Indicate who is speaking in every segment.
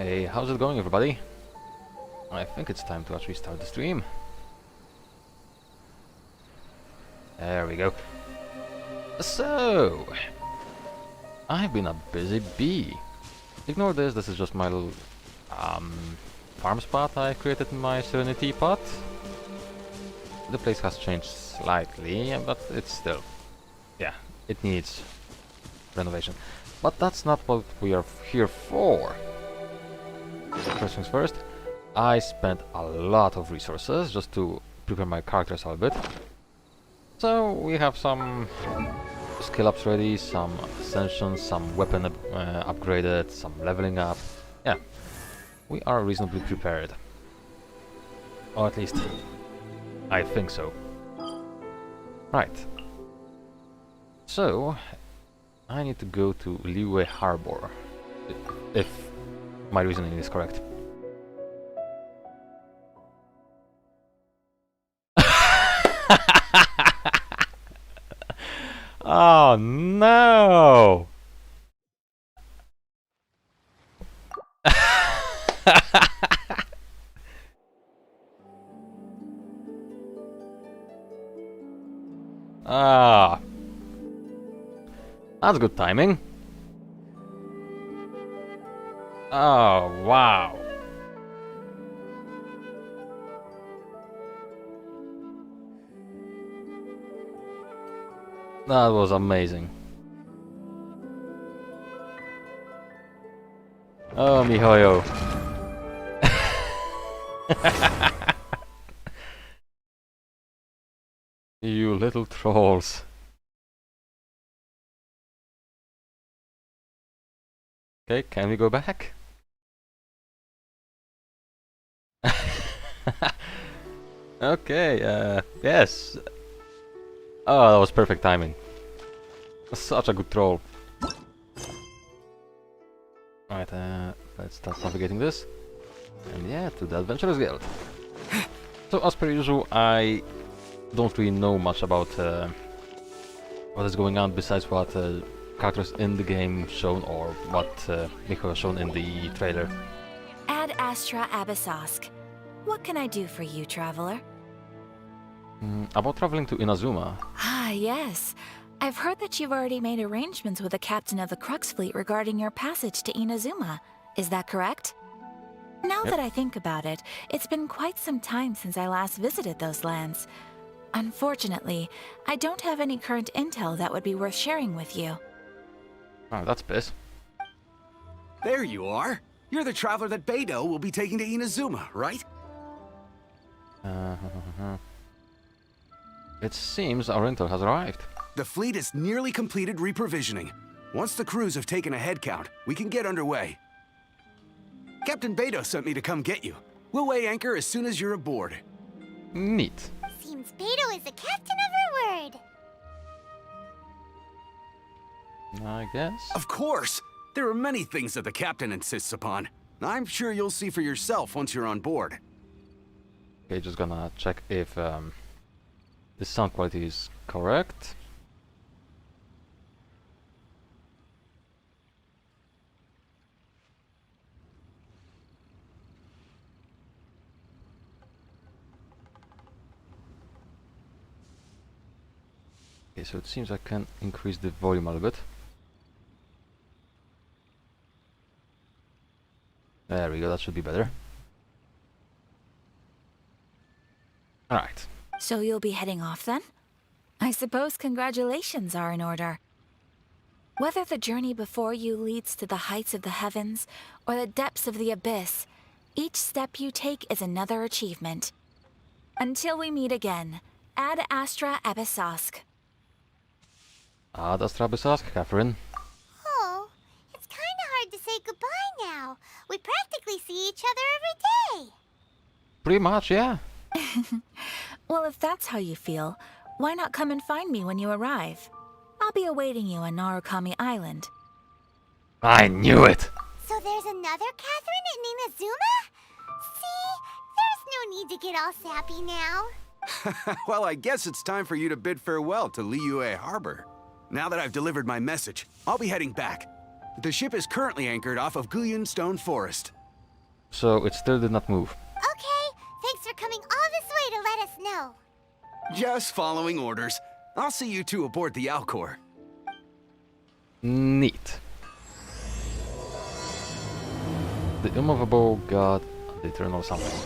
Speaker 1: Hey, how's it going, everybody? I think it's time to actually start the stream. There we go. So, I've been a busy bee. Ignore this, this is just my little farm spot I created in my Serenity pot. The place has changed slightly, but it's still, yeah, it needs renovation. But that's not what we are here for. First things first, I spent a lot of resources just to prepare my characters a little bit. So we have some skill ups ready, some ascensions, some weapon upgraded, some leveling up. Yeah, we are reasonably prepared. Or at least, I think so. Right. So, I need to go to Liyue Harbor, if my reasoning is correct. Oh no! Ah, that's good timing. Oh wow! That was amazing. Oh, miHoYo. You little trolls. Okay, can we go back? Okay, yes. Oh, that was perfect timing. Such a good troll. Alright, let's start navigating this. And yeah, to the Adventurers Guild. So, as per usual, I don't really know much about what is going on besides what characters in the game shown or what miHoYo has shown in the trailer.
Speaker 2: Ad Astra Abyssosk. What can I do for you, traveler?
Speaker 1: About traveling to Inazuma.
Speaker 2: Ah, yes. I've heard that you've already made arrangements with the captain of the Crux fleet regarding your passage to Inazuma. Is that correct? Now that I think about it, it's been quite some time since I last visited those lands. Unfortunately, I don't have any current intel that would be worth sharing with you.
Speaker 1: Oh, that's piss.
Speaker 3: There you are. You're the traveler that Beidou will be taking to Inazuma, right?
Speaker 1: It seems our intel has arrived.
Speaker 3: The fleet has nearly completed reprovisioning. Once the crews have taken a head count, we can get underway. Captain Beidou sent me to come get you. We'll weigh anchor as soon as you're aboard.
Speaker 1: Neat.
Speaker 4: Seems Beidou is the captain of her word.
Speaker 1: I guess.
Speaker 3: Of course! There are many things that the captain insists upon. I'm sure you'll see for yourself once you're on board.
Speaker 1: Okay, just gonna check if the sound quality is correct. Okay, so it seems I can increase the volume a little bit. There we go, that should be better. Alright.
Speaker 2: So you'll be heading off then? I suppose congratulations are in order. Whether the journey before you leads to the heights of the heavens or the depths of the abyss, each step you take is another achievement. Until we meet again, Ad Astra Abyssosk.
Speaker 1: Ad Astra Abyssosk, Catherine.
Speaker 4: Oh, it's kind of hard to say goodbye now. We practically see each other every day.
Speaker 1: Pretty much, yeah.
Speaker 2: Well, if that's how you feel, why not come and find me when you arrive? I'll be awaiting you on Narukami Island.
Speaker 1: I knew it!
Speaker 4: So there's another Catherine in Inazuma? See, there's no need to get all sappy now.
Speaker 3: Well, I guess it's time for you to bid farewell to Liyue Harbor. Now that I've delivered my message, I'll be heading back. The ship is currently anchored off of Guyun Stone Forest.
Speaker 1: So it still did not move.
Speaker 4: Okay, thanks for coming all this way to let us know.
Speaker 3: Just following orders. I'll see you two aboard the Alcor.
Speaker 1: Neat. The immovable god, the eternal something.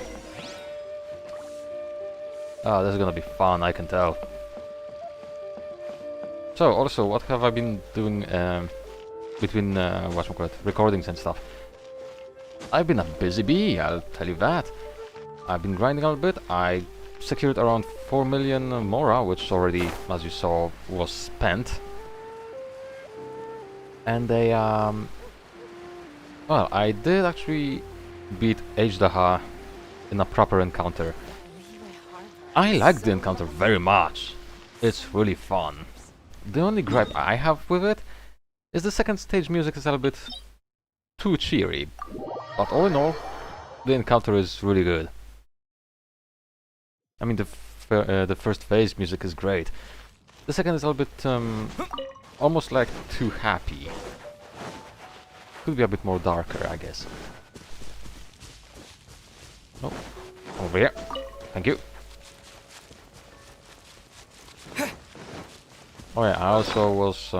Speaker 1: Ah, this is gonna be fun, I can tell. So, also, what have I been doing between whatchamacallit, recordings and stuff? I've been a busy bee, I'll tell you that. I've been grinding a little bit. I secured around 4 million Mora, which already, as you saw, was spent. And they, well, I did actually beat H-Daha in a proper encounter. I like the encounter very much. It's really fun. The only gripe I have with it is the second stage music is a little bit too cheery. But all in all, the encounter is really good. I mean, the first phase music is great. The second is a little bit, almost like too happy. Could be a bit more darker, I guess. Oh, over here. Thank you. Oh yeah, I also was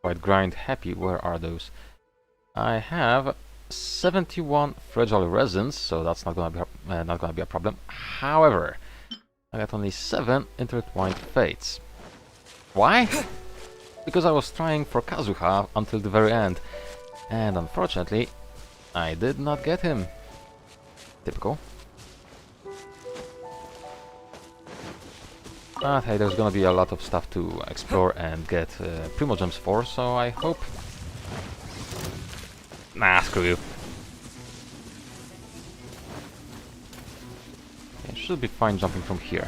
Speaker 1: quite grind happy. Where are those? I have 71 fragile resins, so that's not gonna be a problem. However, I got only 7 intertwined fates. Why? Because I was trying for Kazuha until the very end, and unfortunately, I did not get him. Typical. But hey, there's gonna be a lot of stuff to explore and get Primo Gems for, so I hope... Nah, screw you. It should be fine jumping from here.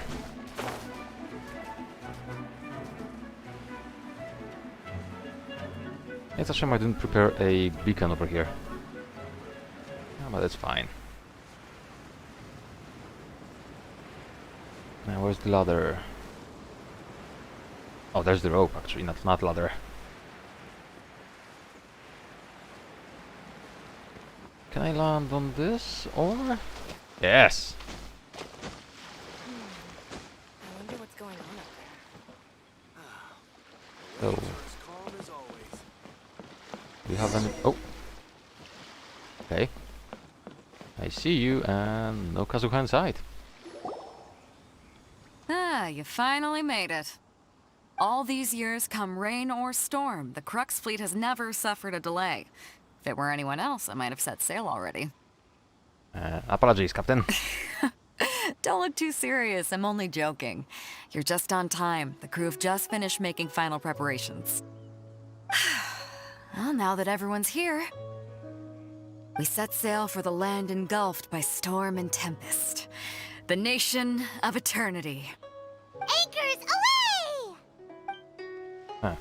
Speaker 1: It's a shame I didn't prepare a beacon over here. Yeah, but it's fine. Now where's the ladder? Oh, there's the rope actually, not ladder. Can I land on this or? Yes!
Speaker 5: I wonder what's going on up there.
Speaker 1: So, do you have any? Oh! Okay. I see you and no Kazuha inside.
Speaker 5: Ah, you finally made it. All these years, come rain or storm, the Crux fleet has never suffered a delay. If it were anyone else, I might have set sail already.
Speaker 1: Apologies, Captain.
Speaker 5: Don't look too serious, I'm only joking. You're just on time. The crew have just finished making final preparations. Well, now that everyone's here, we set sail for the land engulfed by storm and tempest. The nation of eternity.
Speaker 4: Anchors away!
Speaker 1: Huh.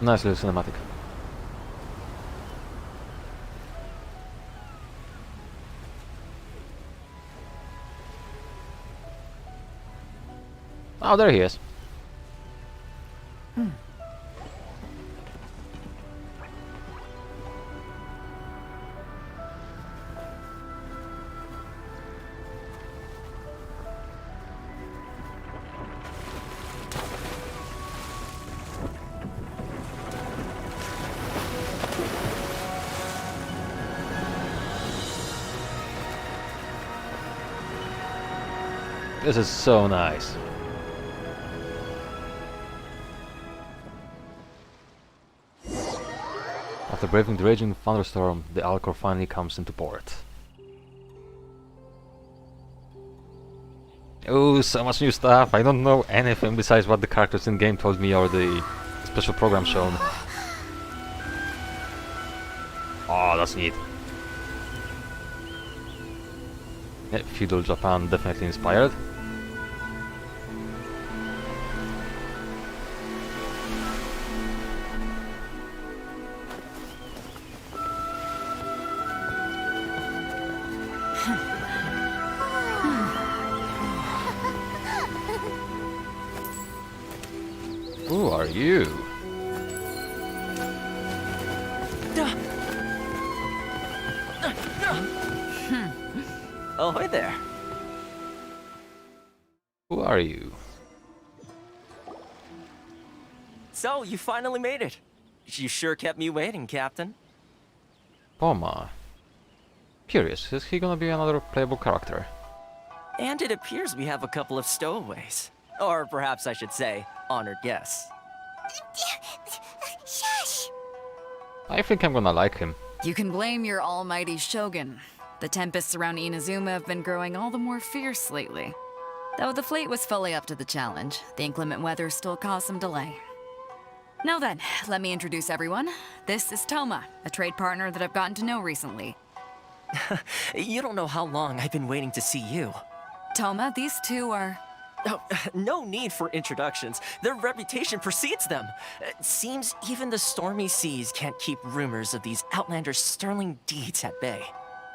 Speaker 1: Nice little cinematic. Oh, there he is. This is so nice. After braving the raging thunderstorm, the Alcor finally comes into port. Oh, so much new stuff. I don't know anything besides what the characters in game told me or the special program shown. Oh, that's neat. Yeah, feudal Japan definitely inspired. you?
Speaker 6: Oh, hi there.
Speaker 1: Who are you?
Speaker 6: So, you finally made it. You sure kept me waiting, Captain.
Speaker 1: Poma. Curious, is he gonna be another playable character?
Speaker 6: And it appears we have a couple of stowaways. Or perhaps I should say, honored guests.
Speaker 4: Shush!
Speaker 1: I think I'm gonna like him.
Speaker 5: You can blame your almighty shogun. The tempests around Inazuma have been growing all the more fierce lately. Though the fleet was fully up to the challenge, the inclement weather still caused some delay. Now then, let me introduce everyone. This is Toma, a trade partner that I've gotten to know recently.
Speaker 6: You don't know how long I've been waiting to see you.
Speaker 5: Toma, these two are...
Speaker 6: Oh, no need for introductions. Their reputation precedes them. Seems even the stormy seas can't keep rumors of these outlanders' sterling deeds at bay.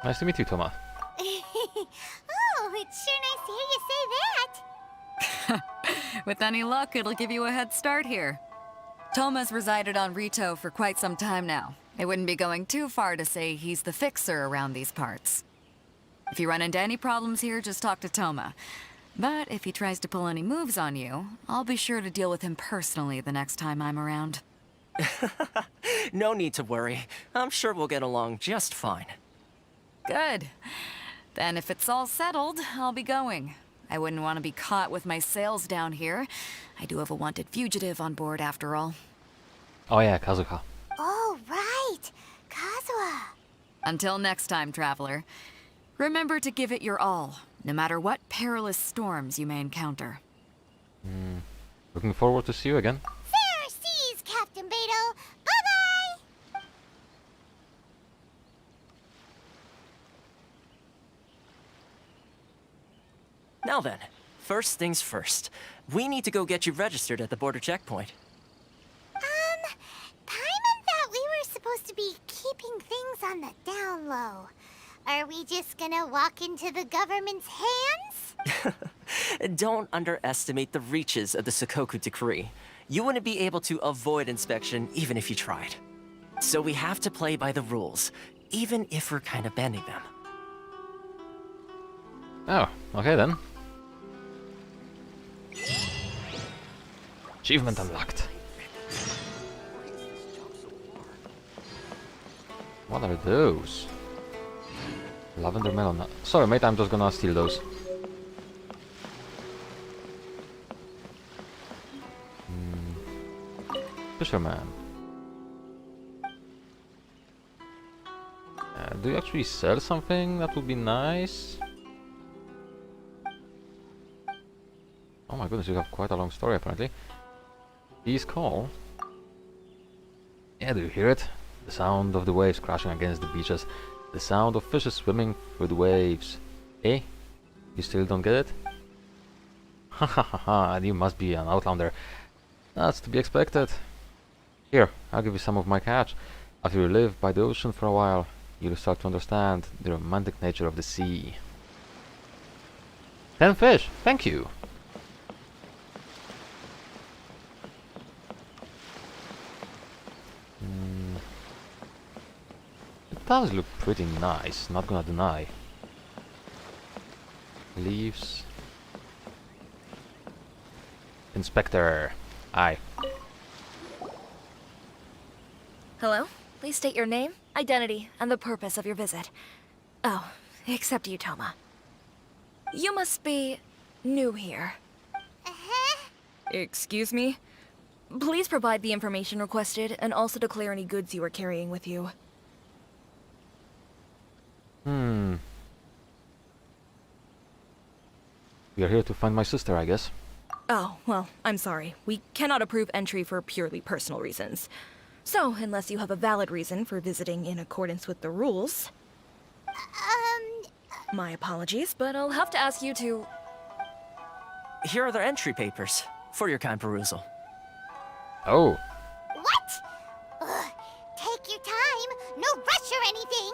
Speaker 1: Nice to meet you, Toma.
Speaker 4: Oh, it's sure nice to hear you say that.
Speaker 5: With any luck, it'll give you a head start here. Toma's resided on Rito for quite some time now. It wouldn't be going too far to say he's the fixer around these parts. If you run into any problems here, just talk to Toma. But if he tries to pull any moves on you, I'll be sure to deal with him personally the next time I'm around.
Speaker 6: No need to worry. I'm sure we'll get along just fine.
Speaker 5: Good. Then if it's all settled, I'll be going. I wouldn't want to be caught with my sails down here. I do have a wanted fugitive on board after all.
Speaker 1: Oh yeah, Kazuha.
Speaker 4: Oh, right. Kazuha.
Speaker 5: Until next time, traveler. Remember to give it your all, no matter what perilous storms you may encounter.
Speaker 1: Looking forward to see you again.
Speaker 4: Fair seas, Captain Beto. Bye-bye.
Speaker 6: Now then, first things first. We need to go get you registered at the border checkpoint.
Speaker 4: Paimon thought we were supposed to be keeping things on the down low. Are we just gonna walk into the government's hands?
Speaker 6: Don't underestimate the reaches of the Sakoku Decree. You wouldn't be able to avoid inspection even if you tried. So we have to play by the rules, even if we're kind of bending them.
Speaker 1: Oh, okay then. Achievement unlocked. What are those? Lavender melon. Sorry, mate, I'm just gonna steal those. Fisherman. Do you actually sell something? That would be nice. Oh my goodness, you have quite a long story apparently. Please call. Yeah, do you hear it? The sound of the waves crashing against the beaches. The sound of fishes swimming through the waves. Eh? You still don't get it? Ha ha ha ha, and you must be an outlander. That's to be expected. Here, I'll give you some of my catch. After you live by the ocean for a while, you'll start to understand the romantic nature of the sea. 10 fish, thank you! It does look pretty nice, not gonna deny. Leaves. Inspector. Aye.
Speaker 7: Hello? Please state your name, identity, and the purpose of your visit. Oh, except you, Toma. You must be new here. Excuse me? Please provide the information requested and also declare any goods you are carrying with you.
Speaker 1: We are here to find my sister, I guess.
Speaker 7: Oh, well, I'm sorry. We cannot approve entry for purely personal reasons. So, unless you have a valid reason for visiting in accordance with the rules... My apologies, but I'll have to ask you to...
Speaker 6: Here are their entry papers, for your kind perusal.
Speaker 1: Oh,
Speaker 4: What? Ugh, take your time. No rush or anything.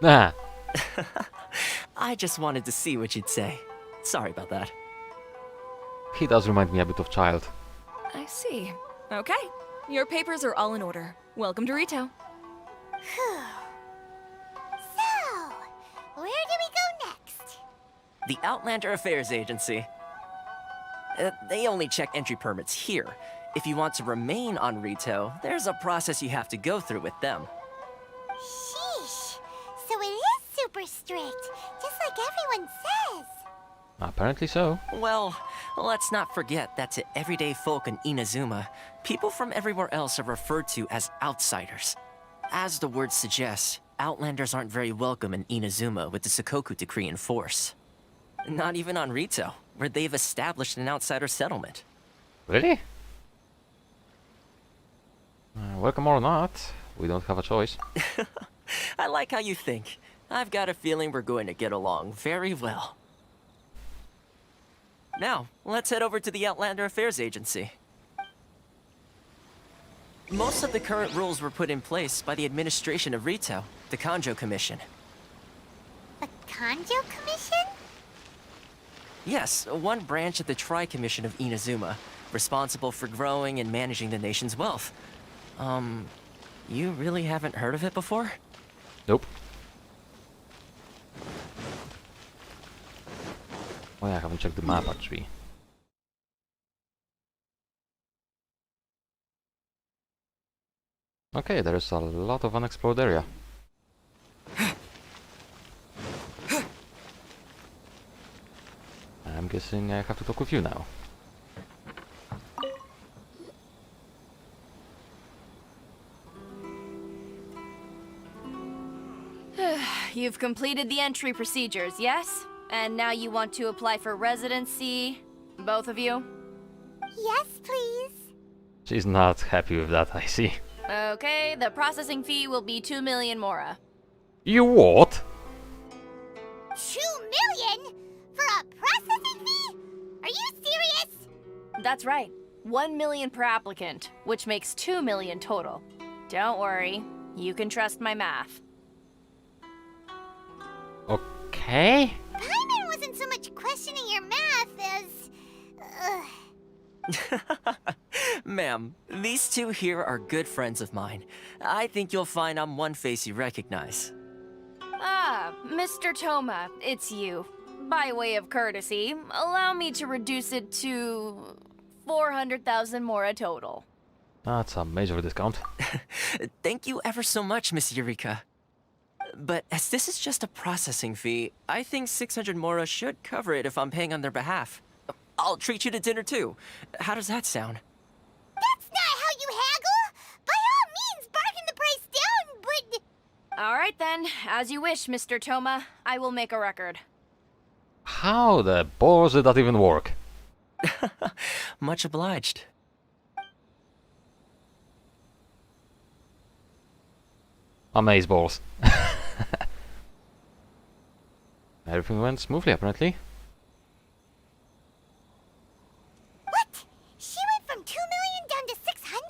Speaker 1: ah,
Speaker 6: I just wanted to see what you'd say. Sorry about that.
Speaker 1: he does remind me a bit of Child.
Speaker 7: I see. Okay, your papers are all in order. Welcome to Rito.
Speaker 4: Phew. So, where do we go next?
Speaker 6: The Outlander Affairs Agency. They only check entry permits here. If you want to remain on Rito, there's a process you have to go through with them.
Speaker 4: Sheesh. So it is super strict, just like everyone says.
Speaker 1: Apparently so.
Speaker 6: Well, let's not forget that to everyday folk in Inazuma, people from everywhere else are referred to as outsiders. As the word suggests, Outlanders aren't very welcome in Inazuma with the Sakoku Decree in force. Not even on Rito, where they've established an outsider settlement.
Speaker 1: Really? Welcome or not, we don't have a choice.
Speaker 6: I like how you think. I've got a feeling we're going to get along very well. Now, let's head over to the Outlander Affairs Agency. Most of the current rules were put in place by the administration of Rito, the Kanjo Commission.
Speaker 4: The Kanjo Commission?
Speaker 6: Yes, one branch of the Tri-Commission of Inazuma, responsible for growing and managing the nation's wealth. You really haven't heard of it before?
Speaker 1: Nope. Oh yeah, I haven't checked the map actually. Okay, there's a lot of unexplored area. I'm guessing I have to talk with you now.
Speaker 8: You've completed the entry procedures, yes? And now you want to apply for residency? Both of you?
Speaker 4: Yes, please.
Speaker 1: She's not happy with that, I see.
Speaker 8: Okay, the processing fee will be 2 million mora.
Speaker 1: You what?
Speaker 4: 2 million? For a processing fee? Are you serious?
Speaker 8: That's right. 1 million per applicant, which makes 2 million total. Don't worry, you can trust my math.
Speaker 1: Okay.
Speaker 4: Paimon wasn't so much questioning your math as...
Speaker 6: Ma'am, these two here are good friends of mine. I think you'll find I'm one face you recognize.
Speaker 8: Ah, Mr. Toma, it's you. By way of courtesy, allow me to reduce it to 400,000 mora total.
Speaker 1: That's a major discount.
Speaker 6: Thank you ever so much, Miss Eureka. But as this is just a processing fee, I think 600 mora should cover it if I'm paying on their behalf. I'll treat you to dinner too. How does that sound?
Speaker 4: That's not how you haggle! By all means, bargain the price down, but...
Speaker 8: All right then, as you wish, Mr. Toma. I will make a record.
Speaker 1: How the balls did that even work?
Speaker 6: Much obliged.
Speaker 1: Amazeballs. Everything went smoothly, apparently.
Speaker 4: What? She went from 2 million down to 600?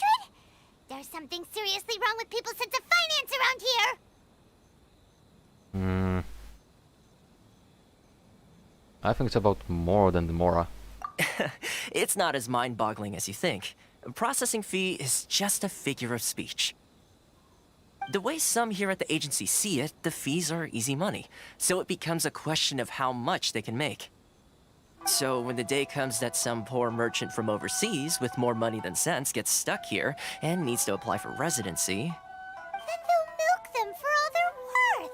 Speaker 4: There's something seriously wrong with people's sense of finance around here!
Speaker 1: I think it's about more than the mora.
Speaker 6: It's not as mind-boggling as you think. Processing fee is just a figure of speech. The way some here at the agency see it, the fees are easy money, so it becomes a question of how much they can make. So when the day comes that some poor merchant from overseas with more money than sense gets stuck here and needs to apply for residency...
Speaker 4: Then they'll milk them for all they're worth!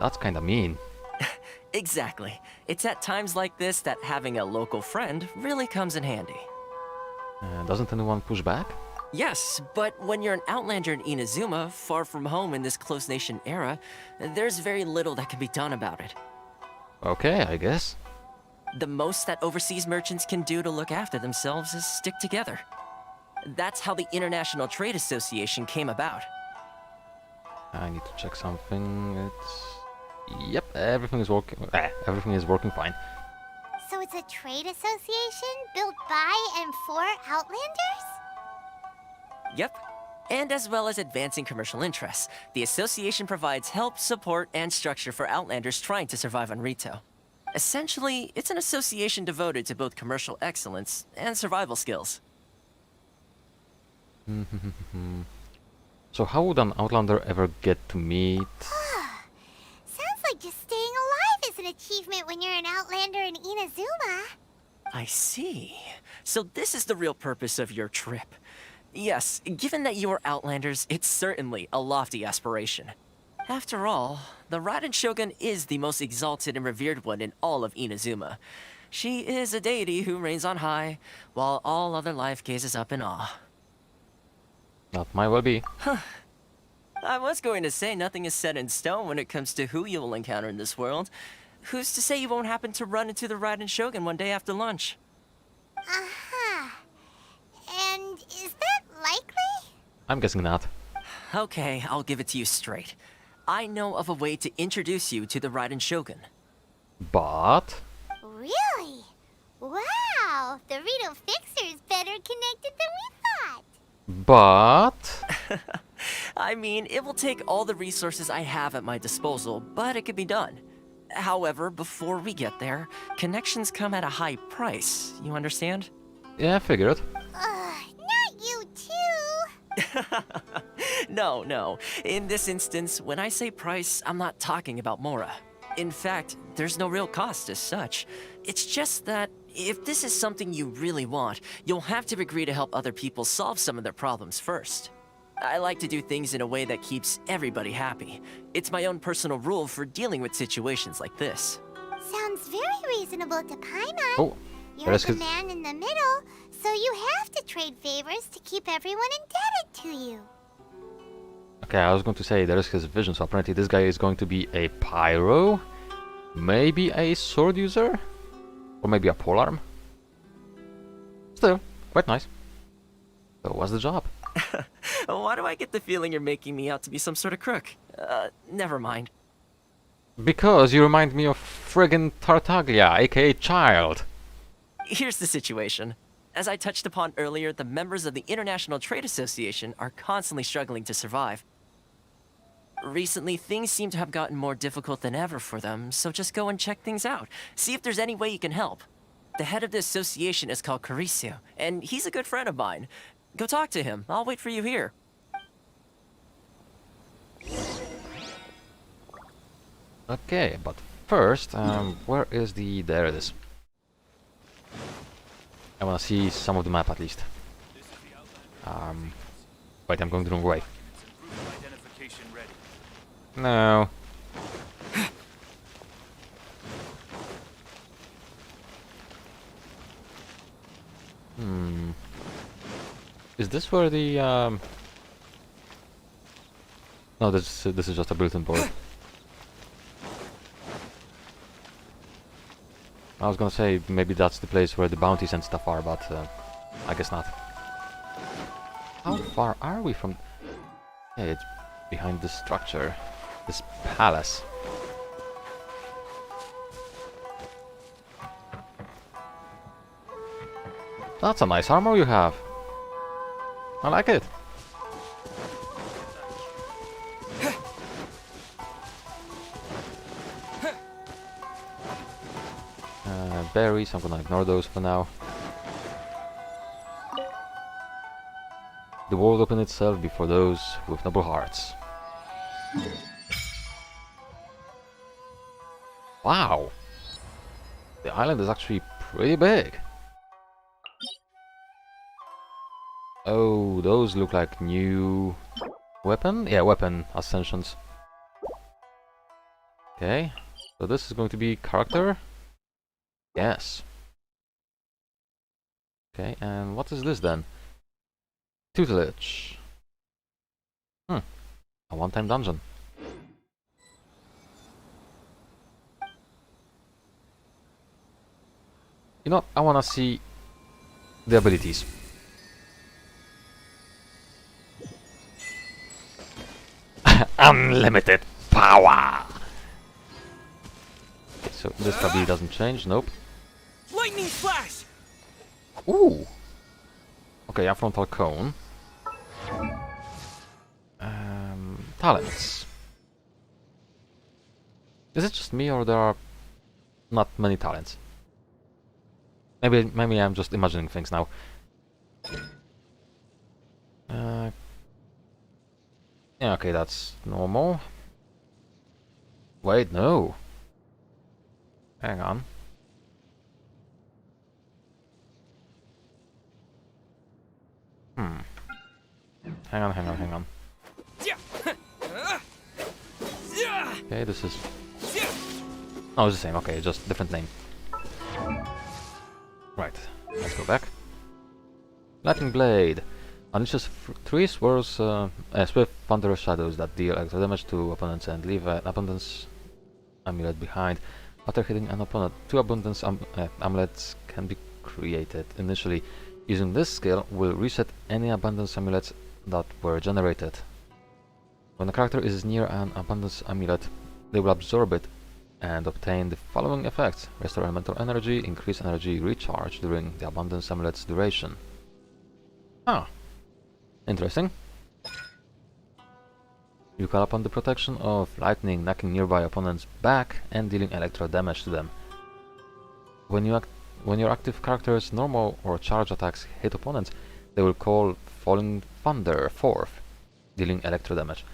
Speaker 1: That's kinda mean.
Speaker 6: Exactly. It's at times like this that having a local friend really comes in handy.
Speaker 1: Doesn't anyone push back?
Speaker 6: Yes, but when you're an outlander in Inazuma, far from home in this close nation era, there's very little that can be done about it.
Speaker 1: Okay, I guess.
Speaker 6: The most that overseas merchants can do to look after themselves is stick together. That's how the International Trade Association came about.
Speaker 1: I need to check something. Yep, everything is working. Everything is working fine.
Speaker 4: So it's a trade association built by and for Outlanders?
Speaker 6: Yep. And as well as advancing commercial interests, the association provides help, support, and structure for Outlanders trying to survive on Rito. Essentially, it's an association devoted to both commercial excellence and survival skills.
Speaker 1: So how would an Outlander ever get to meet?
Speaker 4: Sounds like just staying alive is an achievement when you're an Outlander in Inazuma.
Speaker 6: I see. So this is the real purpose of your trip. Yes, given that you are Outlanders, it's certainly a lofty aspiration. After all, the Raiden Shogun is the most exalted and revered one in all of Inazuma. She is a deity who reigns on high, while all other life gazes up in awe.
Speaker 1: That might well be.
Speaker 6: I was going to say nothing is set in stone when it comes to who you will encounter in this world. Who's to say you won't happen to run into the Raiden Shogun one day after lunch?
Speaker 4: Uh-huh. And is that likely?
Speaker 1: I'm guessing not.
Speaker 6: Okay, I'll give it to you straight. I know of a way to introduce you to the Raiden Shogun.
Speaker 1: But...
Speaker 4: Really? Wow, the Rito Fixer is better connected than we thought.
Speaker 1: But...
Speaker 6: I mean, it will take all the resources I have at my disposal, but it could be done. However, before we get there, connections come at a high price, you understand?
Speaker 1: yeah, I figured.
Speaker 4: Not you too.
Speaker 6: No. In this instance, when I say price, I'm not talking about Mora. In fact, there's no real cost as such. It's just that if this is something you really want, you'll have to agree to help other people solve some of their problems first. I like to do things in a way that keeps everybody happy. It's my own personal rule for dealing with situations like this.
Speaker 4: Sounds very reasonable to Paimon.
Speaker 1: Oh,
Speaker 4: You're
Speaker 1: there's
Speaker 4: the
Speaker 1: his...
Speaker 4: man in the middle, so you have to trade favors to keep everyone indebted to you.
Speaker 1: Okay, I was going to say there is his vision, so apparently this guy is going to be a pyro, maybe a sword user, or maybe a polearm. Still, quite nice. So what's the job?
Speaker 6: Why do I get the feeling you're making me out to be some sort of crook? Never mind.
Speaker 1: Because you remind me of friggin' Tartaglia, aka Child.
Speaker 6: Here's the situation. As I touched upon earlier, the members of the International Trade Association are constantly struggling to survive. Recently, things seem to have gotten more difficult than ever for them, so just go and check things out. See if there's any way you can help. The head of the association is called Caricio, and he's a good friend of mine. Go talk to him. I'll wait for you here.
Speaker 1: Okay, but first, where is the... there it is. I wanna see some of the map at least. Wait, I'm going the wrong way. No. Is this where the no, this is just a bulletin board. I was gonna say maybe that's the place where the bounties and stuff are, but I guess not. How far are we from... Yeah, it's behind this structure, this palace. That's a nice armor you have. I like it. Berries, I'm gonna ignore those for now. The world opened itself before those with noble hearts. Wow! The island is actually pretty big. Oh, those look like new weapon? Yeah, weapon ascensions. Okay, so this is going to be character? Yes. Okay, and what is this then? Tutelage. A one-time dungeon. You know, I wanna see the abilities. Unlimited power! Okay, so this probably doesn't change, nope.
Speaker 9: Lightning flash!
Speaker 1: Ooh! Okay, a frontal cone. Talents. Is it just me or there are not many talents? Maybe I'm just imagining things now. Yeah, okay, that's normal. Wait, no. Hang on. Hmm. Hang on. Okay, this is... Oh, it's the same. Okay, just different name. Right, let's go back. Lightning Blade. Unleashes 3 swirls, swift thunderous shadows that deal extra damage to opponents and leave an abundance amulet behind. After hitting an opponent, 2 abundance amulets can be created. Initially, using this skill will reset any abundance amulets that were generated. When a character is near an abundance amulet, they will absorb it and obtain the following effects: restore elemental energy, increase energy recharge during the abundance amulet's duration. Ah, interesting. You call upon the protection of lightning, knocking nearby opponents back and dealing electro damage to them. When your active character's normal or charge attacks hit opponents, they will call Falling Thunder forth, dealing electro damage.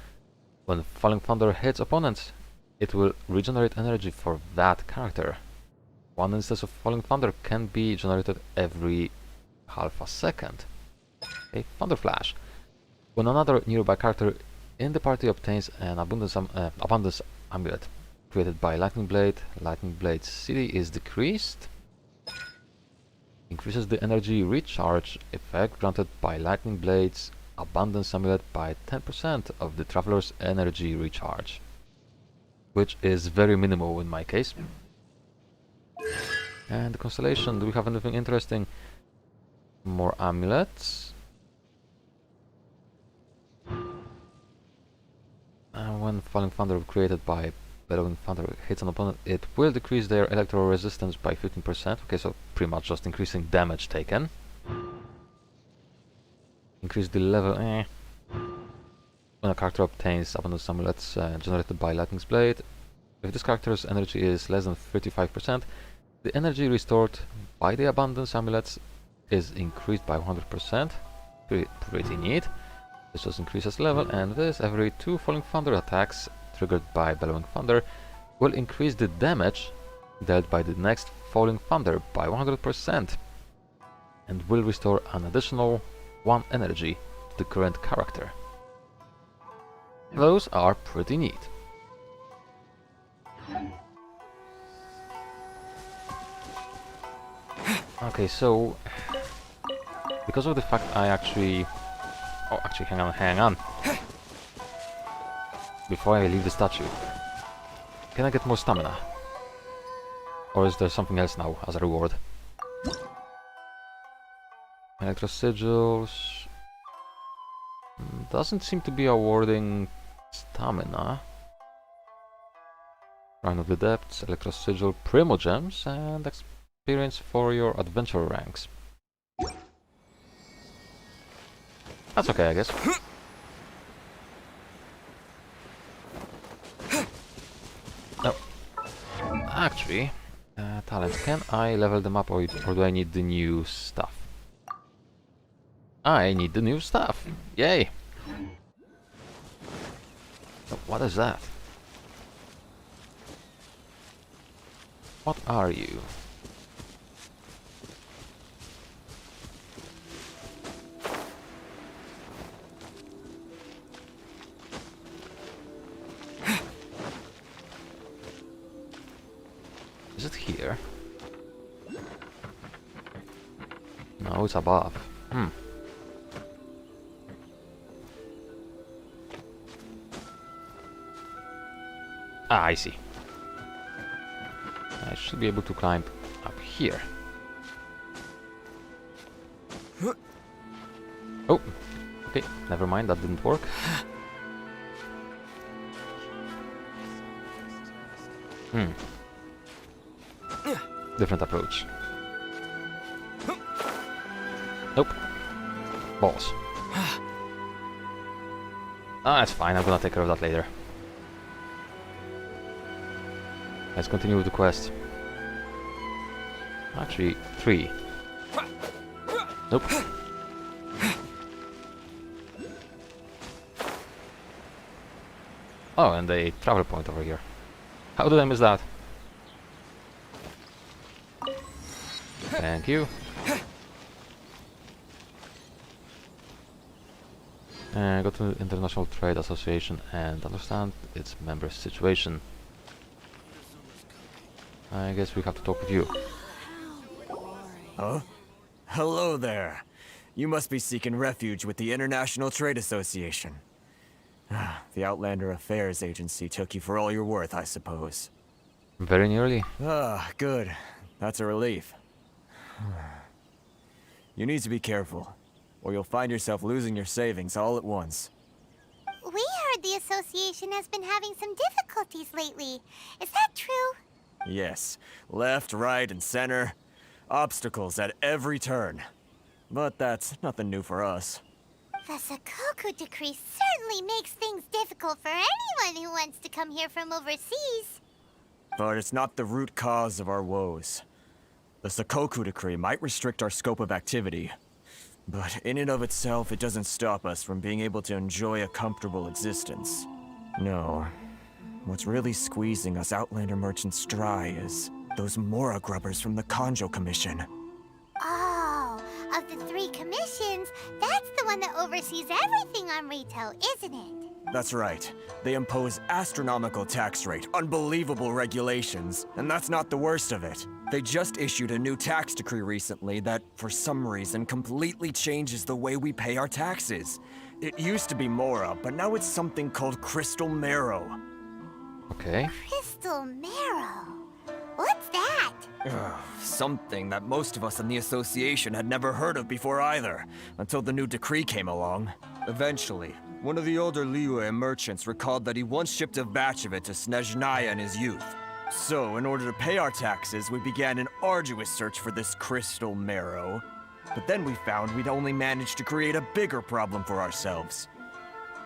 Speaker 1: When Falling Thunder hits opponents, it will regenerate energy for that character. One instance of Falling Thunder can be generated every half a second. A Thunder Flash. When another nearby character in the party obtains an abundance amulet created by Lightning Blade's CD is decreased. Increases the energy recharge effect granted by Lightning Blade's abundance amulet by 10% of the traveler's energy recharge, which is very minimal in my case. And the constellation, do we have anything interesting? More amulets. When Falling Thunder created by Bellowing Thunder hits an opponent, it will decrease their electro resistance by 15%. Okay, so pretty much just increasing damage taken. Increase the level. When a character obtains abundance amulets generated by Lightning's Blade, if this character's energy is less than 35%, the energy restored by the abundance amulets is increased by 100%. Pretty neat. This just increases level, and this every 2 Falling Thunder attacks triggered by Bellowing Thunder will increase the damage dealt by the next Falling Thunder by 100% and will restore an additional 1 energy to the current character. Those are pretty neat. Okay, so because of the fact I actually... Oh, actually, hang on. Before I leave the statue, can I get more stamina? Or is there something else now as a reward? Electro Sigils... doesn't seem to be awarding stamina. Shrine of the Depths, Electro Sigil, Primo Gems, and experience for your adventure ranks. That's okay, I guess. No. Actually, talent. Can I level them up, or do I need the new stuff? I need the new stuff. Yay! Oh, what is that? What are you? Is it here? No, it's above. Ah, I see. I should be able to climb up here. Oh, okay, never mind, that didn't work. Different approach. Nope. Balls. Ah, that's fine, I'm gonna take care of that later. Let's continue with the quest. Actually, 3. Nope. Oh, and a travel point over here. How did I miss that? Thank you. Go to the International Trade Association and understand its members' situation. I guess we have to talk with you.
Speaker 10: Huh? Hello there. You must be seeking refuge with the International Trade Association. The Outlander Affairs Agency took you for all you're worth, I suppose.
Speaker 1: Very nearly.
Speaker 10: Good. That's a relief. You need to be careful, or you'll find yourself losing your savings all at once.
Speaker 4: We heard the association has been having some difficulties lately. Is that true?
Speaker 10: Yes. Left, right, and center. Obstacles at every turn. But that's nothing new for us.
Speaker 4: The Sakoku Decree certainly makes things difficult for anyone who wants to come here from overseas.
Speaker 10: But it's not the root cause of our woes. The Sakoku Decree might restrict our scope of activity, but in and of itself, it doesn't stop us from being able to enjoy a comfortable existence. No. What's really squeezing us Outlander merchants dry is those Mora grubbers from the Kanjo Commission.
Speaker 4: Oh, of the 3 commissions, that's the one that oversees everything on Rito, isn't it?
Speaker 10: That's right. They impose astronomical tax rate, unbelievable regulations, and that's not the worst of it. They just issued a new tax decree recently that, for some reason, completely changes the way we pay our taxes. It used to be Mora, but now it's something called Crystal Marrow.
Speaker 1: Okay.
Speaker 4: Crystal Marrow. What's that?
Speaker 10: Something that most of us in the association had never heard of before either, until the new decree came along. Eventually, one of the older Liyue merchants recalled that he once shipped a batch of it to Snezhnaya in his youth. So, in order to pay our taxes, we began an arduous search for this Crystal Marrow. But then we found we'd only managed to create a bigger problem for ourselves.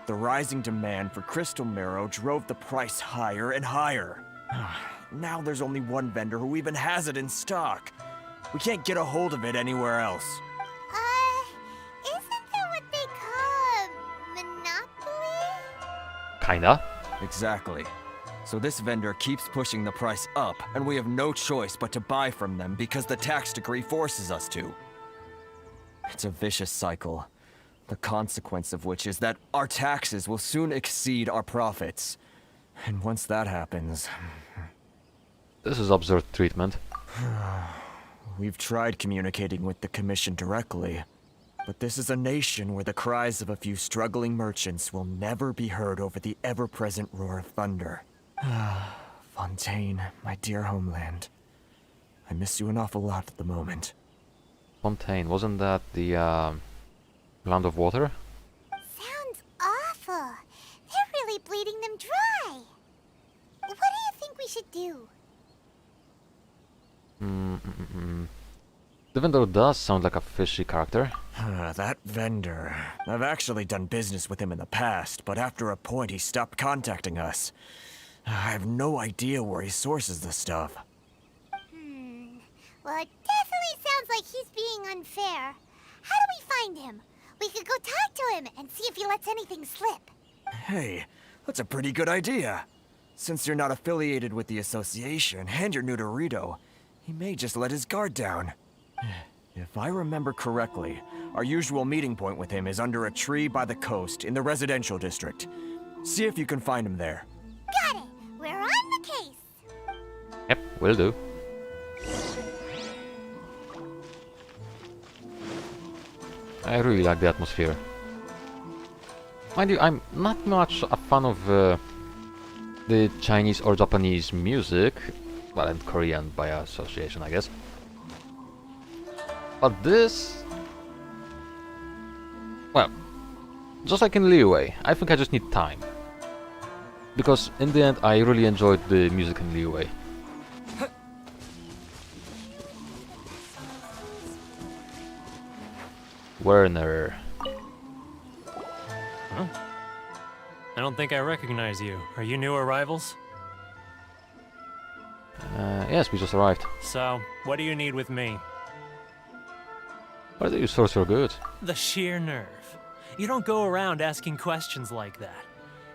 Speaker 10: The rising demand for Crystal Marrow drove the price higher and higher. Now there's only one vendor who even has it in stock. We can't get a hold of it anywhere else.
Speaker 4: Isn't that what they call a monopoly?
Speaker 1: Kinda.
Speaker 10: Exactly. So this vendor keeps pushing the price up, and we have no choice but to buy from them because the tax decree forces us to. It's a vicious cycle, the consequence of which is that our taxes will soon exceed our profits. And once that happens...
Speaker 1: This is absurd treatment.
Speaker 10: We've tried communicating with the Commission directly, but this is a nation where the cries of a few struggling merchants will never be heard over the ever-present roar of thunder. Fontaine, my dear homeland. I miss you an awful lot at the moment.
Speaker 1: Fontaine, wasn't that the land of water?
Speaker 4: Sounds awful. They're really bleeding them dry. What do you think we should do?
Speaker 1: The vendor does sound like a fishy character.
Speaker 10: That vendor. I've actually done business with him in the past, but after a point he stopped contacting us. I have no idea where he sources the stuff.
Speaker 4: Well, it definitely sounds like he's being unfair. How do we find him? We could go talk to him and see if he lets anything slip.
Speaker 10: Hey, that's a pretty good idea. Since you're not affiliated with the association and you're new to Rito, he may just let his guard down. If I remember correctly, our usual meeting point with him is under a tree by the coast in the residential district. See if you can find him there.
Speaker 4: Got it. We're on the case.
Speaker 1: Yep, will do. I really like the atmosphere. Mind you, I'm not much a fan of the Chinese or Japanese music. Well, and Korean by association, I guess. But this... Well, just like in Liyue, I think I just need time. Because in the end, I really enjoyed the music in Liyue. Werner.
Speaker 11: Huh? I don't think I recognize you. Are you new arrivals?
Speaker 1: Yes, we just arrived.
Speaker 11: So, what do you need with me?
Speaker 1: Where do you source your goods?
Speaker 11: The sheer nerve. You don't go around asking questions like that.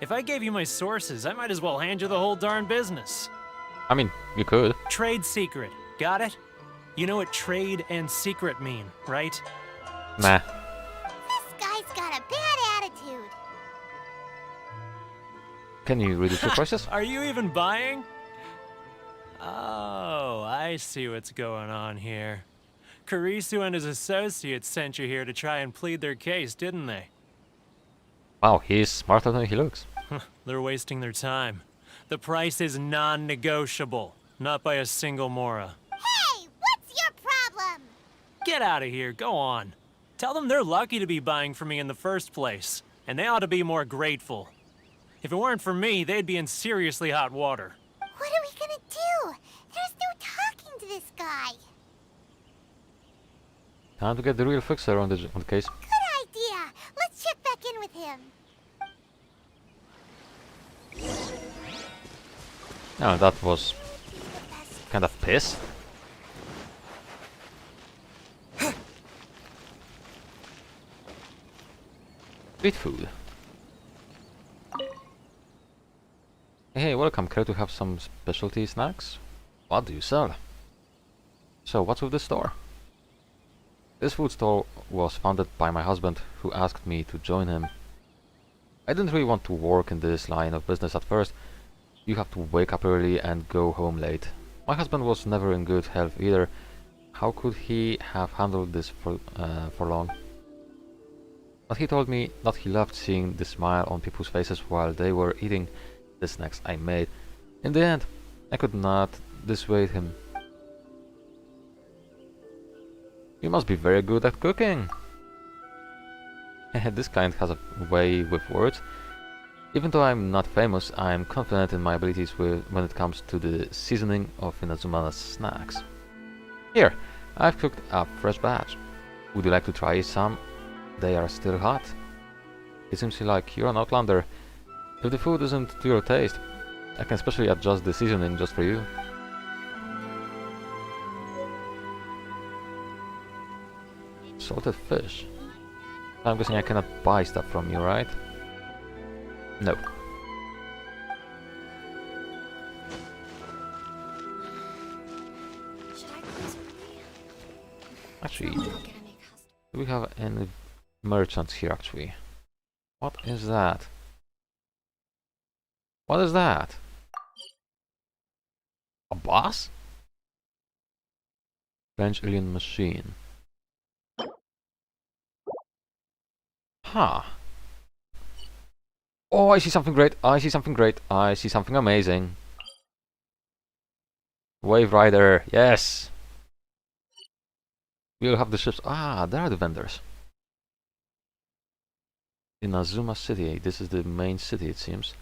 Speaker 11: If I gave you my sources, I might as well hand you the whole darn business.
Speaker 1: I mean, you could.
Speaker 11: Trade secret, got it? You know what trade and secret mean, right?
Speaker 1: Nah.
Speaker 4: This guy's got a bad attitude.
Speaker 1: Can you read the two prices?
Speaker 11: Are you even buying? Oh, I see what's going on here. Karisu and his associates sent you here to try and plead their case, didn't they?
Speaker 1: Wow, he's smarter than he looks.
Speaker 11: They're wasting their time. The price is non-negotiable, not by a single Mora.
Speaker 4: Hey, what's your problem?
Speaker 11: Get out of here, go on. Tell them they're lucky to be buying from me in the first place, and they ought to be more grateful. If it weren't for me, they'd be in seriously hot water.
Speaker 4: What are we gonna do? There's no talking to this guy.
Speaker 1: Time to get the real fixer on the case.
Speaker 4: Good idea. Let's check back in with him.
Speaker 1: Oh, that was kind of piss. Street food. Hey, welcome. Care to have some specialty snacks? What do you sell? So, what's with the store? This food store was founded by my husband, who asked me to join him. I didn't really want to work in this line of business at first. You have to wake up early and go home late. My husband was never in good health either. How could he have handled this for long? But he told me that he loved seeing the smile on people's faces while they were eating the snacks I made. In the end, I could not dissuade him. You must be very good at cooking. This kind has a way with words. Even though I'm not famous, I'm confident in my abilities when it comes to the seasoning of Inazuma's snacks. Here, I've cooked a fresh batch. Would you like to try some? They are still hot. It seems like you're an outlander. If the food isn't to your taste, I can specially adjust the seasoning just for you. Salted fish. I'm guessing I cannot buy stuff from you, right? No. Actually, do we have any merchants here actually? What is that? What is that? A boss? French alien machine. Huh. Oh, I see something great. I see something great. I see something amazing. Wave Rider. Yes. We'll have the ships. Ah, there are the vendors. Inazuma City. This is the main city, it seems.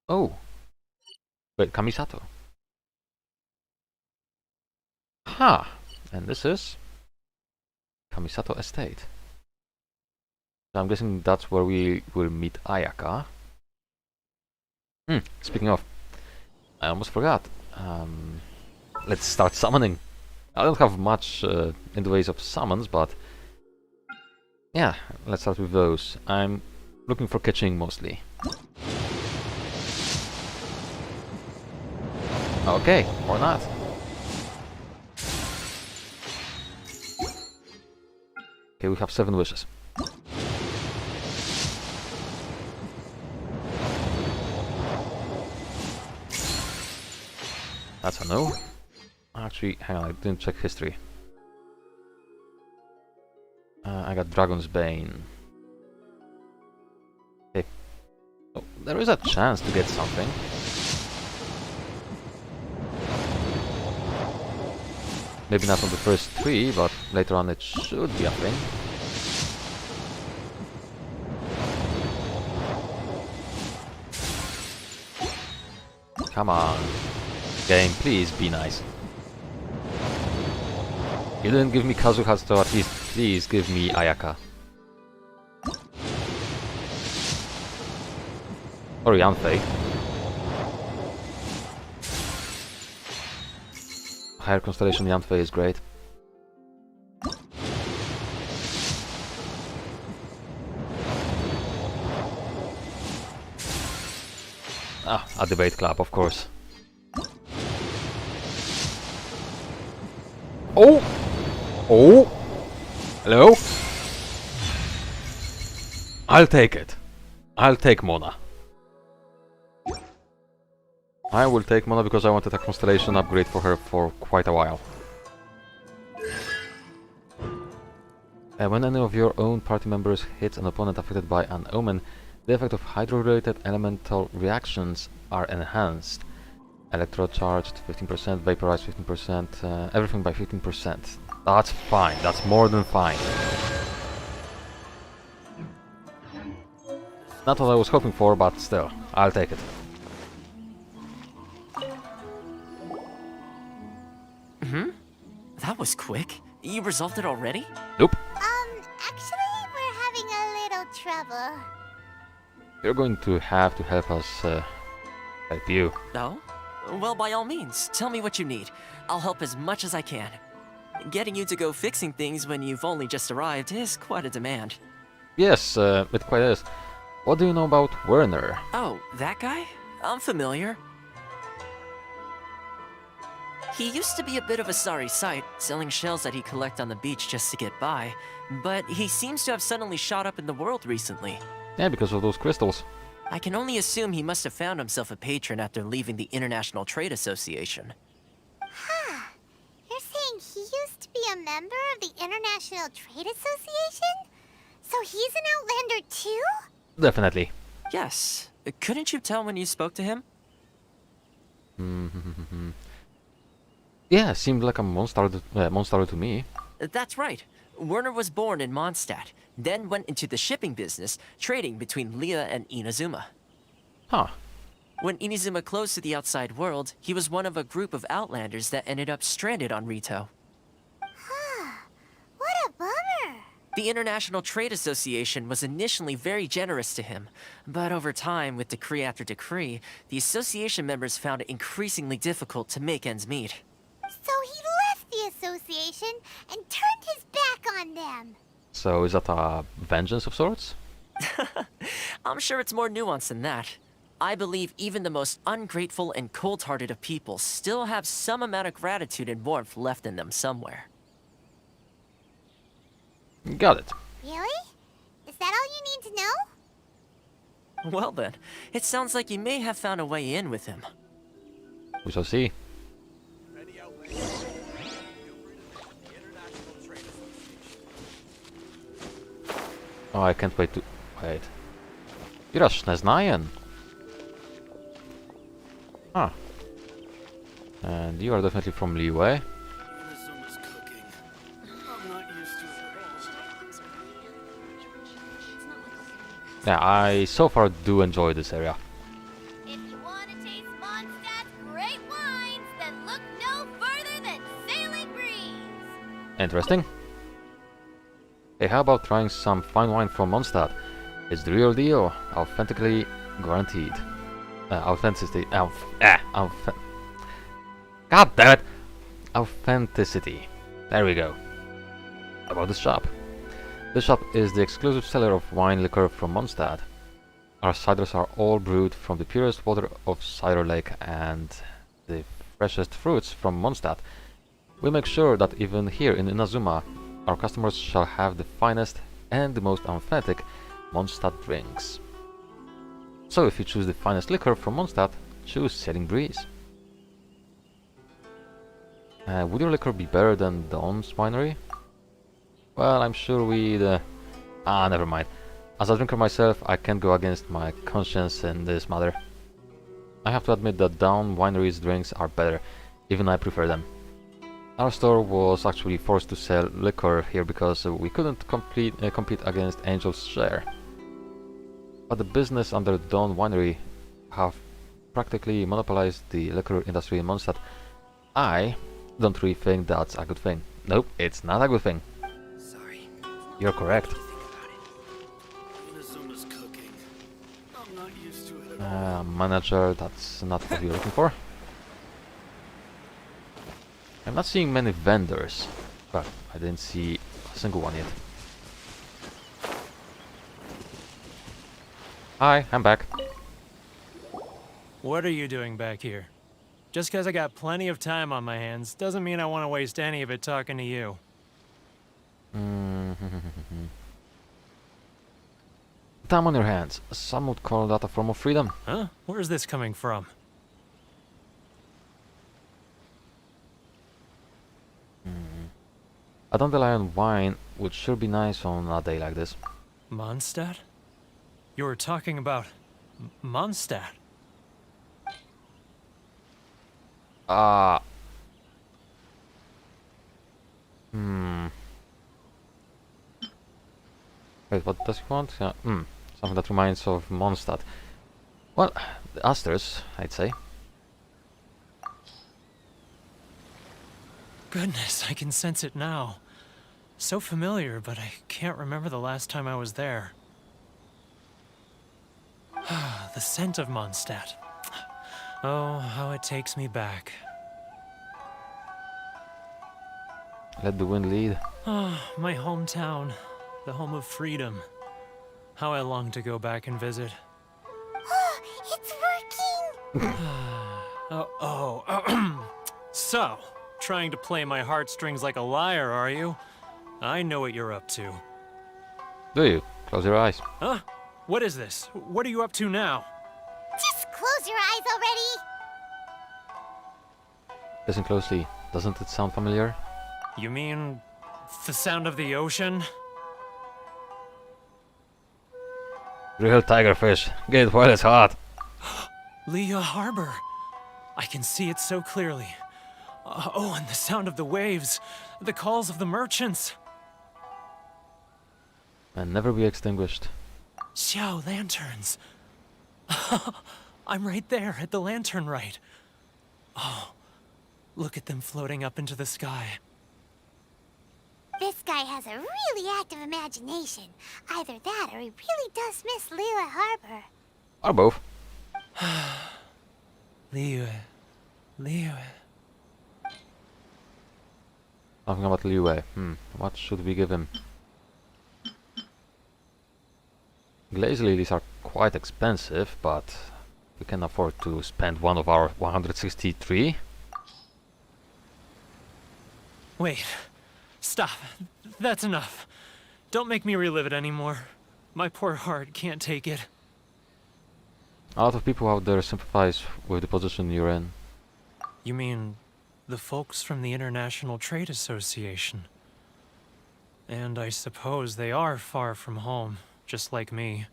Speaker 1: Oh. Wait, Kamisato. Huh. And this is Kamisato Estate. So I'm guessing that's where we will meet Ayaka. Speaking of, I almost forgot. Let's start summoning. I don't have much in the ways of summons, but yeah, let's start with those. I'm looking for catching mostly. Okay, or not. Okay, we have 7 wishes. That's a no. Actually, hang on, I didn't check history. I got Dragon's Bane. Okay. Oh, there is a chance to get something. Maybe not on the first 3, but later on it should be a thing. Come on. Game, please be nice. You didn't give me Kazuha, so at least please give me Ayaka. Or Yanfei. Higher Constellation Yanfei is great. Ah, a debate club, of course. Oh! Oh! Hello? I'll take it. I'll take Mona. I will take Mona because I wanted a constellation upgrade for her for quite a while. When any of your own party members hit an opponent affected by an omen, the effect of hydro-related elemental reactions are enhanced. Electro-charged 15%, vaporized 15%, everything by 15%. That's fine, that's more than fine. Not what I was hoping for, but still, I'll take it.
Speaker 6: That was quick. You resolved it already?
Speaker 1: Nope.
Speaker 4: Actually, we're having a little trouble.
Speaker 1: You're going to have to help us, help you.
Speaker 6: No? Well, by all means, tell me what you need. I'll help as much as I can. Getting you to go fixing things when you've only just arrived is quite a demand.
Speaker 1: Yes, it quite is. What do you know about Werner?
Speaker 6: Oh, that guy? I'm familiar. He used to be a bit of a sorry sight, selling shells that he'd collect on the beach just to get by, but he seems to have suddenly shot up in the world recently.
Speaker 1: Yeah, because of those crystals.
Speaker 6: I can only assume he must have found himself a patron after leaving the International Trade Association.
Speaker 4: Huh. You're saying he used to be a member of the International Trade Association? So he's an Outlander too?
Speaker 1: Definitely.
Speaker 6: Yes. Couldn't you tell when you spoke to him?
Speaker 1: Yeah, seemed like a monster to me.
Speaker 6: That's right. Werner was born in Mondstadt, then went into the shipping business, trading between Leah and Inazuma.
Speaker 1: Huh.
Speaker 6: When Inazuma closed to the outside world, he was one of a group of Outlanders that ended up stranded on Rito.
Speaker 4: Huh. What a bummer.
Speaker 6: The International Trade Association was initially very generous to him, but over time, with decree after decree, the association members found it increasingly difficult to make ends meet.
Speaker 4: So he left the association and turned his back on them.
Speaker 1: So is that a vengeance of sorts?
Speaker 6: I'm sure it's more nuanced than that. I believe even the most ungrateful and cold-hearted of people still have some amount of gratitude and warmth left in them somewhere.
Speaker 1: Got it.
Speaker 4: Really? Is that all you need to know?
Speaker 6: Well then, it sounds like you may have found a way in with him.
Speaker 1: We shall see. Oh, I can't wait to... Wait. You're a Schneznayan. Huh. And you are definitely from Liyue.
Speaker 12: Inazuma's cooking. I'm not used to it.
Speaker 1: Yeah, I so far do enjoy this area.
Speaker 8: If you want to taste Mondstadt's great wines, then look no further than Sailing Breeze.
Speaker 1: Interesting. Hey, how about trying some fine wine from Mondstadt? It's the real deal, authentically guaranteed. Authenticity. God damn it! Authenticity. There we go. About this shop. This shop is the exclusive seller of wine liquor from Mondstadt. Our ciders are all brewed from the purest water of Cider Lake and the freshest fruits from Mondstadt. We make sure that even here in Inazuma, our customers shall have the finest and the most authentic Mondstadt drinks. So if you choose the finest liquor from Mondstadt, choose Sailing Breeze. Would your liquor be better than Dawn's winery? Well, I'm sure we'd... never mind. As a drinker myself, I can't go against my conscience in this matter. I have to admit that Dawn Winery's drinks are better, even I prefer them. Our store was actually forced to sell liquor here because we couldn't compete against Angel's Share. But the business under Dawn Winery have practically monopolized the liquor industry in Mondstadt. I don't really think that's a good thing. Nope, it's not a good thing.
Speaker 12: Sorry.
Speaker 1: You're correct.
Speaker 12: Inazuma's cooking. I'm not used to it at all.
Speaker 1: Manager, that's not what you're looking for. I'm not seeing many vendors, but I didn't see a single one yet. Hi, I'm back.
Speaker 11: What are you doing back here? Just because I got plenty of time on my hands doesn't mean I want to waste any of it talking to you.
Speaker 1: Time on your hands. Some would call that a form of freedom.
Speaker 11: Huh? Where's this coming from?
Speaker 1: A dandelion wine would sure be nice on a day like this.
Speaker 11: Mondstadt? You were talking about Mondstadt.
Speaker 1: Wait, what does he want? Something that reminds of Mondstadt. Well, the Asters, I'd say.
Speaker 11: Goodness, I can sense it now. So familiar, but I can't remember the last time I was there. The scent of Mondstadt. Oh, how it takes me back.
Speaker 1: Let the wind lead.
Speaker 11: Oh, my hometown. The home of freedom. How I long to go back and visit.
Speaker 4: It's working!
Speaker 11: So, trying to play my heartstrings like a liar, are you? I know what you're up to.
Speaker 1: Do you? Close your eyes.
Speaker 11: Huh? What is this? What are you up to now?
Speaker 4: Just close your eyes already!
Speaker 1: Listen closely. Doesn't it sound familiar?
Speaker 11: You mean the sound of the ocean?
Speaker 1: Real tigerfish. Get it while it's hot.
Speaker 11: Leah Harbor. I can see it so clearly. Oh, and the sound of the waves. The calls of the merchants.
Speaker 1: And never be extinguished.
Speaker 11: Xiao lanterns. I'm right there at the lantern right. Oh, look at them floating up into the sky.
Speaker 4: This guy has a really active imagination. Either that or he really does miss Liyue Harbor.
Speaker 1: Or both.
Speaker 11: Liyue.
Speaker 1: Talking about Liyue. What should we give him? Glaze lilies are quite expensive, but we can afford to spend one of our 163.
Speaker 11: Wait. Stop. That's enough. Don't make me relive it anymore. My poor heart can't take it.
Speaker 1: A lot of people out there sympathize with the position you're in.
Speaker 11: You mean the folks from the International Trade Association? And I suppose they are far from home, just like me.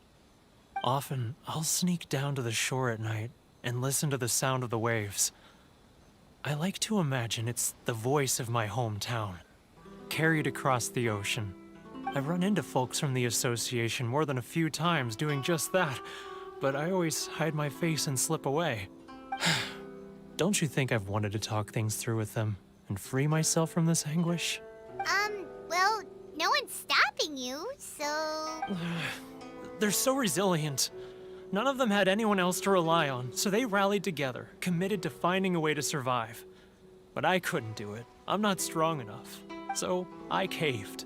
Speaker 11: Often, I'll sneak down to the shore at night and listen to the sound of the waves. I like to imagine it's the voice of my hometown, carried across the ocean. I've run into folks from the association more than a few times doing just that, but I always hide my face and slip away. Don't you think I've wanted to talk things through with them and free myself from this anguish?
Speaker 4: Well, no one's stopping you, so...
Speaker 11: They're so resilient. None of them had anyone else to rely on, so they rallied together, committed to finding a way to survive. But I couldn't do it. I'm not strong enough. So I caved.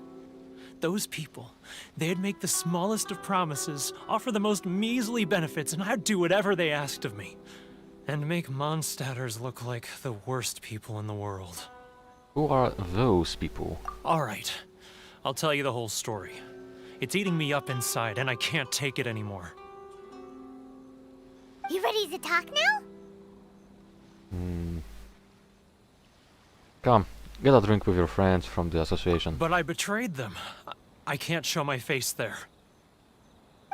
Speaker 11: Those people, they'd make the smallest of promises, offer the most measly benefits, and I'd do whatever they asked of me. And make Mondstadters look like the worst people in the world.
Speaker 1: Who are those people?
Speaker 11: Alright, I'll tell you the whole story. It's eating me up inside, and I can't take it anymore.
Speaker 4: You ready to talk now?
Speaker 1: Come, get a drink with your friends from the association.
Speaker 11: But I betrayed them. I can't show my face there.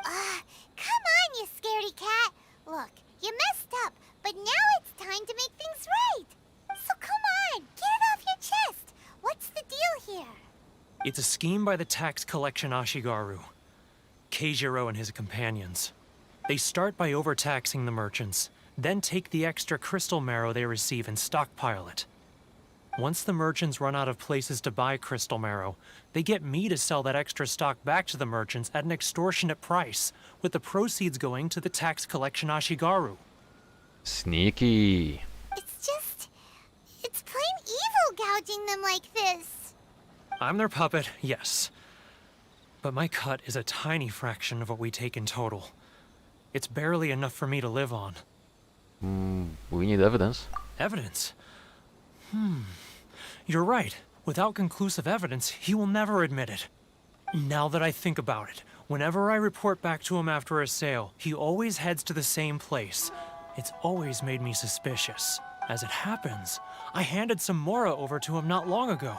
Speaker 4: Come on, you scaredy cat. Look, you messed up, but now it's time to make things right. So come on, get it off your chest. What's the deal here?
Speaker 11: It's a scheme by the tax collection Ashigaru, Keijiro and his companions. They start by overtaxing the merchants, then take the extra crystal marrow they receive and stockpile it. Once the merchants run out of places to buy crystal marrow, they get me to sell that extra stock back to the merchants at an extortionate price, with the proceeds going to the tax collection Ashigaru.
Speaker 1: Sneaky.
Speaker 4: It's plain evil gouging them like this.
Speaker 11: I'm their puppet, yes. But my cut is a tiny fraction of what we take in total. It's barely enough for me to live on.
Speaker 1: We need evidence.
Speaker 11: Evidence? You're right. Without conclusive evidence, he will never admit it. Now that I think about it, whenever I report back to him after a sale, he always heads to the same place. It's always made me suspicious. As it happens, I handed some Mora over to him not long ago.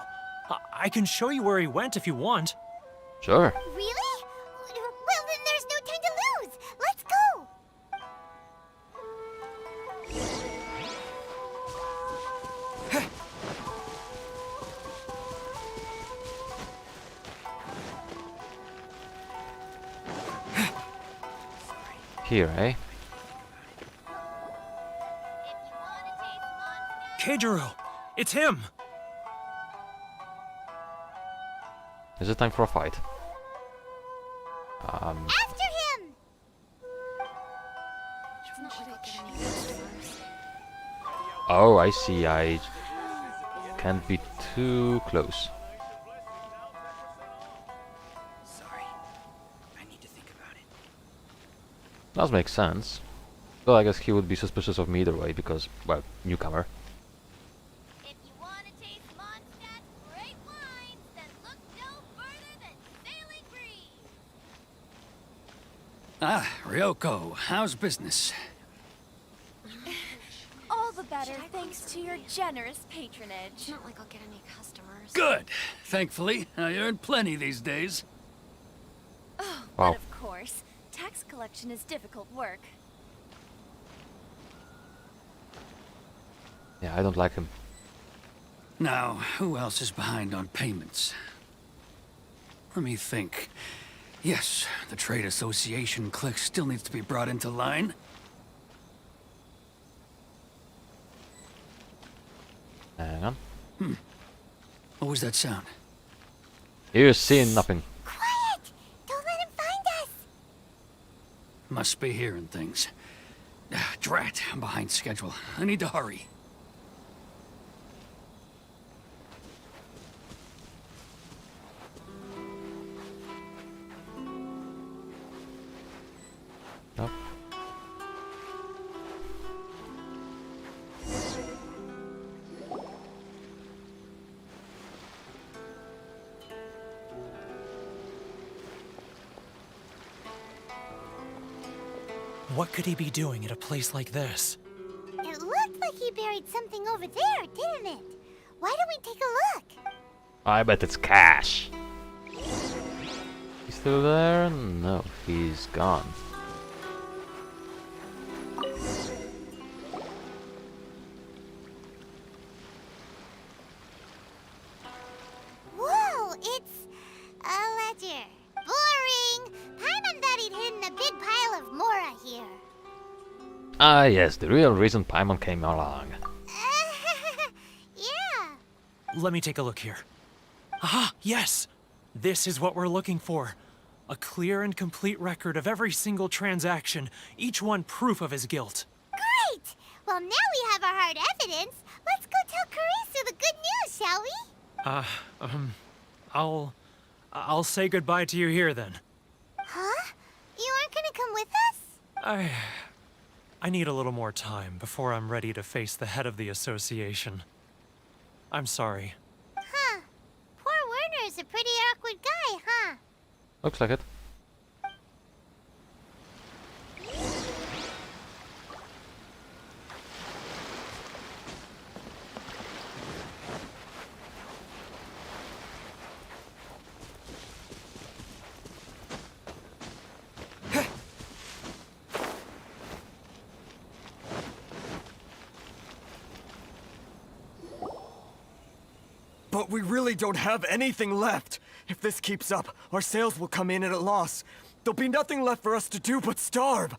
Speaker 11: I can show you where he went if you want.
Speaker 1: Sure.
Speaker 4: Really? Well, then there's no time to lose. Let's go.
Speaker 1: Here, eh?
Speaker 11: Keijiro! It's him!
Speaker 1: Is it time for a fight?
Speaker 4: After him.
Speaker 1: Oh, I see. I can't be too close.
Speaker 12: Sorry. I need to think about it.
Speaker 1: Does make sense. Well, I guess he would be suspicious of me either way because, well, newcomer.
Speaker 4: If you want to taste Mondstadt's great wines, then look no further than Sailing Breeze.
Speaker 12: Ah, Ryoko, how's business?
Speaker 8: All the better thanks to your generous patronage.
Speaker 7: Not like I'll get any customers.
Speaker 12: Good. Thankfully, I earn plenty these days.
Speaker 8: Oh,
Speaker 1: Wow.
Speaker 8: but of course, tax collection is difficult work.
Speaker 1: Yeah, I don't like him.
Speaker 12: Now, who else is behind on payments? Let me think. Yes, the Trade Association clique still needs to be brought into line.
Speaker 1: Hang on.
Speaker 12: What was that sound?
Speaker 1: You're seeing nothing.
Speaker 4: Quiet! Don't let him find us.
Speaker 12: Must be hearing things. Drat, I'm behind schedule. I need to hurry.
Speaker 1: Nope.
Speaker 11: What could he be doing at a place like this?
Speaker 4: It looked like he buried something over there, didn't it? Why don't we take a look?
Speaker 1: I bet it's cash. He's still there? No, he's gone.
Speaker 4: Whoa, it's a ledger. Boring! Paimon thought he'd hidden a big pile of Mora here.
Speaker 1: Ah yes, the real reason Paimon came along.
Speaker 4: Yeah.
Speaker 11: Let me take a look here. Ah, yes! This is what we're looking for. A clear and complete record of every single transaction, each one proof of his guilt.
Speaker 4: Great! Well, now we have our hard evidence. Let's go tell Karisu the good news, shall we?
Speaker 11: I'll say goodbye to you here then.
Speaker 4: Huh? You aren't gonna come with us?
Speaker 11: I need a little more time before I'm ready to face the head of the association. I'm sorry.
Speaker 4: Huh. Poor Werner's a pretty awkward guy, huh?
Speaker 1: Looks like it.
Speaker 10: But we really don't have anything left. If this keeps up, our sales will come in at a loss. There'll be nothing left for us to do but starve.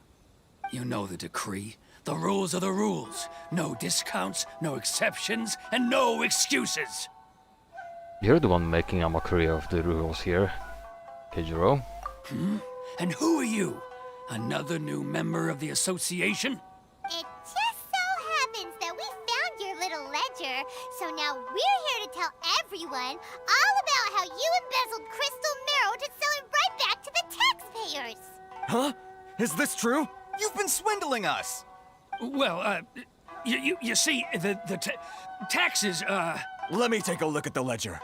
Speaker 12: You know the decree. The rules are the rules. No discounts, no exceptions, and no excuses.
Speaker 1: You're the one making a mockery of the rules here, Keijiro.
Speaker 12: And who are you? Another new member of the association?
Speaker 4: It just so happens that we found your little ledger, so now we're here to tell everyone all about how you embezzled crystal marrow to sell it right back to the taxpayers.
Speaker 10: Huh? Is this true?
Speaker 13: You've been swindling us!
Speaker 12: Well, you see, the taxes,
Speaker 10: Let me take a look at the ledger.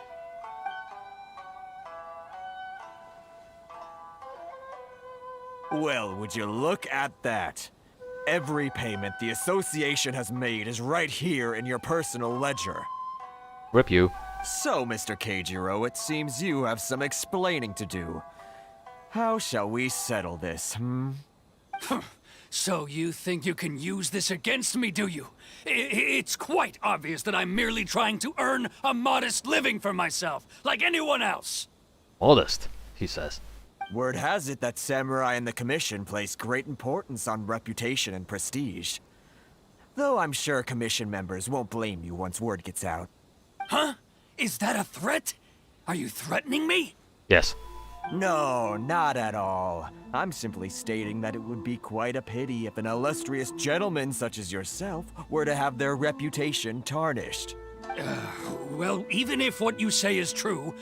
Speaker 10: Well, would you look at that? Every payment the association has made is right here in your personal ledger.
Speaker 1: Rip you.
Speaker 10: So, Mr. Keijiro, it seems you have some explaining to do. How shall we settle this, hmm?
Speaker 12: So you think you can use this against me, do you? It's quite obvious that I'm merely trying to earn a modest living for myself, like anyone else.
Speaker 1: Modest, he says.
Speaker 10: Word has it that samurai and the commission place great importance on reputation and prestige. Though I'm sure commission members won't blame you once word gets out.
Speaker 12: Huh? Is that a threat? Are you threatening me?
Speaker 1: Yes.
Speaker 10: No, not at all. I'm simply stating that it would be quite a pity if an illustrious gentleman such as yourself were to have their reputation tarnished.
Speaker 12: Well, even if what you say is true,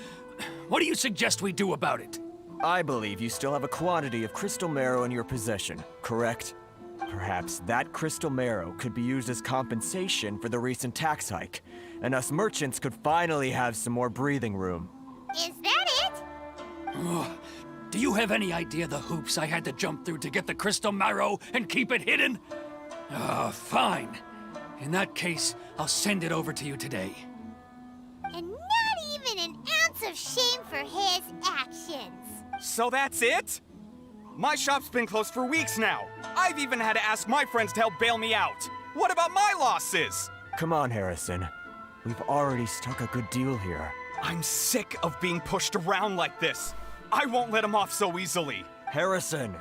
Speaker 12: what do you suggest we do about it?
Speaker 10: I believe you still have a quantity of crystal marrow in your possession, correct? Perhaps that crystal marrow could be used as compensation for the recent tax hike, and us merchants could finally have some more breathing room.
Speaker 4: Is that it?
Speaker 12: Do you have any idea the hoops I had to jump through to get the crystal marrow and keep it hidden? Fine. In that case, I'll send it over to you today.
Speaker 4: And not even an ounce of shame for his actions.
Speaker 9: So that's it? My shop's been closed for weeks now. I've even had to ask my friends to help bail me out. What about my losses?
Speaker 10: Come on, Harrison. We've already struck a good deal here.
Speaker 9: I'm sick of being pushed around like this. I won't let him off so easily.
Speaker 10: Harrison!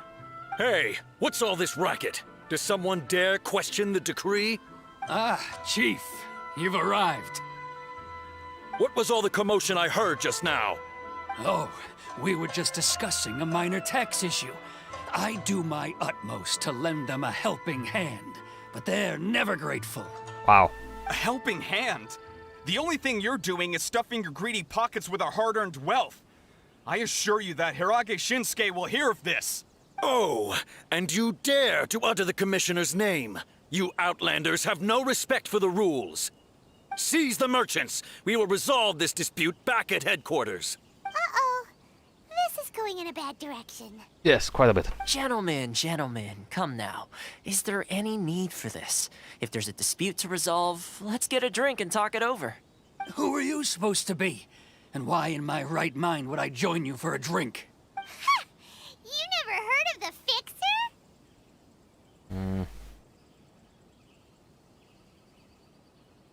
Speaker 13: Hey, what's all this racket? Does someone dare question the decree?
Speaker 12: Chief, you've arrived.
Speaker 13: What was all the commotion I heard just now?
Speaker 12: Oh, we were just discussing a minor tax issue. I do my utmost to lend them a helping hand, but they're never grateful.
Speaker 1: Wow.
Speaker 9: A helping hand? The only thing you're doing is stuffing your greedy pockets with our hard-earned wealth. I assure you that Hirage Shinsuke will hear of this.
Speaker 13: Oh, and you dare to utter the Commissioner's name. You outlanders have no respect for the rules. Seize the merchants. We will resolve this dispute back at headquarters.
Speaker 4: Uh-oh. This is going in a bad direction.
Speaker 1: Yes, quite a bit.
Speaker 6: Gentlemen, come now. Is there any need for this? If there's a dispute to resolve, let's get a drink and talk it over.
Speaker 12: Who are you supposed to be? And why in my right mind would I join you for a drink?
Speaker 4: Ha! You never heard of the Fixer?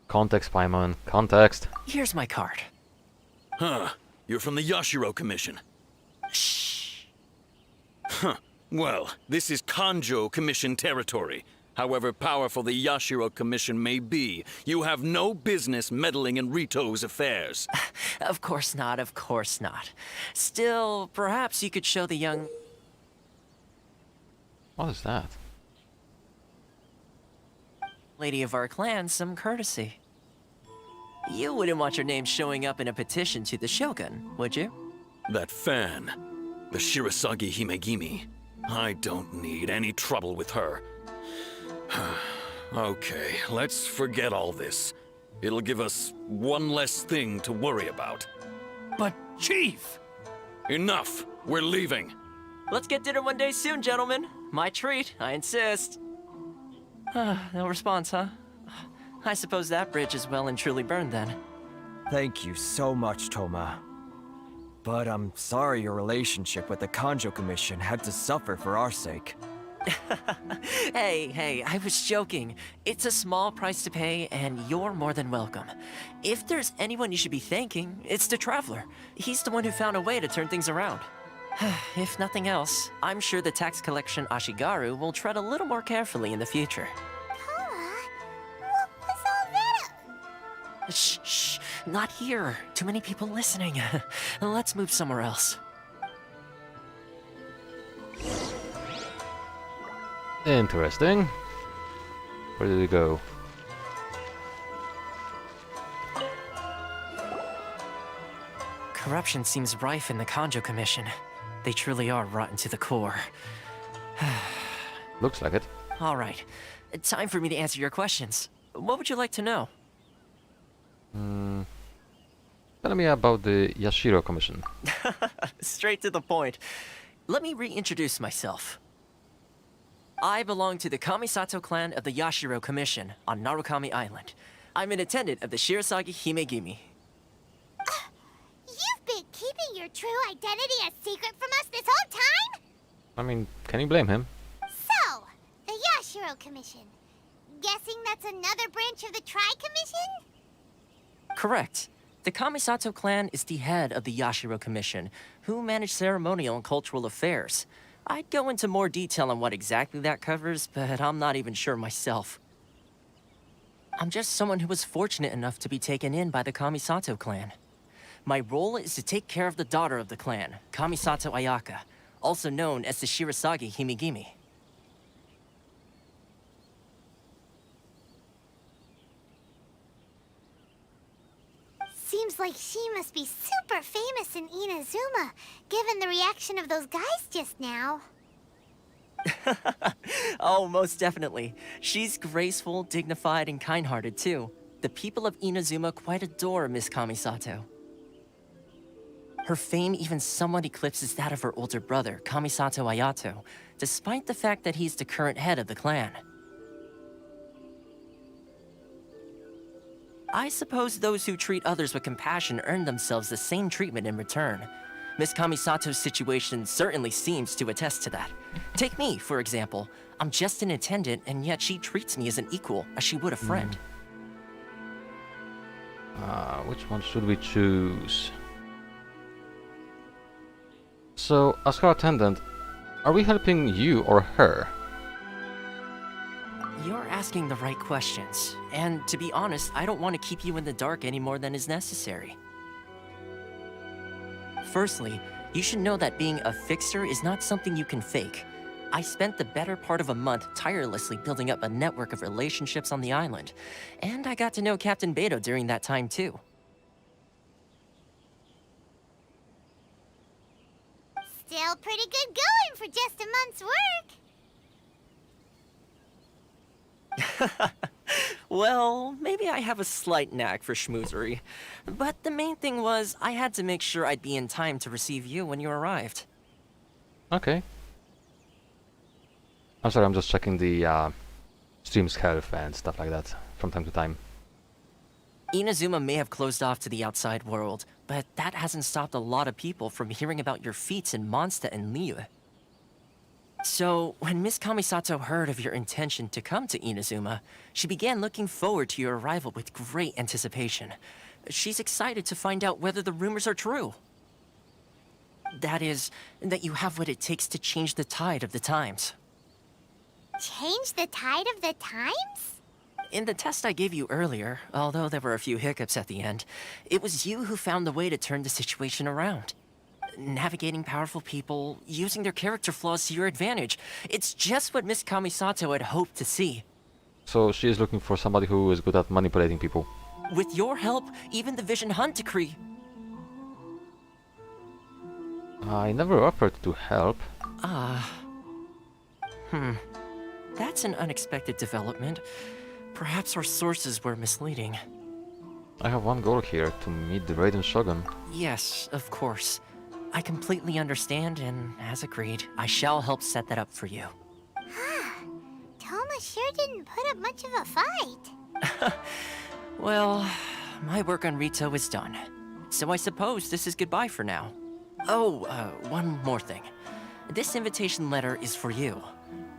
Speaker 1: Context, Paimon. Context.
Speaker 6: Here's my card.
Speaker 13: Huh. You're from the Yashiro Commission.
Speaker 6: Shh.
Speaker 13: Huh. Well, this is Kanjo Commission territory. However powerful the Yashiro Commission may be, you have no business meddling in Rito's affairs.
Speaker 6: Of course not, of course not. Still, perhaps you could show the young...
Speaker 1: What is that?
Speaker 6: lady of our clan some courtesy. You wouldn't want your name showing up in a petition to the Shogun, would you?
Speaker 13: That fan, the Shirasagi Himegimi. I don't need any trouble with her. Okay, let's forget all this. It'll give us one less thing to worry about.
Speaker 12: But, Chief!
Speaker 13: Enough! We're leaving.
Speaker 6: Let's get dinner one day soon, gentlemen. My treat, I insist. No response, huh? I suppose that bridge is well and truly burned then.
Speaker 10: Thank you so much, Toma. But I'm sorry your relationship with the Kanjo Commission had to suffer for our sake.
Speaker 6: Hey, I was joking. It's a small price to pay, and you're more than welcome. If there's anyone you should be thanking, it's the Traveler. He's the one who found a way to turn things around. If nothing else, I'm sure the tax collection Ashigaru will tread a little more carefully in the future.
Speaker 4: Toma, what was all that?
Speaker 6: Shh, not here. Too many people listening. Let's move somewhere else.
Speaker 1: Interesting. Where did it go?
Speaker 6: Corruption seems rife in the Kanjo Commission. They truly are rotten to the core.
Speaker 1: Looks like it.
Speaker 6: All right. Time for me to answer your questions. What would you like to know?
Speaker 1: Tell me about the Yashiro Commission.
Speaker 6: Straight to the point. Let me reintroduce myself. I belong to the Kamisato clan of the Yashiro Commission on Narukami Island. I'm an attendant of the Shirasagi Himegimi.
Speaker 4: You've been keeping your true identity a secret from us this whole time?
Speaker 1: I mean, can you blame him?
Speaker 4: So, the Yashiro Commission. Guessing that's another branch of the Tri-Commission?
Speaker 6: Correct. The Kamisato clan is the head of the Yashiro Commission, who manage ceremonial and cultural affairs. I'd go into more detail on what exactly that covers, but I'm not even sure myself. I'm just someone who was fortunate enough to be taken in by the Kamisato clan. My role is to take care of the daughter of the clan, Kamisato Ayaka, also known as the Shirasagi Himegimi.
Speaker 4: Seems like she must be super famous in Inazuma, given the reaction of those guys just now.
Speaker 6: Oh, most definitely. She's graceful, dignified, and kind-hearted, too. The people of Inazuma quite adore Miss Kamisato. Her fame even somewhat eclipses that of her older brother, Kamisato Ayato, despite the fact that he's the current head of the clan. I suppose those who treat others with compassion earn themselves the same treatment in return. Miss Kamisato's situation certainly seems to attest to that. Take me, for example. I'm just an attendant, and yet she treats me as an equal, as she would a friend.
Speaker 1: Which one should we choose? So, as her attendant, are we helping you or her?
Speaker 6: You're asking the right questions, and to be honest, I don't want to keep you in the dark any more than is necessary. Firstly, you should know that being a fixer is not something you can fake. I spent the better part of a month tirelessly building up a network of relationships on the island, and I got to know Captain Beto during that time too.
Speaker 4: Still pretty good going for just a month's work.
Speaker 6: Well, maybe I have a slight knack for schmoozery. But the main thing was, I had to make sure I'd be in time to receive you when you arrived.
Speaker 1: Okay. I'm sorry, I'm just checking the stream's health and stuff like that from time to time.
Speaker 6: Inazuma may have closed off to the outside world, but that hasn't stopped a lot of people from hearing about your feats in Mondstadt and Liyue. So, when Miss Kamisato heard of your intention to come to Inazuma, she began looking forward to your arrival with great anticipation. She's excited to find out whether the rumors are true. That is, that you have what it takes to change the tide of the times.
Speaker 4: Change the tide of the times?
Speaker 6: In the test I gave you earlier, although there were a few hiccups at the end, it was you who found the way to turn the situation around. Navigating powerful people, using their character flaws to your advantage. It's just what Miss Kamisato had hoped to see.
Speaker 1: So she is looking for somebody who is good at manipulating people.
Speaker 6: With your help, even the Vision Hunt decree.
Speaker 1: I never offered to help.
Speaker 6: That's an unexpected development. Perhaps our sources were misleading.
Speaker 1: I have one goal here, to meet the Raiden Shogun.
Speaker 6: Yes, of course. I completely understand, and as agreed, I shall help set that up for you.
Speaker 4: Toma sure didn't put up much of a fight.
Speaker 6: Well, my work on Rito is done. So I suppose this is goodbye for now. Oh, one more thing. This invitation letter is for you.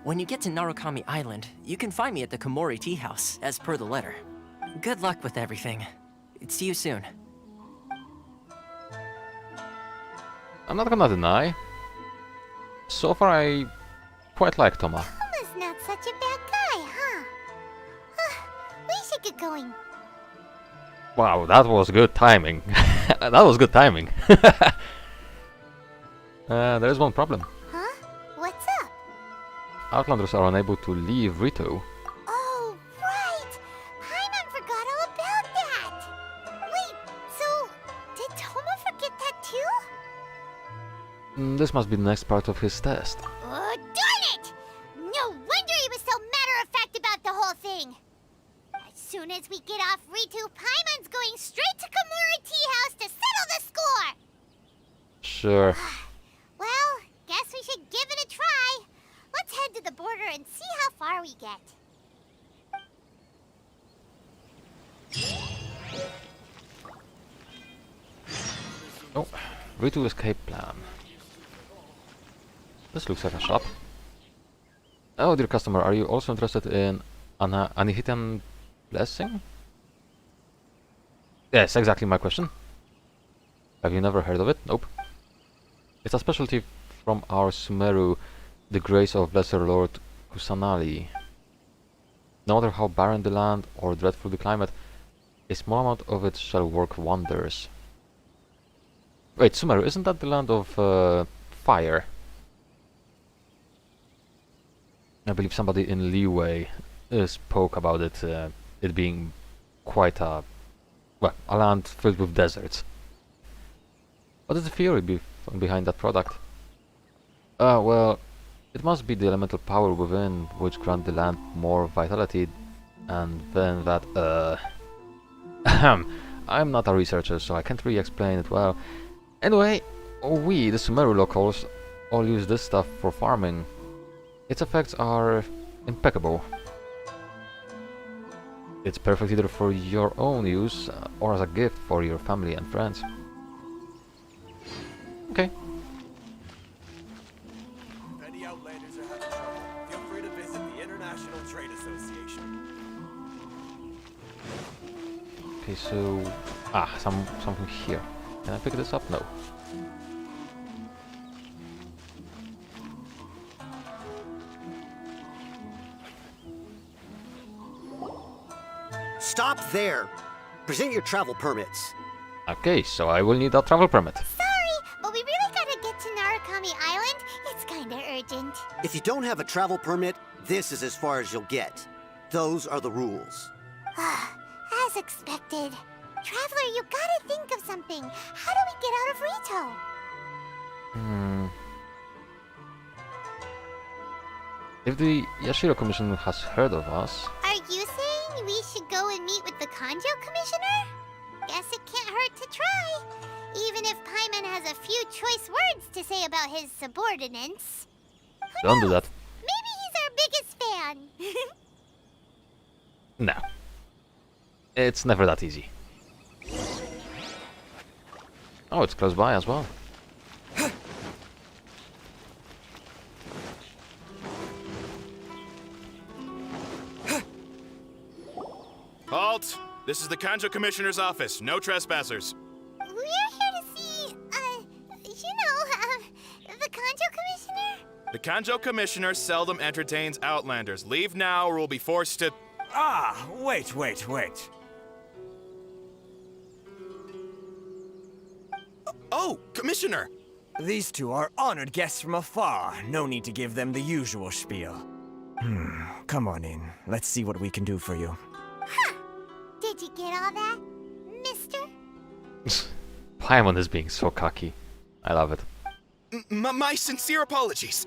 Speaker 6: When you get to Narukami Island, you can find me at the Komori Tea House, as per the letter. Good luck with everything. See you soon.
Speaker 1: I'm not gonna deny. So far I quite like Toma.
Speaker 4: Toma's not such a bad guy, huh? We should get going.
Speaker 1: Wow, that was good timing. That was good timing. There is one problem.
Speaker 4: Huh? What's up?
Speaker 1: Outlanders are unable to leave Rito.
Speaker 4: Oh, right! Paimon forgot all about that! Wait, so did Toma forget that too?
Speaker 1: This must be the next part of his test.
Speaker 4: Oh, darn it! No wonder he was so mad Soon as we get off Ritu, Paimon's going straight to Kamura Tea House to settle the score!
Speaker 1: Sure.
Speaker 4: Well, guess we should give it a try. Let's head to the border and see how far we get.
Speaker 1: Oh, Ritu escape plan. This looks like a shop. Oh, dear customer, are you also interested in Anihitan Blessing? Yes, exactly my question. Have you never heard of it? Nope. It's a specialty from our Sumeru, the grace of Lesser Lord Kusanali. No matter how barren the land or dreadful the climate, a small amount of it shall work wonders. Wait, Sumeru, isn't that the land of fire? I believe somebody in Liyue spoke about it, it being quite a land filled with deserts. What is the theory behind that product? Well, it must be the elemental power within which grant the land more vitality, and then that, I'm not a researcher, so I can't really explain it well. Anyway, we, the Sumeru locals, all use this stuff for farming. Its effects are impeccable. It's perfect either for your own use or as a gift for your family and friends. Okay.
Speaker 10: If any Outlanders are having trouble, feel free to visit the International Trade Association.
Speaker 1: Okay, so something here. Can I pick this up? No.
Speaker 14: Stop there! Present your travel permits.
Speaker 1: Okay, so I will need a travel permit.
Speaker 4: Sorry, but we really gotta get to Narukami Island. It's kinda urgent.
Speaker 14: If you don't have a travel permit, this is as far as you'll get. Those are the rules.
Speaker 4: As expected. Traveler, you gotta think of something. How do we get out of Rito?
Speaker 1: If the Yashiro Commission has heard of us...
Speaker 4: Are you saying we should go and meet with the Kanjo Commissioner? Guess it can't hurt to try. Even if Paimon has a few choice words to say about his subordinates.
Speaker 1: Don't do that.
Speaker 4: Maybe he's our biggest fan.
Speaker 1: No. It's never that easy. Oh, it's close by as well.
Speaker 15: Halt! This is the Kanjo Commissioner's office. No trespassers.
Speaker 4: We're here to see, the Kanjo Commissioner?
Speaker 15: The Kanjo Commissioner seldom entertains Outlanders. Leave now or we'll be forced to...
Speaker 10: Ah, wait.
Speaker 15: Oh, Commissioner!
Speaker 10: These two are honored guests from afar. No need to give them the usual spiel. Come on in. Let's see what we can do for you.
Speaker 4: Huh. Did you get all that, mister?
Speaker 1: Paimon is being so cocky. I love it.
Speaker 15: My sincere apologies.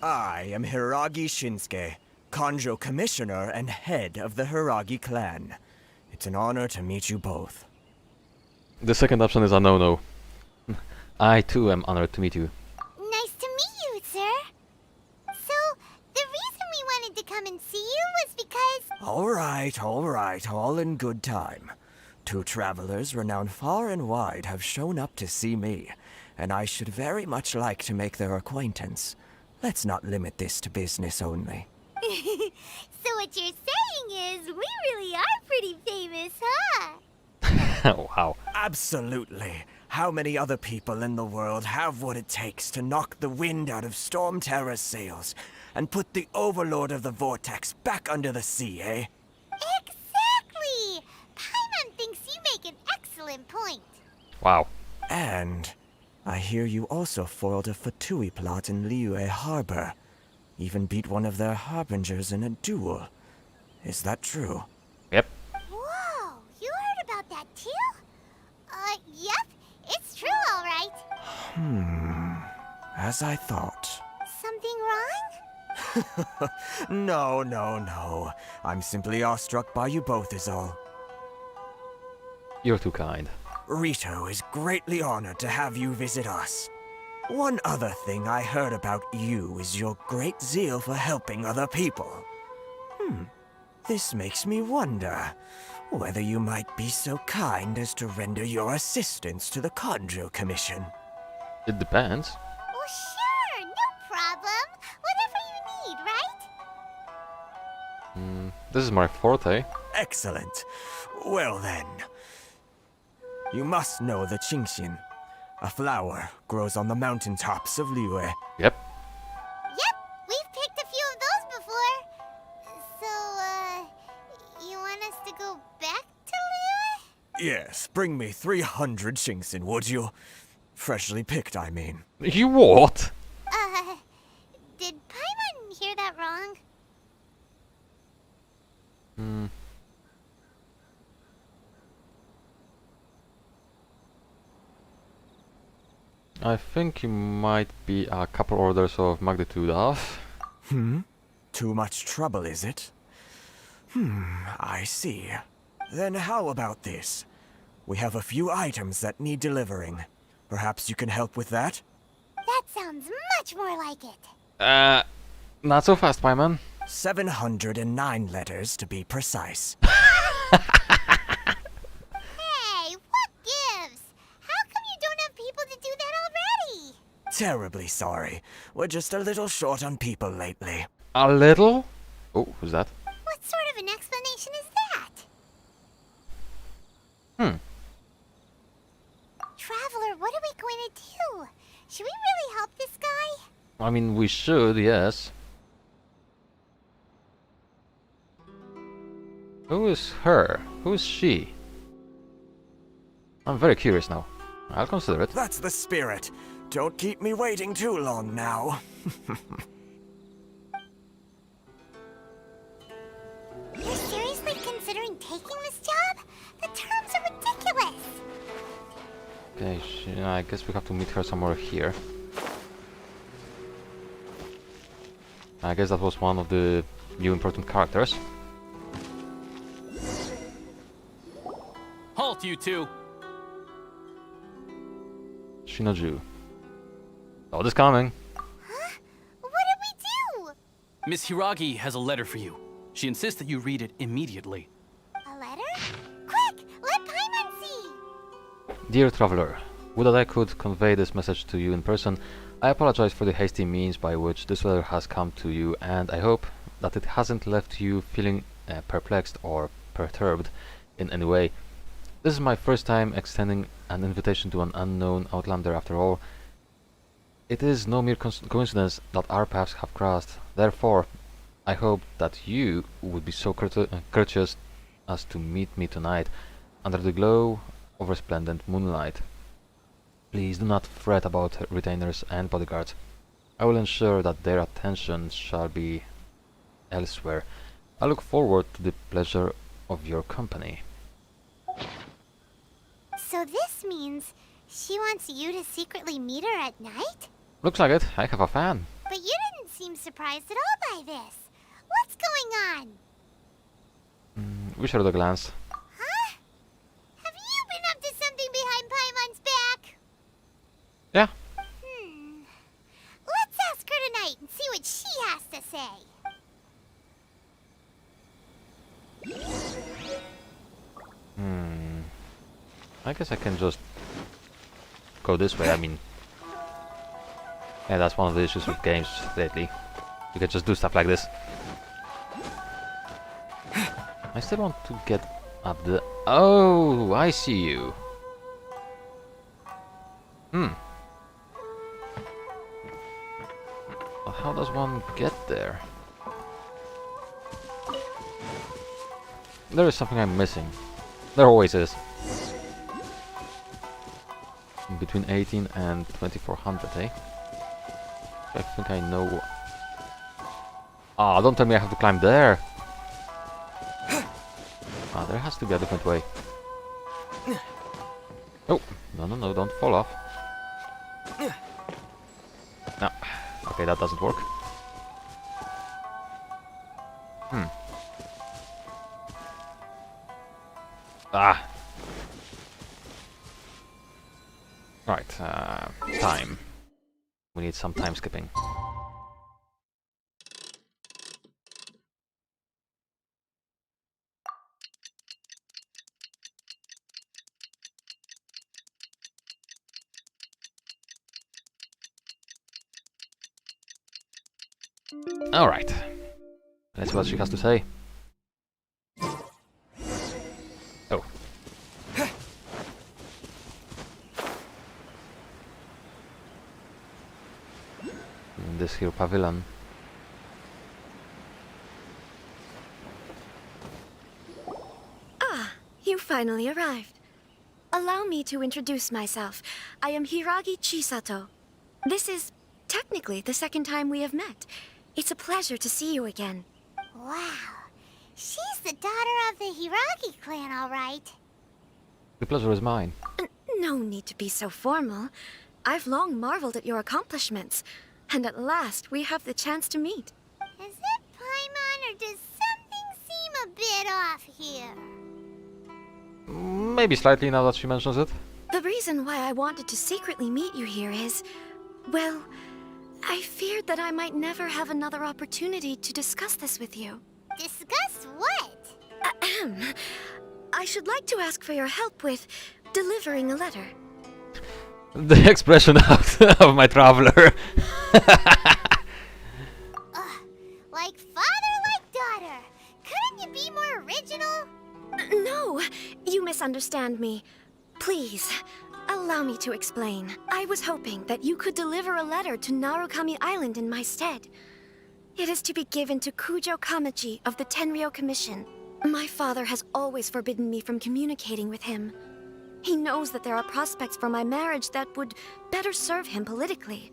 Speaker 10: I am Hiragi Shinsuke, Kanjo Commissioner and head of the Hiragi clan. It's an honor to meet you both.
Speaker 1: The second option is a no-no. I too am honored to meet you.
Speaker 4: Nice to meet you, sir. So, the reason we wanted to come and see you was because...
Speaker 10: All right, all in good time. Two travelers renowned far and wide have shown up to see me, and I should very much like to make their acquaintance. Let's not limit this to business only.
Speaker 4: So what you're saying is, we really are pretty famous, huh?
Speaker 1: Wow.
Speaker 10: Absolutely. How many other people in the world have what it takes to knock the wind out of Storm Terror's sails and put the Overlord of the Vortex back under the sea, eh?
Speaker 4: Exactly! Paimon thinks you make an excellent point.
Speaker 1: Wow.
Speaker 10: And I hear you also foiled a Fatui plot in Liyue Harbor. Even beat one of their harbingers in a duel. Is that true?
Speaker 1: Yep.
Speaker 4: Whoa! You heard about
Speaker 10: As I thought.
Speaker 4: Something wrong?
Speaker 10: No. I'm simply awestruck by you both is all.
Speaker 1: You're too kind.
Speaker 10: Rito is greatly honored to have you visit us. One other thing I heard about you is your great zeal for helping other people. This makes me wonder whether you might be so kind as to render your assistance to the Conjo Commission.
Speaker 1: It depends.
Speaker 4: Well, sure, no problem. Whatever you need, right?
Speaker 1: This is my forte.
Speaker 10: Excellent. Well then, you must know the Qingxian. A flower grows on the mountaintops of Liyue.
Speaker 1: Yep.
Speaker 4: Yep, we've picked a few of those before. So, you want us to go back to Liyue?
Speaker 10: Yes, bring me 300 Qingxian, would you? Freshly picked, I mean.
Speaker 1: You what?
Speaker 4: Did Paimon hear that wrong?
Speaker 1: I think you might be a couple orders of magnitude off.
Speaker 10: Too much trouble, is it? I see. Then how about this? We have a few items that need delivering. Perhaps you can help with that?
Speaker 4: That sounds much more like it.
Speaker 1: Not so fast, Paimon.
Speaker 10: 709 letters to be precise.
Speaker 4: Hey, what gives? How come you don't have people to do that already?
Speaker 10: Terribly sorry. We're just a little short on people lately.
Speaker 1: A little? Oh, who's that?
Speaker 4: What sort of an explanation is that? Traveler, what are we going to do? Should we really help this guy?
Speaker 1: I mean, we should, yes. Who is her? Who is she? I'm very curious now. I'll consider it.
Speaker 10: That's the spirit. Don't keep me waiting too long now.
Speaker 4: You're seriously considering taking this job? The terms are ridiculous.
Speaker 1: Okay, I guess we have to meet her somewhere here. I guess that was one of the new important characters.
Speaker 16: Halt, you two!
Speaker 1: Shinoju. Oh, this coming.
Speaker 4: Huh? What did we do?
Speaker 16: Miss Hiragi has a letter for you. She insists that you read it immediately.
Speaker 4: A letter? Quick, let Paimon see!
Speaker 1: Dear Traveler, would that I could convey this message to you in person. I apologize for the hasty means by which this letter has come to you, and I hope that it hasn't left you feeling perplexed or perturbed in any way. This is my first time extending an invitation to an unknown outlander after all. It is no mere coincidence that our paths have crossed. Therefore, I hope that you would be so courteous as to meet me tonight under the glow of resplendent moonlight. Please do not fret about retainers and bodyguards. I will ensure that their attention shall be elsewhere. I look forward to the pleasure of your company.
Speaker 4: So this means she wants you to secretly meet her at night?
Speaker 1: Looks like it. I have a fan.
Speaker 4: But you didn't seem surprised at all by this. What's going on?
Speaker 1: We shared a glance.
Speaker 4: Huh? Have you been up to something behind Paimon's back?
Speaker 1: Yeah.
Speaker 4: Let's ask her tonight and see what she has to say.
Speaker 1: I guess I can just go this way. I mean, yeah, that's one of the issues with games lately. You can just do stuff like this. I still want to get up the... Oh, I see you. But how does one get there? There is something I'm missing. There always is. Between 18 and 2400, eh? I think I know... Ah, don't tell me I have to climb there! Ah, there has to be a different way. Oh, no, don't fall off. No. Okay, that doesn't work. Ah! Right, time. We need some time skipping. Alright. Let's see what she has to say. Oh. In this here pavilion.
Speaker 17: Ah, you finally arrived. Allow me to introduce myself. I am Hiragi Chisato. This is technically the second time we have met. It's a pleasure to see you again.
Speaker 4: Wow. She's the daughter of the Hiragi clan, all right.
Speaker 1: The pleasure is mine.
Speaker 17: No need to be so formal. I've long marveled at your accomplishments. And at last, we have the chance to meet.
Speaker 4: Is it Paimon, or does something seem a bit off here?
Speaker 1: Maybe slightly now that she mentions it.
Speaker 17: The reason why I wanted to secretly meet you here is, well, I feared that I might never have another opportunity to discuss this with you.
Speaker 4: Discuss what?
Speaker 17: Ahem. I should like to ask for your help with delivering a letter.
Speaker 1: The expression of my traveler.
Speaker 4: Like father, like daughter. Couldn't you be more original?
Speaker 17: No, you misunderstand me. Please, allow me to explain. I was hoping that you could deliver a letter to Narukami Island in my stead. It is to be given to Kujo Kamaji of the Tenryou Commission. My father has always forbidden me from communicating with him. He knows that there are prospects for my marriage that would better serve him politically.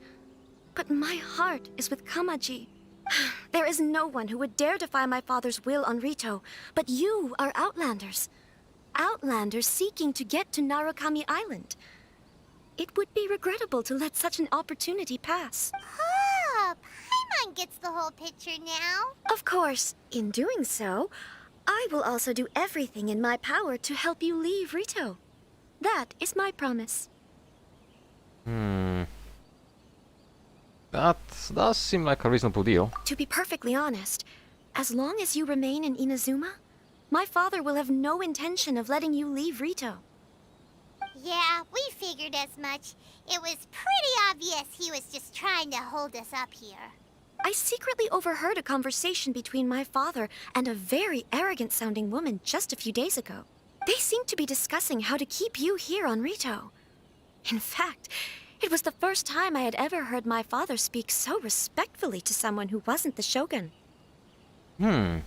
Speaker 17: But my heart is with Kamaji. There is no one who would dare defy my father's will on Rito, but you are Outlanders. Outlanders seeking to get to Narukami Island. It would be regrettable to let such an opportunity pass.
Speaker 4: Oh, Paimon gets the whole picture now.
Speaker 17: Of course, in doing so, I will also do everything in my power to help you leave Rito. That is my promise.
Speaker 1: That does seem like a reasonable deal.
Speaker 17: To be perfectly honest, as long as you remain in Inazuma, my father will have no intention of letting you leave Rito.
Speaker 4: Yeah, we figured as much. It was pretty obvious he was just trying to hold us up here.
Speaker 17: I secretly overheard a conversation between my father and a very arrogant-sounding woman just a few days ago. They seemed to be discussing how to keep you here on Rito. In fact, it was the first time I had ever heard my father speak so respectfully to someone who wasn't the Shogun.
Speaker 1: An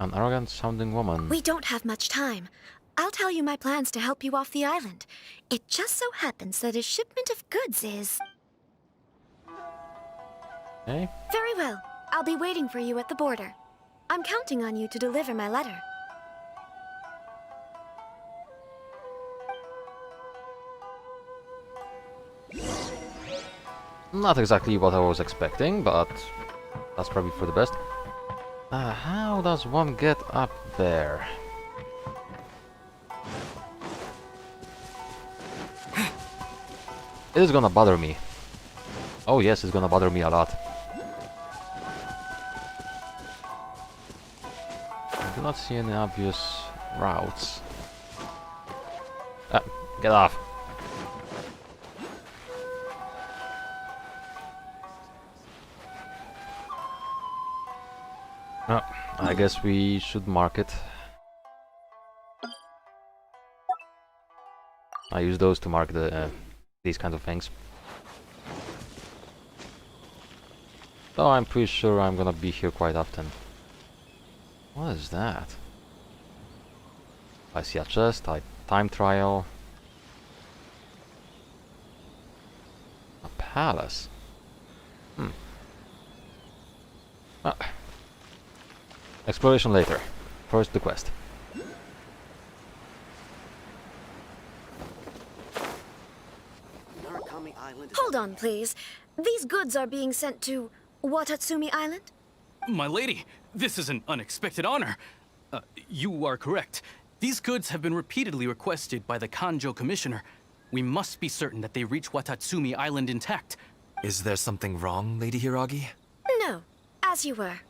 Speaker 1: arrogant-sounding woman.
Speaker 17: We don't have much time. I'll tell you my plans to help you off the island. It just so happens that a shipment of goods is...
Speaker 1: Hey?
Speaker 17: Very well. I'll be waiting for you at the border. I'm counting on you to deliver my letter.
Speaker 1: Not exactly what I was expecting, but that's probably for the best. How does one get up there? It is gonna bother me. Oh yes, it's gonna bother me a lot. I do not see any obvious routes. Get off. Oh, I guess we should mark it. I use those to mark the these kinds of things. So I'm pretty sure I'm gonna be here quite often. What is that? I see a chest, time trial. A palace. Exploration later. First the quest.
Speaker 14: Narukami Island
Speaker 17: Hold on, please. These goods are being sent to Watatsumi Island?
Speaker 16: My lady, this is an unexpected honor. You are correct. These goods have been repeatedly requested by the Kanjo Commissioner. We must be certain that they reach Watatsumi Island intact.
Speaker 18: Is there something wrong, Lady Hiragi?
Speaker 17: No, as you were.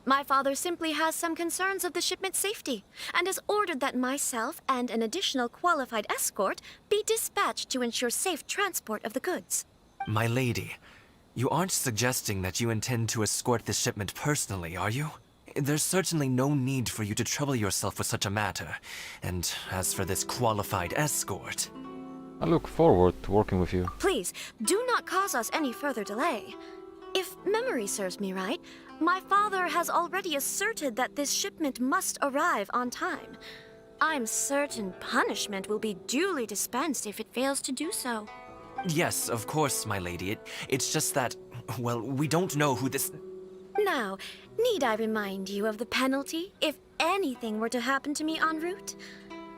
Speaker 17: My father simply has some concerns of the shipment's safety, and has ordered that myself and an additional qualified escort be dispatched to ensure safe transport of the goods.
Speaker 18: My lady, you aren't suggesting that you intend to escort this shipment personally, are you? There's certainly no need for you to trouble yourself with such a matter. And as for this qualified escort...
Speaker 1: I look forward to working with you.
Speaker 17: Please, do not cause us any further delay. If memory serves me right, my father has already asserted that this shipment must arrive on time. I'm certain punishment will be duly dispensed if it fails to do so.
Speaker 18: Yes, of course, my lady. It's just that, well, we don't know who this...
Speaker 17: Now, need I remind you of the penalty if anything were to happen to me en route?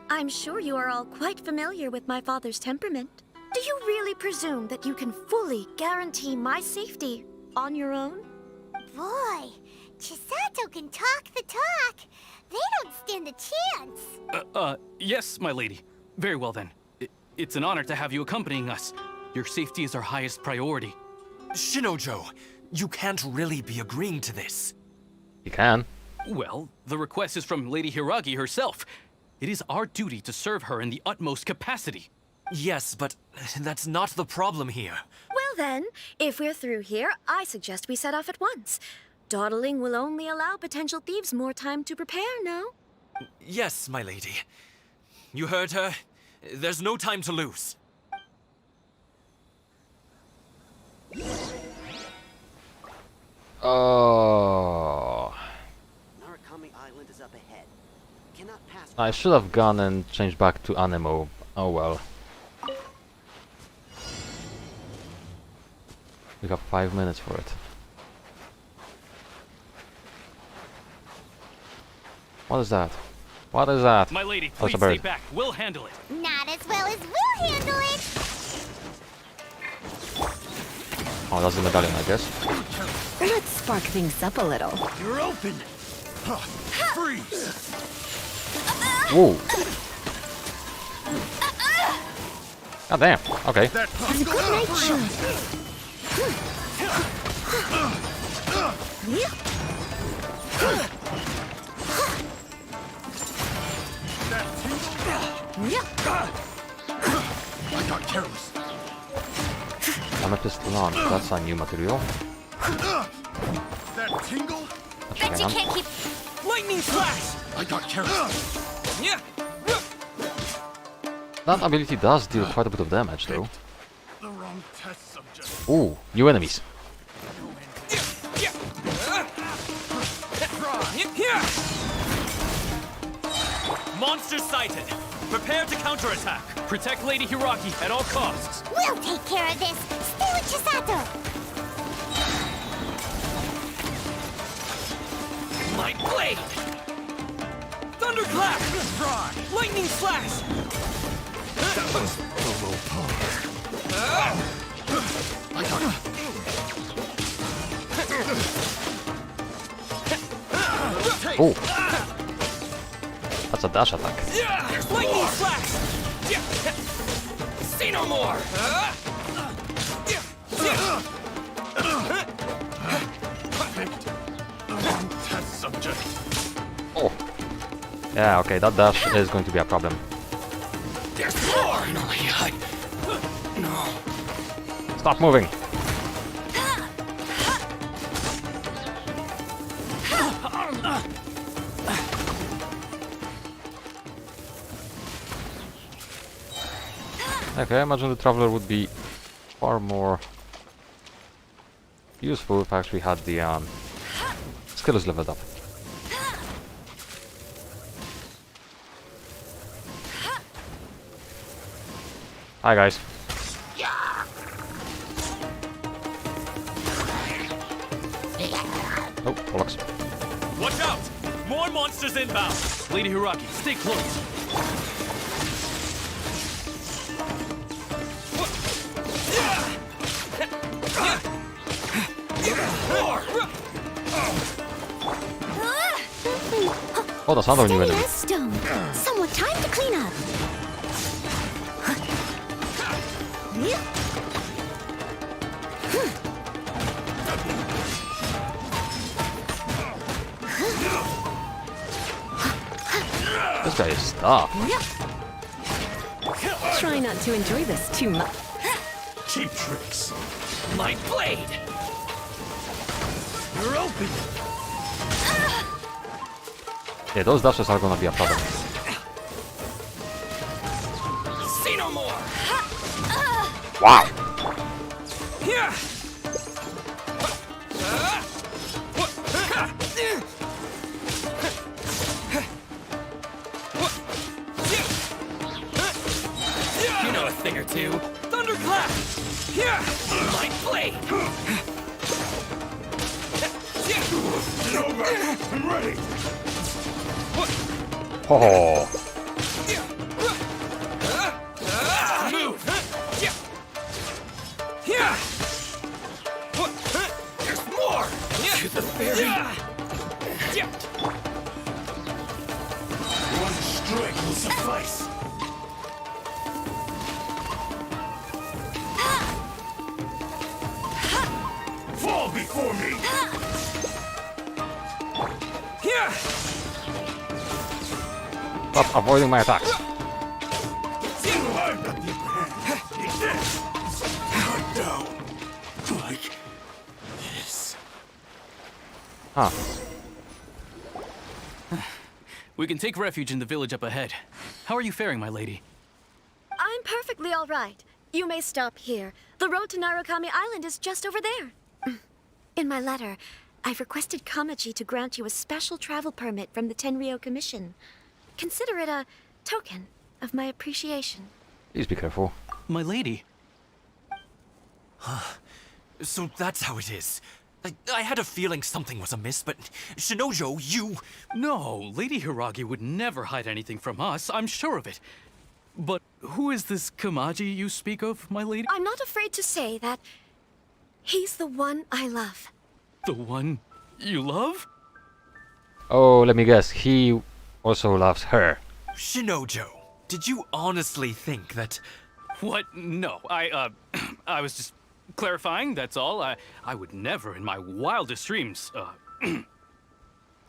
Speaker 17: I'm sure you are all quite familiar with my father's temperament. Do you really presume that you can fully guarantee my safety on your own?
Speaker 4: Boy, Chisato can talk the talk. They don't stand a chance.
Speaker 16: Yes, my lady. Very well then. It's an honor to have you accompanying us. Your safety is our highest priority.
Speaker 18: Shinojo, you can't really be agreeing to this.
Speaker 1: You can.
Speaker 16: Well, the request is from Lady Hiragi herself. It is our duty to serve her in the utmost capacity.
Speaker 18: Yes, but that's not the problem here.
Speaker 17: Well then, if we're through here, I suggest we set off at once. Dawdling will only allow potential thieves more time to prepare, no?
Speaker 18: Yes, my lady. You heard her. There's no time to lose.
Speaker 1: Oh.
Speaker 14: Narukami Island is up ahead. Cannot pass.
Speaker 1: I should have gone and changed back to Anemo. Oh well. We got 5 minutes for it. What is that? What is that?
Speaker 16: My lady,
Speaker 1: Oh, it's
Speaker 16: please
Speaker 1: a
Speaker 16: stay
Speaker 1: bird.
Speaker 16: back. We'll handle it.
Speaker 4: Not as well as we'll handle it.
Speaker 1: Oh, that's the medallion, I guess.
Speaker 2: Let's spark things up a little.
Speaker 12: You're open! Freeze!
Speaker 1: Whoa. God damn. Okay.
Speaker 2: Good night, Sean.
Speaker 12: I got careless.
Speaker 1: Amethyst launch. That's a new material.
Speaker 12: That tingle?
Speaker 8: Bet you can't keep.
Speaker 16: Lightning flash!
Speaker 12: I got careless.
Speaker 16: Yeah.
Speaker 1: That ability does deal quite a bit of damage, though.
Speaker 12: The wrong test subject.
Speaker 1: Ooh, new enemies.
Speaker 16: Monster sighted. Prepare to counterattack. Protect Lady Hiragi at all costs.
Speaker 4: We'll take care of this. Stay with Chisato.
Speaker 16: My blade! Thunderclap! Lightning slash!
Speaker 12: That was a low I got it.
Speaker 1: Oh. That's a dash attack.
Speaker 16: Lightning slash! Say no more!
Speaker 12: Test subject.
Speaker 1: Oh. Yeah, okay, that dash is going to be a problem.
Speaker 12: There's more! Finally, No.
Speaker 1: Stop moving. Okay, I imagine the Traveler would be far more useful if I actually had the skills leveled up. Hi guys. Oh, bollocks.
Speaker 16: Watch out! More monsters inbound! Lady Hiragi, stay close.
Speaker 1: Oh, that's another new
Speaker 17: Steady
Speaker 1: enemy.
Speaker 17: as stone. Somewhat time to clean up.
Speaker 1: This guy is tough.
Speaker 17: Try not to enjoy this too much.
Speaker 13: Cheap tricks. My blade. You're open.
Speaker 1: Yeah, those dashes are gonna be a problem.
Speaker 13: See no more.
Speaker 1: Wow.
Speaker 13: Here. You know a thing or two. Thunderclap. Here. My blade. Get over. I'm ready.
Speaker 1: Oh.
Speaker 13: Move. Here. There's more. To the very. One strike will suffice. Fall before me. Here.
Speaker 1: Stop avoiding my attacks.
Speaker 13: I've got the upper hand. Take this. Cut down. Like this.
Speaker 1: Huh.
Speaker 16: We can take refuge in the village up ahead. How are you faring, my lady?
Speaker 17: I'm perfectly all right. You may stop here. The road to Narukami Island is just over there. In my letter, I've requested Kamaji to grant you a special travel permit from the Tenryou Commission. Consider it a token of my appreciation.
Speaker 1: Please be careful.
Speaker 16: My lady.
Speaker 18: So that's how it is. I had a feeling something was amiss, but Shinojo, you...
Speaker 16: No, Lady Hiragi would never hide anything from us, I'm sure of it. But who is this Kamaji you speak of, my lady?
Speaker 17: I'm not afraid to say that he's the one I love.
Speaker 16: The one you love?
Speaker 1: Oh, let me guess. He also loves her.
Speaker 18: Shinojo, did you honestly think that...
Speaker 16: What? No, I was just clarifying, that's all. I would never in my wildest dreams,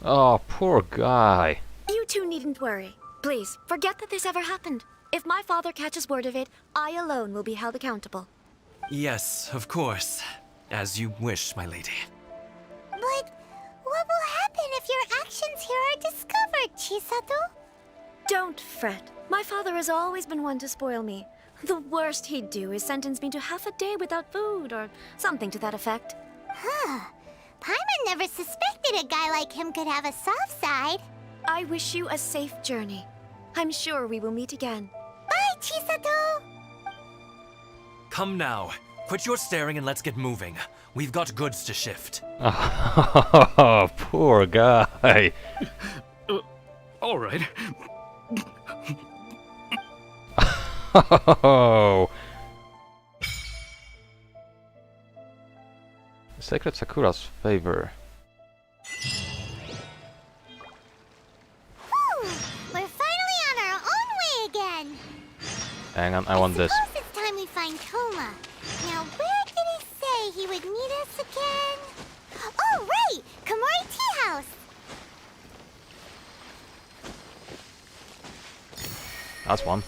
Speaker 1: Oh, poor guy.
Speaker 17: You two needn't worry. Please, forget that this ever happened. If my father catches word of it, I alone will be held accountable.
Speaker 18: Yes, of course. As you wish, my lady.
Speaker 4: But what will happen if your actions here are discovered, Chisato?
Speaker 17: Don't fret. My father has always been one to spoil me. The worst he'd do is sentence me to half a day without food, or something to that effect.
Speaker 4: Huh. Paimon never suspected a guy like him could have a soft side.
Speaker 17: I wish you a safe journey. I'm sure we will meet again.
Speaker 4: Bye, Chisato!
Speaker 18: Come now. Quit your staring and let's get moving. We've got goods to shift.
Speaker 1: Oh, poor guy.
Speaker 16: All right.
Speaker 1: Oh. Sacred Sakura's favor.
Speaker 4: Whew! We're finally on our own way again.
Speaker 1: Hang on, I want this.
Speaker 4: Suppose it's time we find Toma. Now, where did he say he would meet us again? Oh, right! Komori Tea House!
Speaker 1: That's one.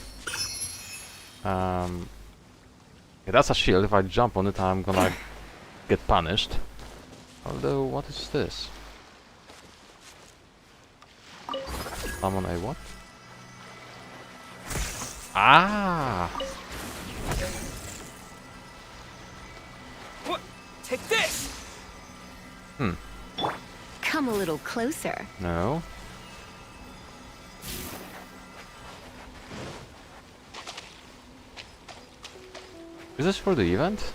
Speaker 1: Yeah, that's a shield. If I jump on it, I'm gonna get punished. Although, what is this? Summon a what? Ah!
Speaker 6: What? Take this!
Speaker 19: Come a little closer.
Speaker 1: No. Is this for the event?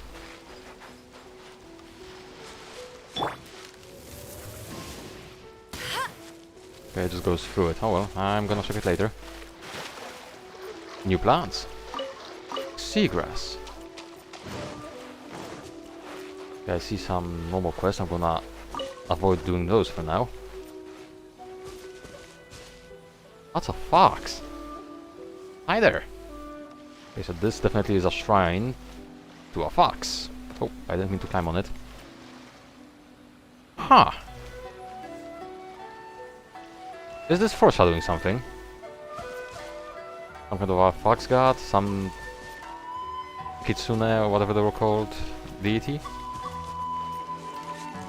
Speaker 1: Okay, it just goes through it. Oh well, I'm gonna check it later. New plants. Seagrass. Okay, I see some normal quests. I'm gonna avoid doing those for now. That's a fox. Hi there. Okay, so this definitely is a shrine to a fox. Oh, I didn't mean to climb on it. Huh. Is this foreshadowing something? Some kind of a fox god? Some kitsune or whatever they were called deity?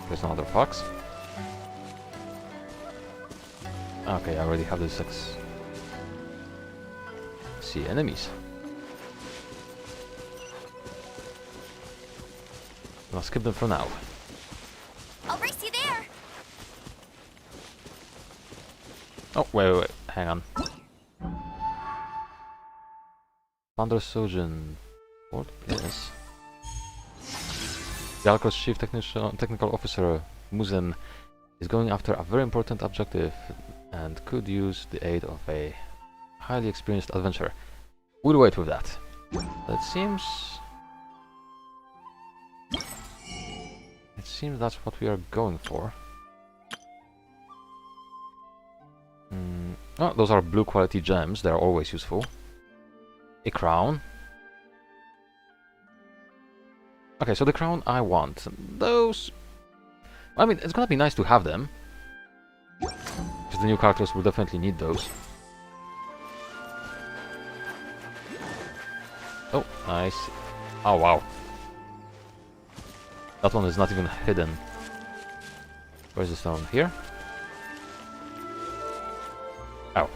Speaker 1: There's another fox. Okay, I already have this see enemies. I'll skip them for now.
Speaker 4: I'll race you there.
Speaker 1: Oh, wait, hang on. Thunder Sojin. What is? Galco's chief technical officer, Muzen, is going after a very important objective and could use the aid of a highly experienced adventurer. We'll wait with that. It seems that's what we are going for. Oh, those are blue quality gems. They're always useful. A crown. Okay, so the crown I want. Those... I mean, it's gonna be nice to have them. Because the new characters will definitely need those. Oh, nice. Oh, wow. That one is not even hidden. Where's the stone? Here? Ow.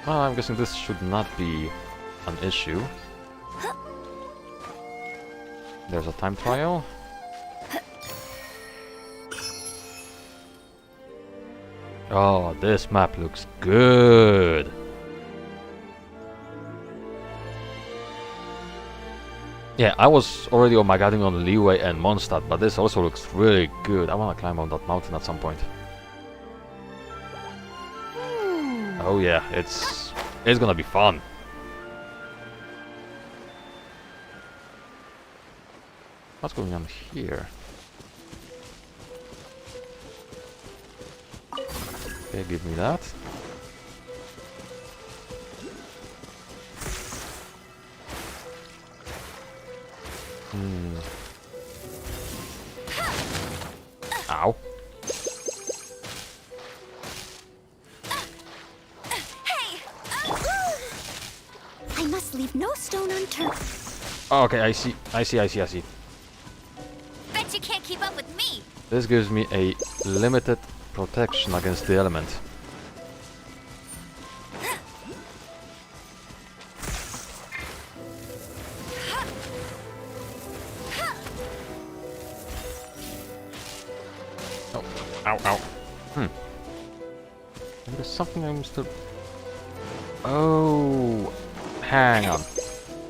Speaker 1: Well, I'm guessing this should not be an issue. There's a time trial. Oh, this map looks good. Yeah, I was already on my guiding on Liyue and Mondstadt, but this also looks really good. I want to climb on that mountain at some point. Oh yeah, it's gonna be fun. What's going on here? Okay, give me that. Ow.
Speaker 17: I must leave no stone unturned.
Speaker 1: Okay, I see.
Speaker 4: Bet you can't keep up with me.
Speaker 1: This gives me a limited protection against the element. Oh, ow, ow. There's something I'm still... Oh, hang on.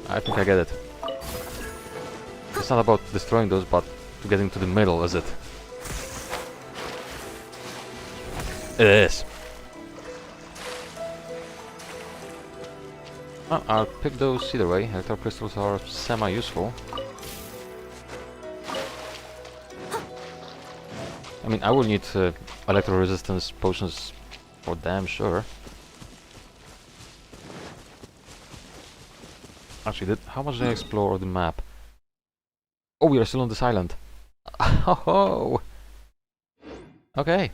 Speaker 1: I think I get it. It's not about destroying those, but to getting to the middle, is it? It is. Oh, I'll pick those either way. Electro crystals are semi-useful. I mean, I will need electro resistance potions for damn sure. Actually, how much did I explore the map? Oh, we are still on this island. Oh, okay.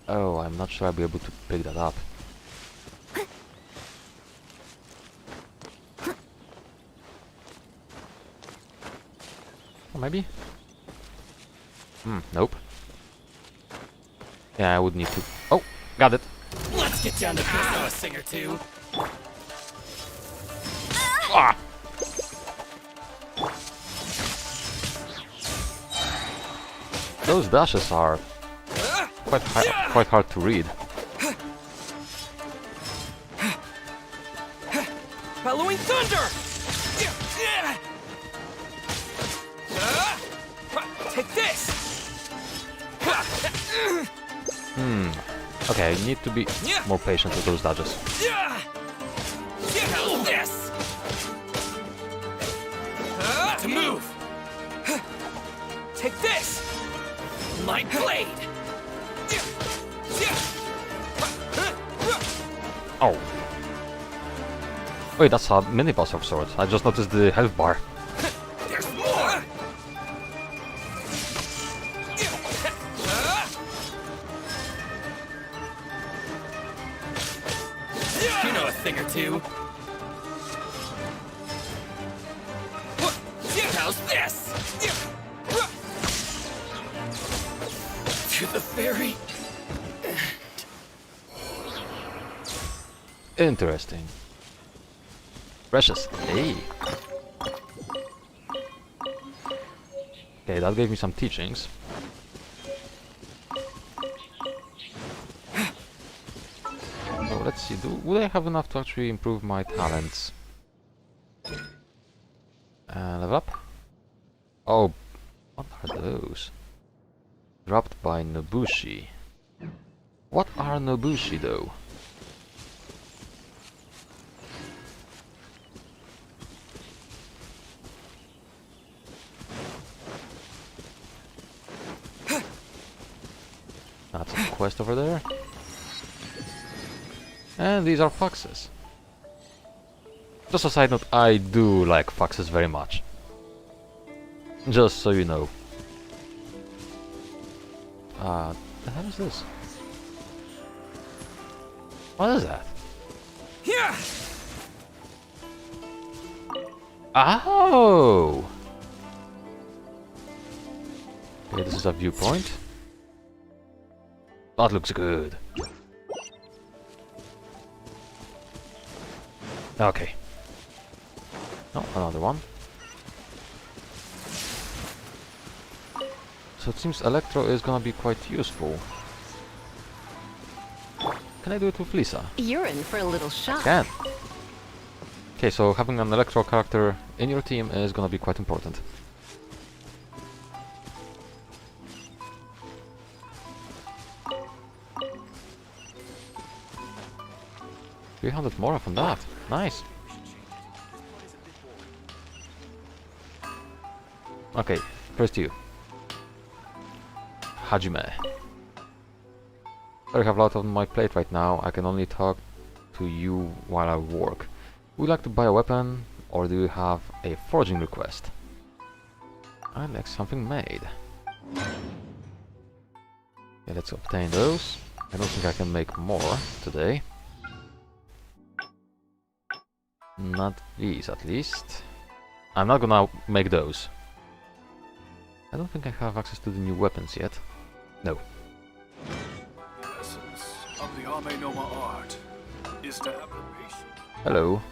Speaker 1: Oh, I'm not sure I'll be able to pick that up. Or maybe? Nope. Yeah, I would need to... Oh, got it.
Speaker 16: Let's get down to business, a thing or two.
Speaker 1: Ah! Those dashes are quite hard to read.
Speaker 16: Bellowing thunder! Take this!
Speaker 1: Okay, I need to be more patient with those dodges.
Speaker 10: How's this? To move. Take this. My blade.
Speaker 1: Oh. Wait, that's a mini boss of sorts. I just noticed the health bar.
Speaker 10: There's more. You know a thing or two. How's this? To the very
Speaker 1: Interesting. Precious. Hey. Okay, that gave me some teachings. So let's see. Would I have enough to actually improve my talents? Level up. Oh, what are those? Dropped by Nobushi. What are Nobushi though? That's a quest over there. And these are foxes. Just a side note, I do like foxes very much. Just so you know. The hell is this? What is that?
Speaker 10: Yeah.
Speaker 1: Oh! Okay, this is a viewpoint. That looks good. Okay. Oh, another one. So it seems Electro is gonna be quite useful. Can I do it with Lisa?
Speaker 19: You're in for a little shock.
Speaker 1: Can. Okay, so having an Electro character in your team is gonna be quite important. $300 more from that. Nice. Okay, first you. Hajime. I have a lot on my plate right now. I can only talk to you while I work. Would you like to buy a weapon, or do you have a forging request? I'd like something made. Okay, let's obtain those. I don't think I can make more today. Not these, at least. I'm not gonna make those. I don't think I have access to the new weapons yet. No.
Speaker 20: The essence of the Amenoma art is to have the patience.
Speaker 1: Hello.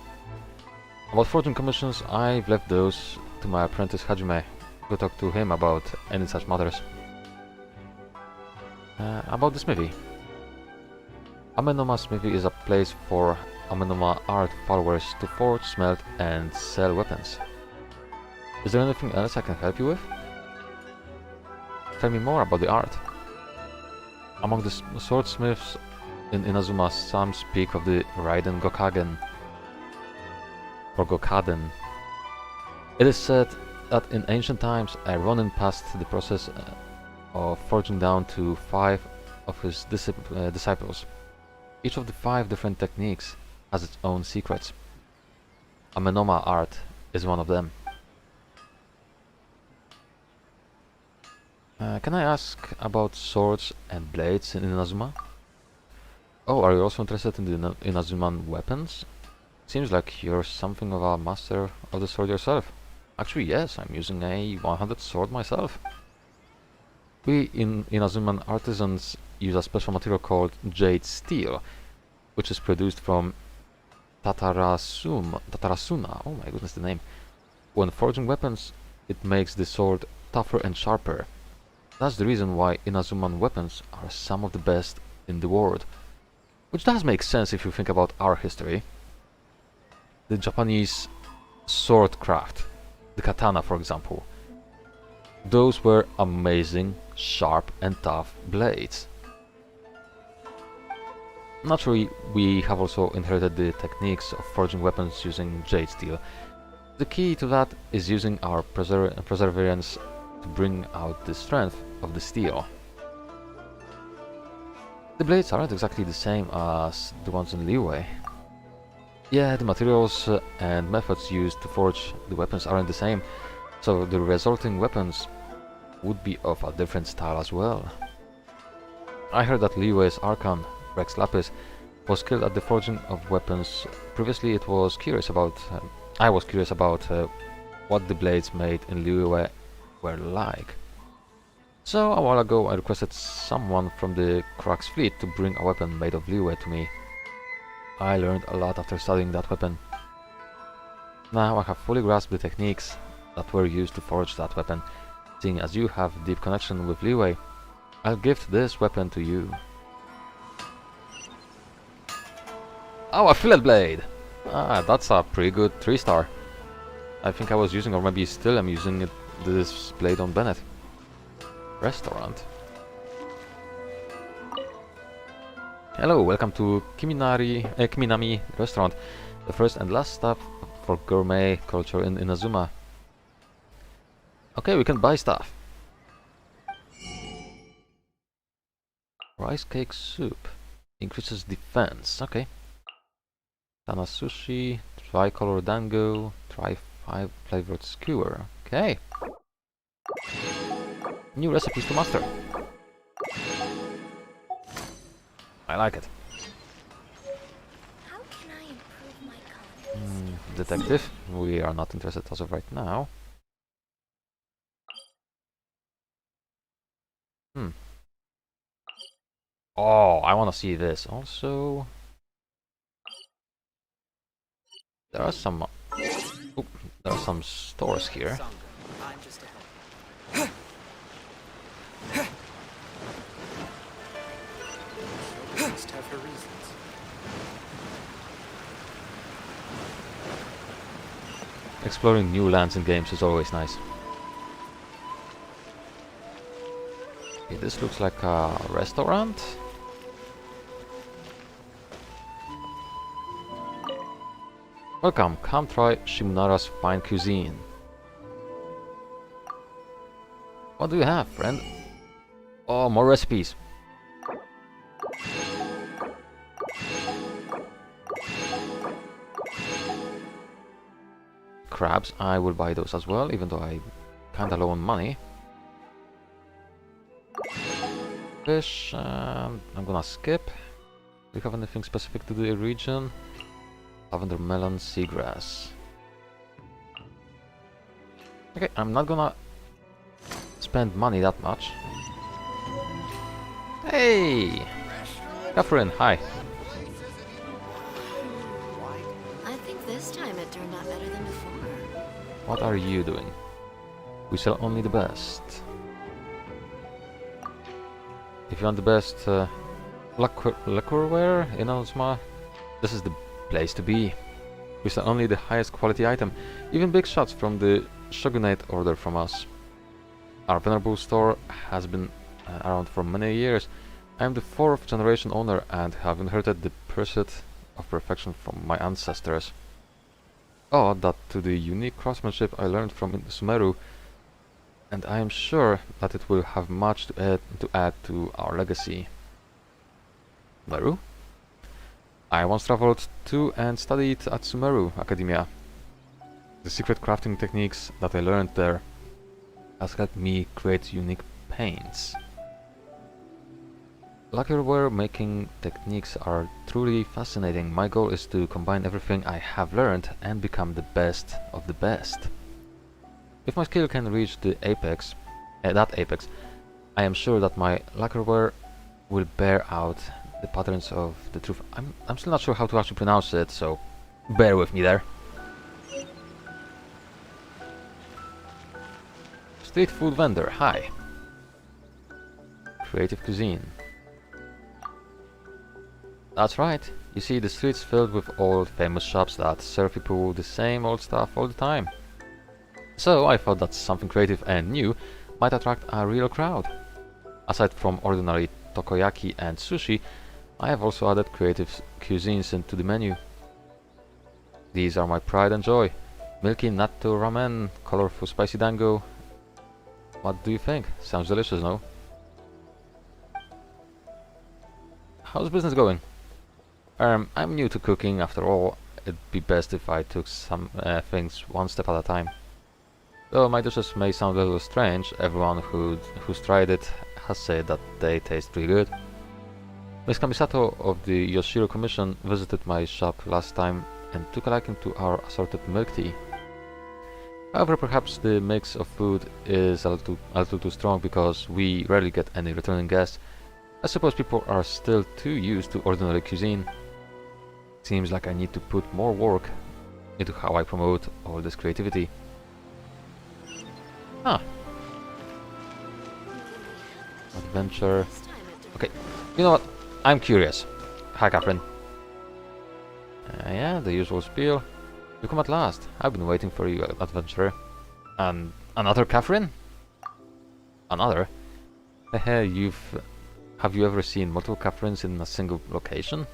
Speaker 1: About fortune commissions, I've left those to my apprentice Hajime. Go talk to him about any such matters. About the smithy. Amenoma Smithy is a place for Amenoma art followers to forge, smelt, and sell weapons. Is there anything else I can help you with? Tell me more about the art. Among the swordsmiths in Inazuma, some speak of the Raiden Gokagen, or Gokaden. It is said that in ancient times a Ronin passed the process of forging down to 5 of his disciples. Each of the 5 different techniques has its own secrets. Amenoma art is one of them. Can I ask about swords and blades in Inazuma? Oh, are you also interested in the Inazuman weapons? Seems like you're something of a master of the sword yourself. Actually, yes, I'm using a 100 sword myself. We Inazuman artisans use a special material called jade steel, which is produced from Tatarasuna. Oh my goodness, the name. When forging weapons, it makes the sword tougher and sharper. That's the reason why Inazuman weapons are some of the best in the world. Which does make sense if you think about our history. The Japanese sword craft, the katana for example. Those were amazing, sharp and tough blades. Naturally, we have also inherited the techniques of forging weapons using jade steel. The key to that is using our perseverance to bring out the strength of the steel. The blades aren't exactly the same as the ones in Liyue. Yeah, the materials and methods used to forge the weapons aren't the same, so the resulting weapons would be of a different style as well. I heard that Liyue's Archon, Rex Lapis, was skilled at the forging of weapons. Previously I was curious about what the blades made in Liyue were like. So a while ago I requested someone from the Crux fleet to bring a weapon made of Liyue to me. I learned a lot after studying that weapon. Now I have fully grasped the techniques that were used to forge that weapon. Seeing as you have a deep connection with Liyue, I'll gift this weapon to you. Oh, a fillet blade! Ah, that's a pretty good 3-star. I think I was using, or maybe still am using this blade on Bennett. Restaurant. Hello, welcome to Kiminami Restaurant, the first and last stop for gourmet culture in Inazuma. Okay, we can buy stuff. Rice cake soup. Increases defense. Okay. Tana sushi. Tricolor dango. Try 5 flavored skewer. Okay. New recipes to master. I like it.
Speaker 7: How can I improve my confidence?
Speaker 1: Detective. We are not interested as of right now. Oh, I want to see this. Also, there are some stores here. Exploring new lands in games is always nice. Okay, this looks like a restaurant. Welcome, come try Shimunara's fine cuisine. What do you have, friend? Oh, more recipes. Crabs, I will buy those as well, even though I kinda low on money. Fish, I'm gonna skip. Do you have anything specific to the region? Lavender melon, seagrass. Okay, I'm not gonna spend money that much. Hey! Catherine, hi.
Speaker 17: I think this time it turned out better than before.
Speaker 1: What are you doing? We sell only the best. If you want the best lacquerware in Inazuma, this is the place to be. We sell only the highest quality item, even big shots from the Shogunate order from us. Our venerable store has been around for many years. I am the 4th generation owner and have inherited the pursuit of perfection from my ancestors. Oh, that to the unique craftsmanship I learned from Sumeru, and I am sure that it will have much to add to our legacy. Sumeru? I once traveled to and studied at Sumeru Academia. The secret crafting techniques that I learned there has helped me create unique paints. Lacquerware making techniques are truly fascinating. My goal is to combine everything I have learned and become the best of the best. If my skill can reach the apex, I am sure that my lacquerware will bear out the patterns of the truth. I'm still not sure how to actually pronounce it, so bear with me there. Street food vendor, hi. Creative cuisine. That's right. You see, the streets filled with old famous shops that serve people the same old stuff all the time. So I thought that something creative and new might attract a real crowd. Aside from ordinary takoyaki and sushi, I have also added creative cuisines into the menu. These are my pride and joy. Milky natto ramen, colorful spicy dango. What do you think? Sounds delicious, no? How's business going? I'm new to cooking after all. It'd be best if I took some things one step at a time. Though my dishes may sound a little strange, everyone who's tried it has said that they taste pretty good. Miss Kamisato of the Yoshiro Commission visited my shop last time and took a liking to our assorted milk tea. However, perhaps the mix of food is a little too strong because we rarely get any returning guests. I suppose people are still too used to ordinary cuisine. Seems like I need to put more work into how I promote all this creativity. Ah. Adventure. Okay, you know what? I'm curious. Hi, Catherine. Yeah, the usual spiel. You come at last. I've been waiting for you, adventurer. And another Catherine? Another? Have you ever seen multiple Catherines in a single location?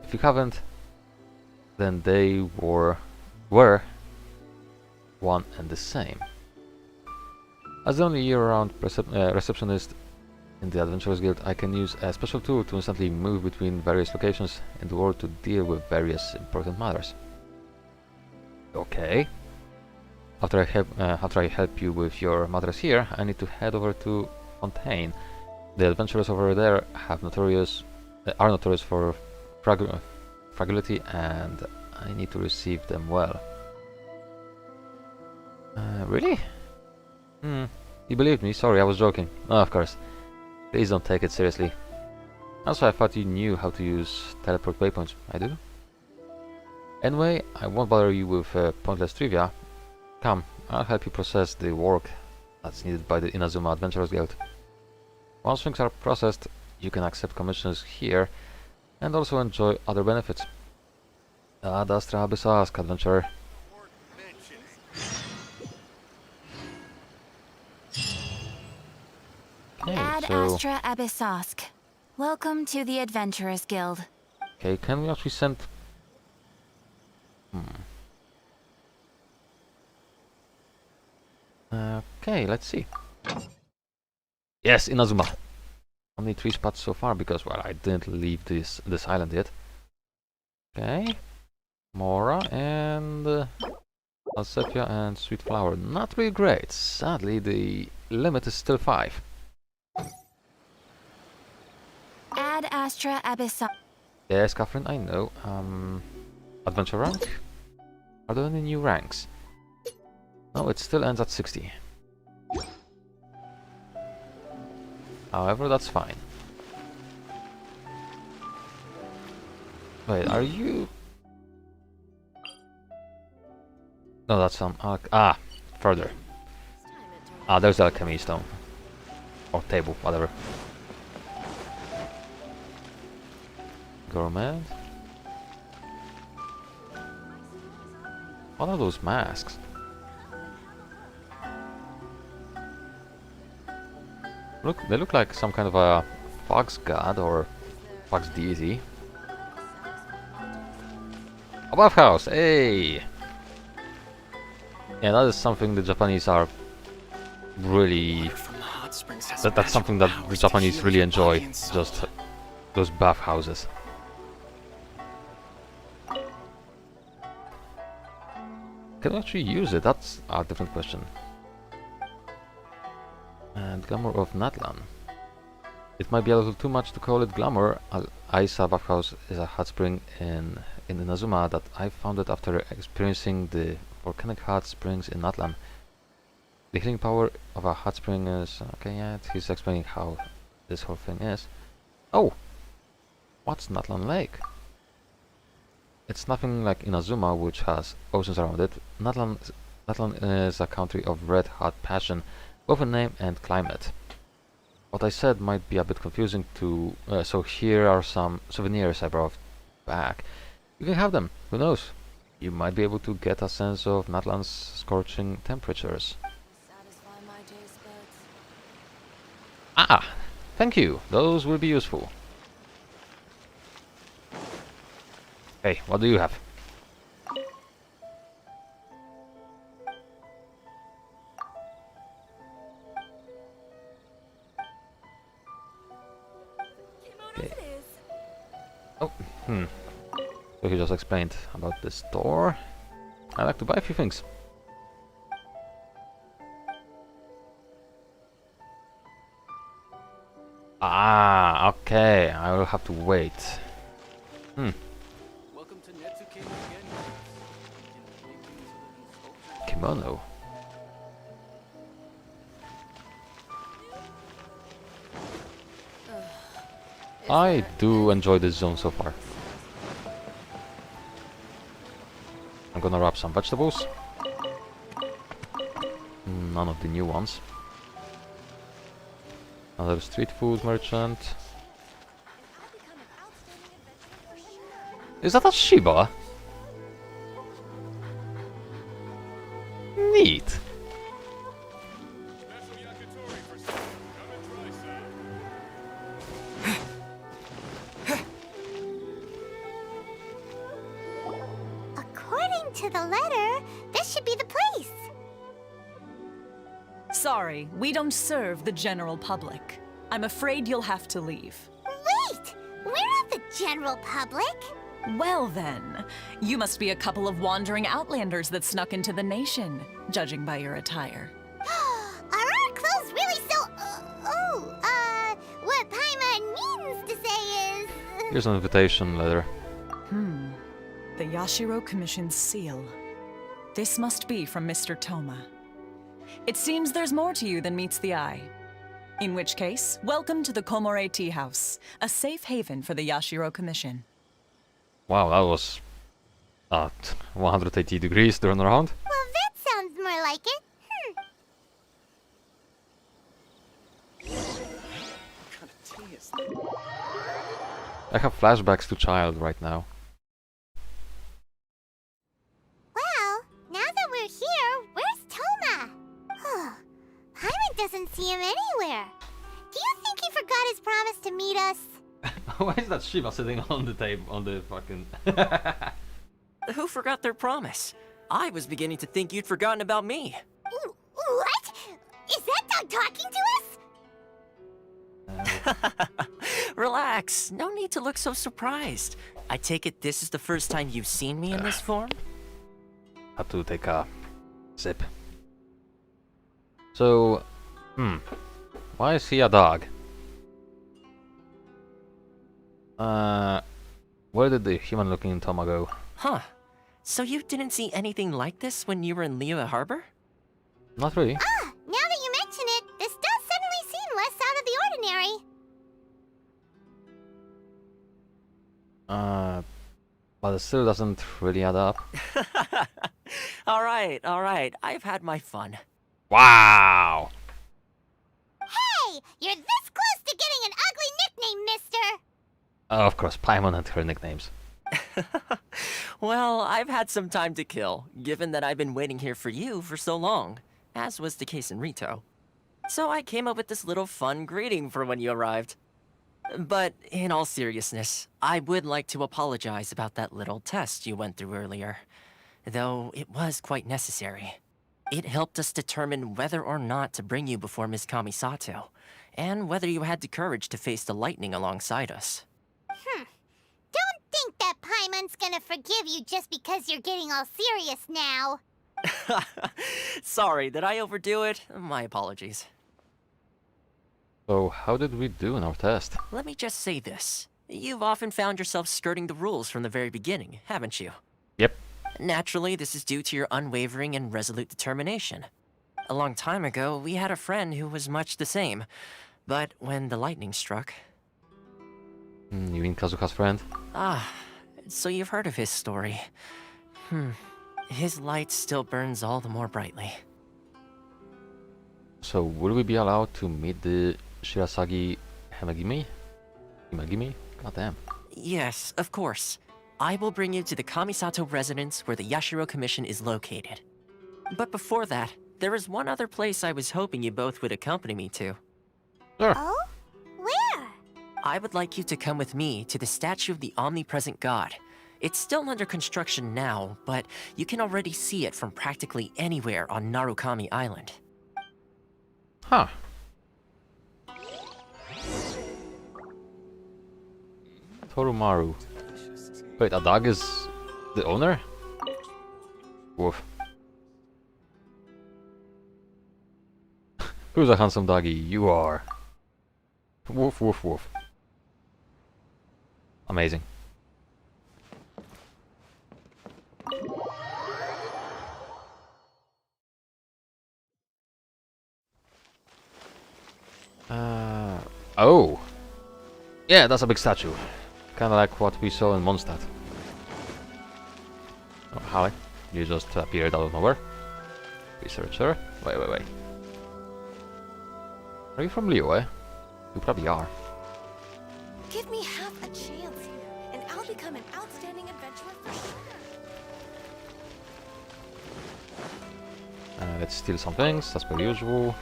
Speaker 1: If you haven't, then they were one and the same. As the only year-round receptionist in the Adventurers Guild, I can use a special tool to instantly move between various locations in the world to deal with various important matters. Okay. After I help you with your matters here, I need to head over to Fontaine. The adventurers over there are notorious for fragility, and I need to receive them well. Really? You believed me? Sorry, I was joking. No, of course. Please don't take it seriously. Also, I thought you knew how to use teleport waypoints. I do? Anyway, I won't bother you with pointless trivia. Come, I'll help you process the work that's needed by the Inazuma Adventurers Guild. Once things are processed, you can accept commissions here and also enjoy other benefits. Ad Astra Abyssosque, adventurer.
Speaker 2: Ad Astra Abyssosque. Welcome to the Adventurers Guild.
Speaker 1: Okay, can we actually send... Okay, let's see. Yes, Inazuma. Only 3 spots so far because, well, I didn't leave this island yet. Okay. Mora and... Alsepia and Sweet Flower. Not really great. Sadly, the limit is still 5.
Speaker 2: Ad Astra Abyssosque.
Speaker 1: Yes, Catherine, I know. Adventure rank? Are there any new ranks? No, it still ends at 60. However, that's fine. Wait, are you... No, that's some... further. There's the alchemy stone. Or table, whatever. Gourmet. What are those masks? They look like some kind of a fox god or fox deity. A bathhouse, hey! Yeah, that is something the Japanese are really... That's something that the Japanese really enjoy, just those bathhouses. Can I actually use it? That's a different question. And Glamour of Natlan. It might be a little too much to call it glamour. Aisa Bathhouse is a hot spring in Inazuma that I founded after experiencing the volcanic hot springs in Natlan. The healing power of a hot spring is... Okay, yeah, he's explaining how this whole thing is. Oh! What's Natlan Lake? It's nothing like Inazuma, which has oceans around it. Natlan is a country of red-hot passion, both in name and climate. What I said might be a bit confusing to... so here are some souvenirs I brought back. You can have them, who knows? You might be able to get a sense of Natlan's scorching temperatures. Thank you, those will be useful. Hey, what do you have? Okay. Oh, So he just explained about the store. I like to buy a few things. Ah, okay. I will have to wait.
Speaker 16: Welcome to Netsuke again.
Speaker 1: Kimono. I do enjoy this zone so far. I'm gonna wrap some vegetables. None of the new ones. Another street food merchant. Is that a Shiba? Neat.
Speaker 4: According to the letter, this should be the place.
Speaker 21: Sorry, we don't serve the general public. I'm afraid you'll have to leave.
Speaker 4: Wait! We're not the general public.
Speaker 21: Well then, you must be a couple of wandering outlanders that snuck into the nation, judging by your attire.
Speaker 4: Are our clothes really so... what Paimon means to say is...
Speaker 1: Here's an invitation letter.
Speaker 21: The Yashiro Commission's seal. This must be from Mr. Toma. It seems there's more to you than meets the eye. In which case, welcome to the Komore Tea House, a safe haven for the Yashiro Commission.
Speaker 1: Wow, that was 180 degrees turn around.
Speaker 4: Well, that sounds more like it.
Speaker 1: I have flashbacks to child right now.
Speaker 4: Well, now that we're here, where's Toma? Paimon doesn't see him anywhere. Do you think he forgot his promise to meet us?
Speaker 1: Why is that Shiva sitting on the table, on the fucking...
Speaker 6: Who forgot their promise? I was beginning to think you'd forgotten about me.
Speaker 4: What? Is that dog talking to us?
Speaker 6: Relax, no need to look so surprised. I take it this is the first time you've seen me in this form?
Speaker 1: Have to take a sip. So, why is he a dog? Where did the human-looking Toma go?
Speaker 6: Huh. So you didn't see anything like this when you were in Liyue Harbor?
Speaker 1: Not really.
Speaker 4: Now that you mention it, this does suddenly seem less out of the ordinary.
Speaker 1: But it still doesn't really add up.
Speaker 6: Alright. I've had my fun.
Speaker 1: Wow!
Speaker 4: Hey! You're this close to getting an ugly nickname, mister!
Speaker 1: Of course, Paimon and her nicknames.
Speaker 6: Well, I've had some time to kill, given that I've been waiting here for you for so long, as was the case in Rito. So I came up with this little fun greeting for when you arrived. But in all seriousness, I would like to apologize about that little test you went through earlier. Though it was quite necessary. It helped us determine whether or not to bring you before Miss Kamisato, and whether you had the courage to face the lightning alongside us.
Speaker 4: Don't think that Paimon's gonna forgive you just because you're getting all serious now.
Speaker 6: Sorry, did I overdo it? My apologies.
Speaker 1: So, how did we do in our test?
Speaker 6: Let me just say this. You've often found yourself skirting the rules from the very beginning, haven't you?
Speaker 1: Yep.
Speaker 6: Naturally, this is due to your unwavering and resolute determination. A long time ago, we had a friend who was much the same. But when the lightning struck...
Speaker 1: You mean Kazuha's friend?
Speaker 6: So you've heard of his story. His light still burns all the more brightly.
Speaker 1: So, will we be allowed to meet the Shirasagi Himagimi? Goddamn.
Speaker 6: Yes, of course. I will bring you to the Kamisato residence where the Yashiro Commission is located. But before that, there is one other place I was hoping you both would accompany me to.
Speaker 1: Sure.
Speaker 4: Oh? Where?
Speaker 6: I would like you to come with me to the statue of the omnipresent god. It's still under construction now, but you can already see it from practically anywhere on Narukami Island.
Speaker 1: Huh. Torumaru. Wait, a dog is the owner? Woof. Who's a handsome doggy? You are. Woof, woof, woof. Amazing. Oh. Yeah, that's a big statue. Kinda like what we saw in Mondstadt. Oh, hi. You just appeared out of nowhere. Researcher. Wait. Are you from Liyue? You probably are.
Speaker 7: Give me half a chance here, and I'll become an outstanding adventurer for sure.
Speaker 1: Let's steal some things, as per usual.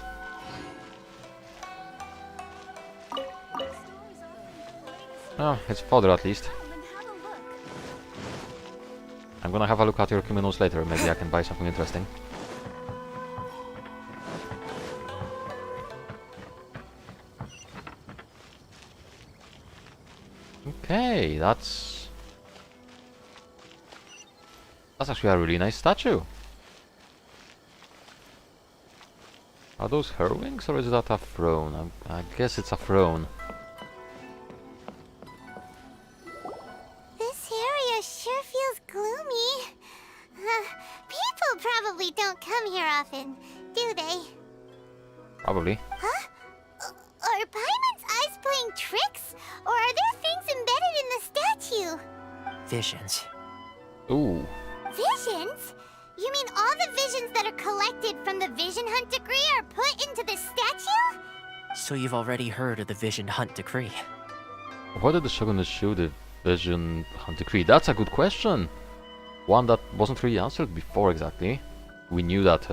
Speaker 1: Oh, it's fodder at least. I'm gonna have a look at your kimonos later, maybe I can buy something interesting. Okay, that's actually a really nice statue. Are those her wings or is that a throne? I guess it's a throne.
Speaker 4: This area sure feels gloomy. People probably don't come here often, do they?
Speaker 1: Probably.
Speaker 4: Huh? Are Paimon's eyes playing tricks? Or are there things embedded in the statue?
Speaker 6: Visions.
Speaker 1: Ooh.
Speaker 4: Visions? You mean all the visions that are collected from the Vision Hunt Decree are put into the statue?
Speaker 6: So you've already heard of the Vision Hunt Decree.
Speaker 1: Why did the Shogun issue the Vision Hunt Decree? That's a good question. One that wasn't really answered before exactly. We knew that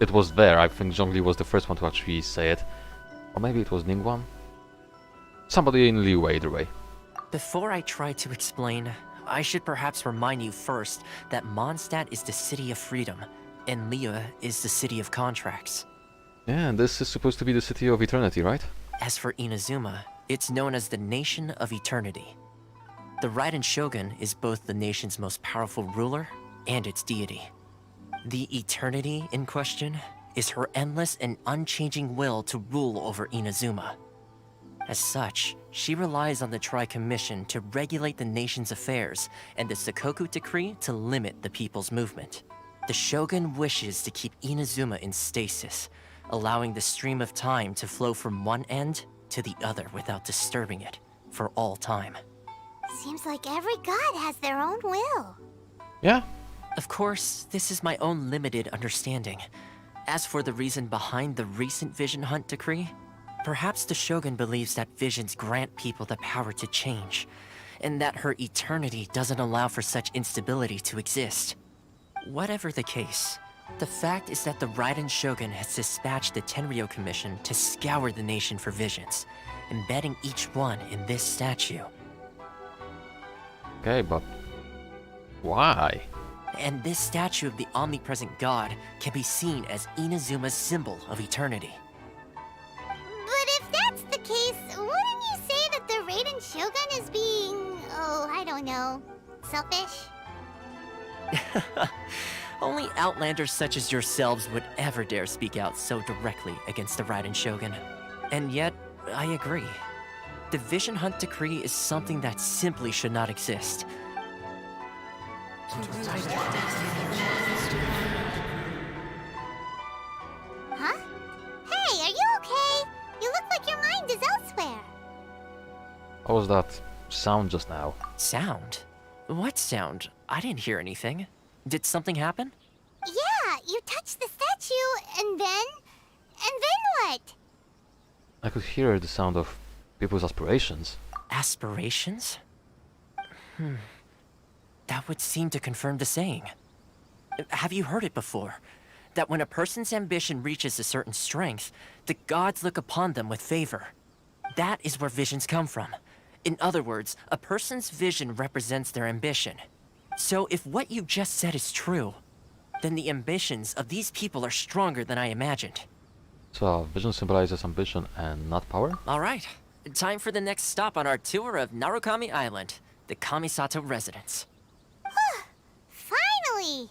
Speaker 1: it was there. I think Zhongli was the first one to actually say it. Or maybe it was Ningguang? Somebody in Liyue, either way.
Speaker 6: Before I try to explain, I should perhaps remind you first that Mondstadt is the city of freedom, and Liyue is the city of contracts.
Speaker 1: Yeah, and this is supposed to be the city of eternity, right?
Speaker 6: As for Inazuma, it's known as the Nation of Eternity. The Raiden Shogun is both the nation's most powerful ruler and its deity. The eternity in question is her endless and unchanging will to rule over Inazuma. As such, she relies on the Tri-Commission to regulate the nation's affairs and the Sakoku Decree to limit the people's movement. The Shogun wishes to keep Inazuma in stasis, allowing the stream of time to flow from one end to the other without disturbing it for all time.
Speaker 4: Seems like every god has their own will.
Speaker 1: Yeah.
Speaker 6: Of course, this is my own limited understanding. As for the reason behind the recent Vision Hunt Decree, perhaps the Shogun believes that visions grant people the power to change, and that her eternity doesn't allow for such instability to exist. Whatever the case, the fact is that the Raiden Shogun has dispatched the Tenryo Commission to scour the nation for visions, embedding each one in this statue.
Speaker 1: Okay, but why?
Speaker 6: And this statue of the omnipresent god can be seen as Inazuma's symbol of eternity.
Speaker 4: But if that's the case, wouldn't you say that the Raiden Shogun is being, I don't know, selfish?
Speaker 6: Only outlanders such as yourselves would ever dare speak out so directly against the Raiden Shogun. And yet, I agree. The Vision Hunt Decree is something that simply should not exist.
Speaker 4: Huh? Hey, are you okay? You look like your mind is elsewhere.
Speaker 1: What was that sound just now?
Speaker 6: Sound? What sound? I didn't hear anything. Did something happen?
Speaker 4: Yeah, you touched the statue, and then what?
Speaker 1: I could hear the sound of people's aspirations.
Speaker 6: Aspirations? That would seem to confirm the saying. Have you heard it before? That when a person's ambition reaches a certain strength, the gods look upon them with favor. That is where visions come from. In other words, a person's vision represents their ambition. So if what you just said is true, then the ambitions of these people are stronger than I imagined.
Speaker 1: So, vision symbolizes ambition and not power?
Speaker 6: Alright, time for the next stop on our tour of Narukami Island, the Kamisato residence.
Speaker 4: Finally!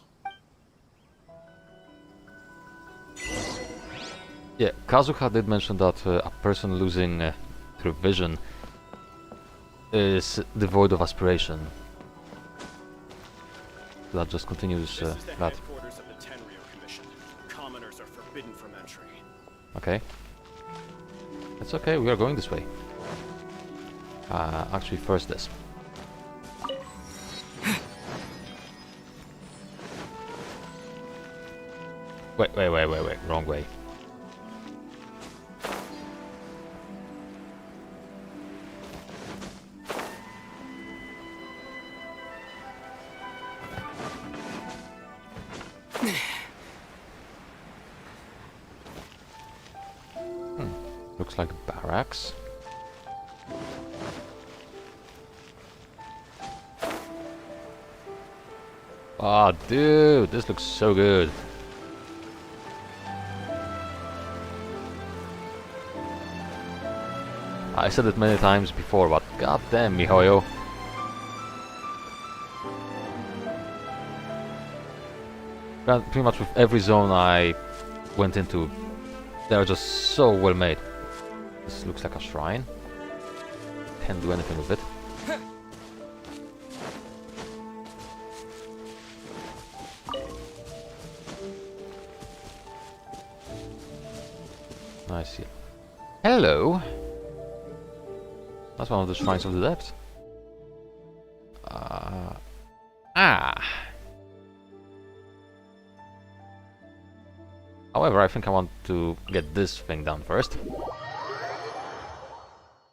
Speaker 1: Yeah, Kazuha did mention that a person losing through vision is devoid of aspiration. That just continues
Speaker 15: This is the
Speaker 1: that.
Speaker 15: headquarters of the Tenryo Commission. Commoners are forbidden from entry.
Speaker 1: Okay. It's okay, we are going this way. Actually, first this. Wait, wrong way. Looks like barracks. Ah, dude, this looks so good. I said it many times before, but goddamn, MiHoYo. Pretty much with every zone I went into, they're just so well made. This looks like a shrine. Can't do anything with it. I see. Hello! That's one of the shrines of the depths. However, I think I want to get this thing done first.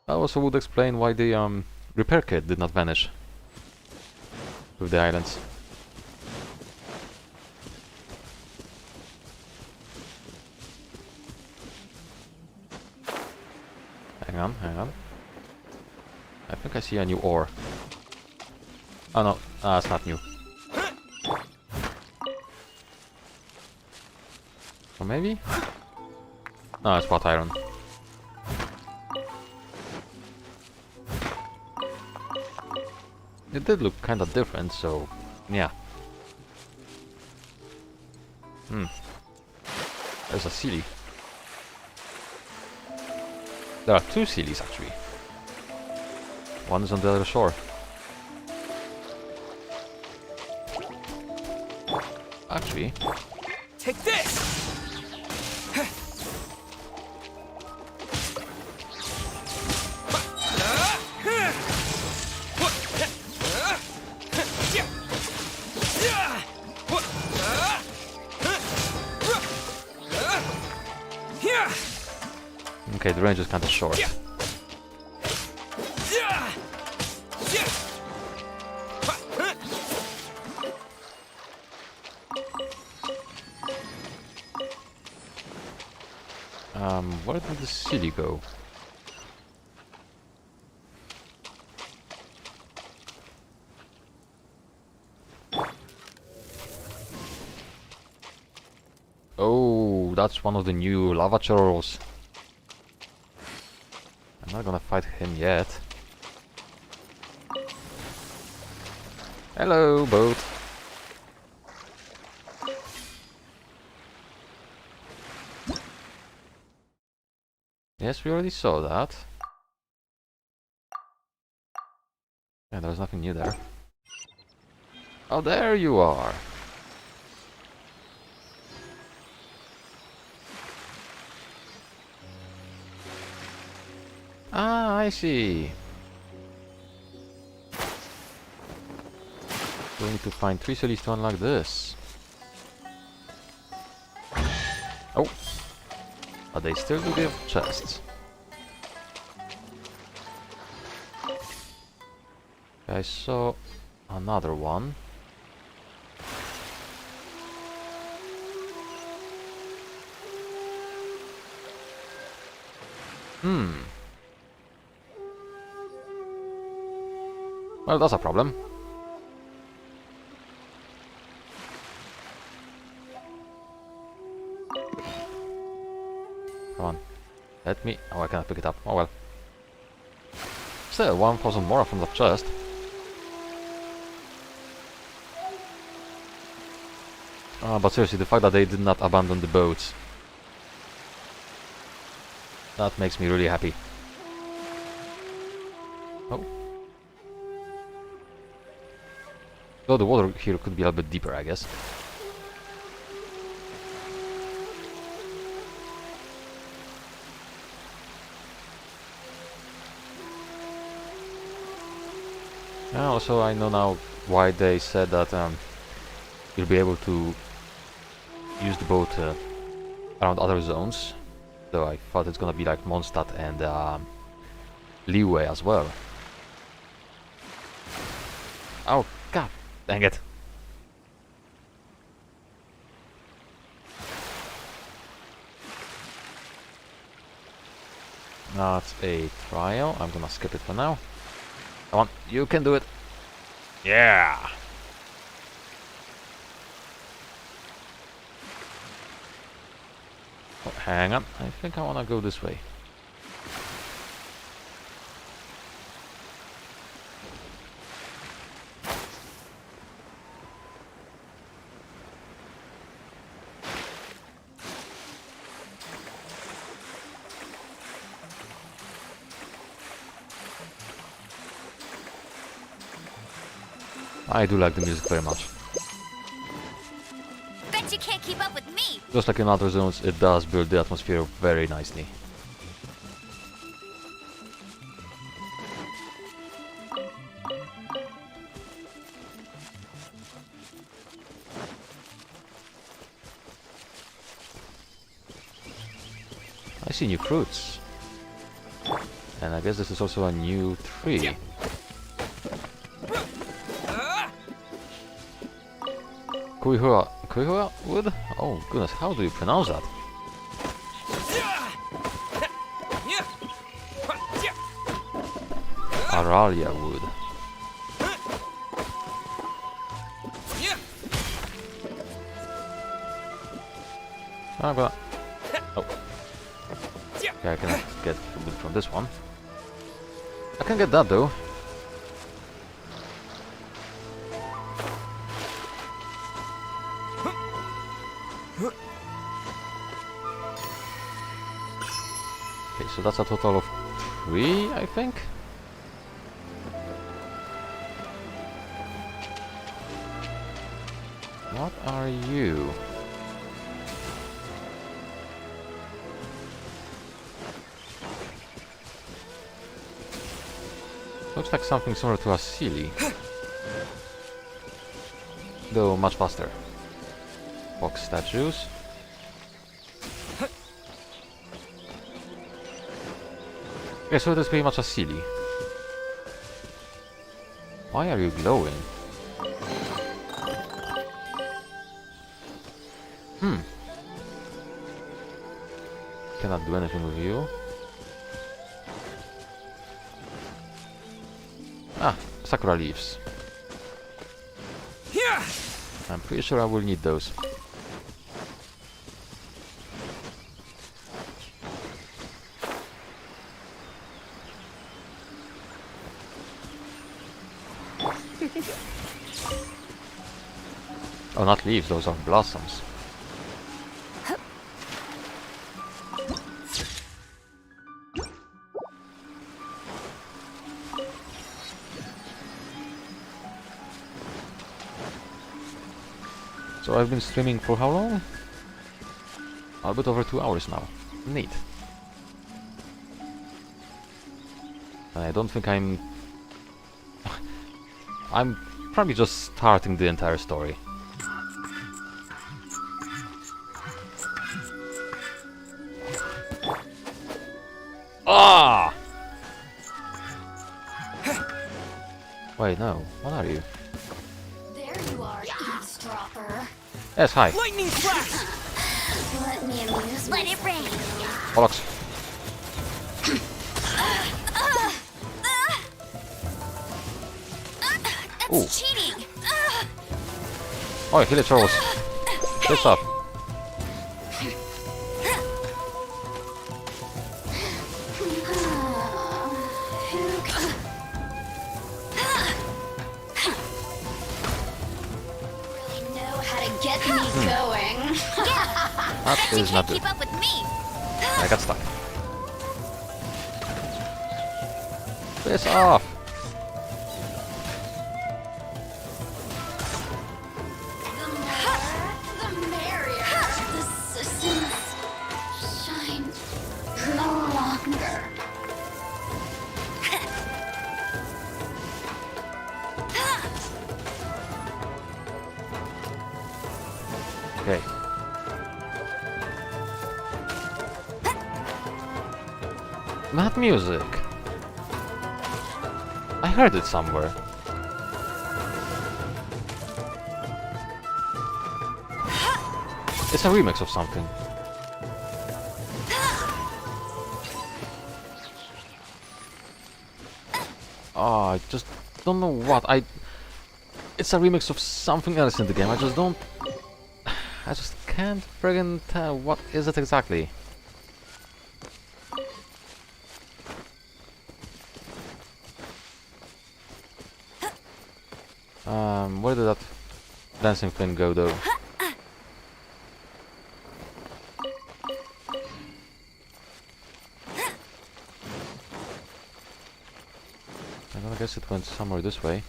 Speaker 1: That also would explain why the repair kit did not vanish with the islands. Hang on. I think I see a new ore. Oh no, it's not new. Or maybe? No, it's pot iron. It did look kind of different, so yeah. There's a Sealy. There are two Sealies actually. One is on the other shore. Actually,
Speaker 10: Take this!
Speaker 1: okay, the range is kind of short. Where did the city go? Oh, that's one of the new lava churros. I'm not gonna fight him yet. Hello, boat. Yes, we already saw that. Yeah, there was nothing new there. Oh, there you are. Ah, I see. We need to find 3 cities to unlock this. Oh. But they still do give chests. I saw another one. Well, that's a problem. Let me... Oh, I cannot pick it up. Oh well. Still, 1000 more from the chest. But seriously, the fact that they did not abandon the boats, that makes me really happy. Oh. Though the water here could be a little bit deeper, I guess. And also, I know now why they said that you'll be able to use the boat around other zones. Though I thought it's gonna be like Mondstadt and Liyue as well. Oh god, dang it. That's a trial. I'm gonna skip it for now. Come on, you can do it. Yeah. Oh, hang on, I think I wanna go this way. I do like the music very much.
Speaker 4: Bet you can't keep up with me!
Speaker 1: Just like in other zones, it does build the atmosphere very nicely. I see new fruits. And I guess this is also a new tree. Kuihua wood? Oh goodness, how do you pronounce that? Aralia wood. I'm gonna... Oh. Okay, I cannot get wood from this one. I can get that though. So that's a total of 3, I think. What are you? Looks like something similar to a Sealy. Though much faster. Box statues. Okay, so it is pretty much a Sealy. Why are you glowing? Cannot do anything with you. Ah, sakura leaves. I'm pretty sure I will need those. Oh, not leaves, those are blossoms. So I've been streaming for how long? A bit over 2 hours now. Neat. And I don't think I'm probably just starting the entire story. Ah! Wait, no. What are you?
Speaker 4: There you are, eavesdropper.
Speaker 1: Yes, hi.
Speaker 4: Lightning flash! Let me amuse. Let it rain.
Speaker 1: Bollocks.
Speaker 4: That's cheating.
Speaker 1: Oh, heal it, Charles. Good stuff.
Speaker 4: Get me going.
Speaker 1: That is not good.
Speaker 4: Keep up with me.
Speaker 1: I got stuck. Piss off!
Speaker 4: The merrier. The systems shine no longer.
Speaker 1: Okay. That music. I heard it somewhere. It's a remix of something. Oh, I just don't know what. It's a remix of something else in the game. I just can't friggin' tell what is it exactly. Where did that dancing thing go though? I guess it went somewhere this way.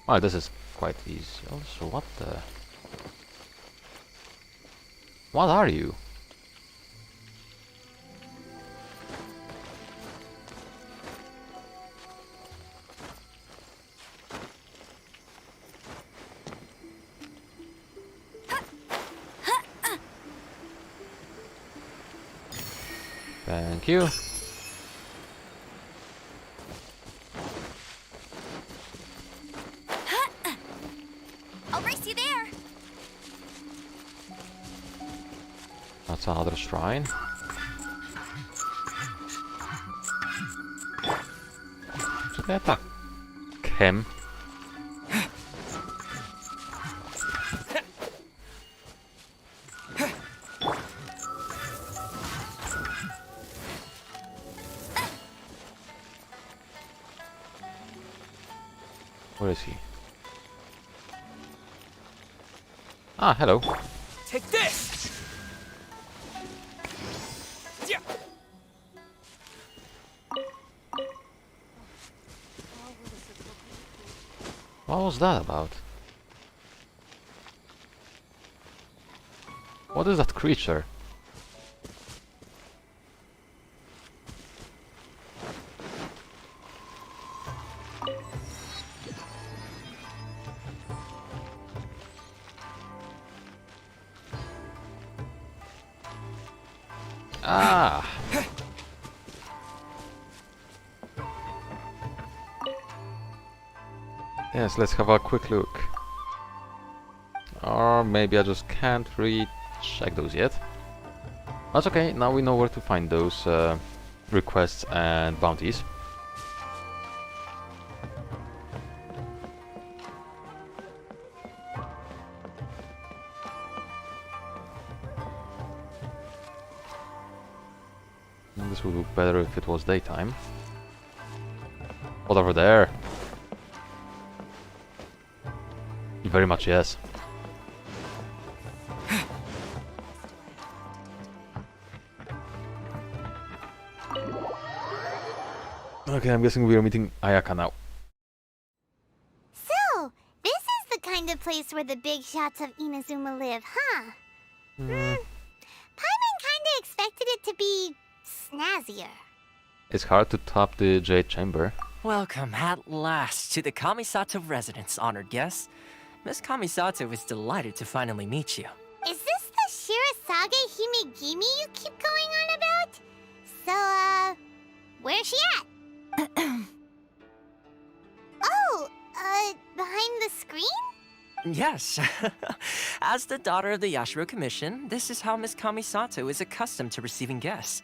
Speaker 1: Oh, this is quite easy. Also, what the... What are you? Thank you.
Speaker 4: I'll race you there.
Speaker 1: That's another shrine. Should I attack him? Where is he? Ah, hello.
Speaker 10: Take this! Yeah.
Speaker 1: What was that about? What is that creature? Ah! Yes, let's have a quick look. Or maybe I just can't recheck those yet. That's okay, now we know where to find those requests and bounties. And this would look better if it was daytime. What over there? Very much yes. Okay, I'm guessing we are meeting Ayaka now.
Speaker 4: So, this is the kind of place where the big shots of Inazuma live, huh? Paimon kinda expected it to be snazzier.
Speaker 1: It's hard to top the Jade Chamber.
Speaker 6: Welcome at last to the Kamisato residence, honored guests. Miss Kamisato is delighted to finally meet you.
Speaker 4: Is this the Shirazage Himegimi you keep going on about? So, where's she at? Oh, behind the screen?
Speaker 6: Yes. As the daughter of the Yashiro Commission, this is how Miss Kamisato is accustomed to receiving guests.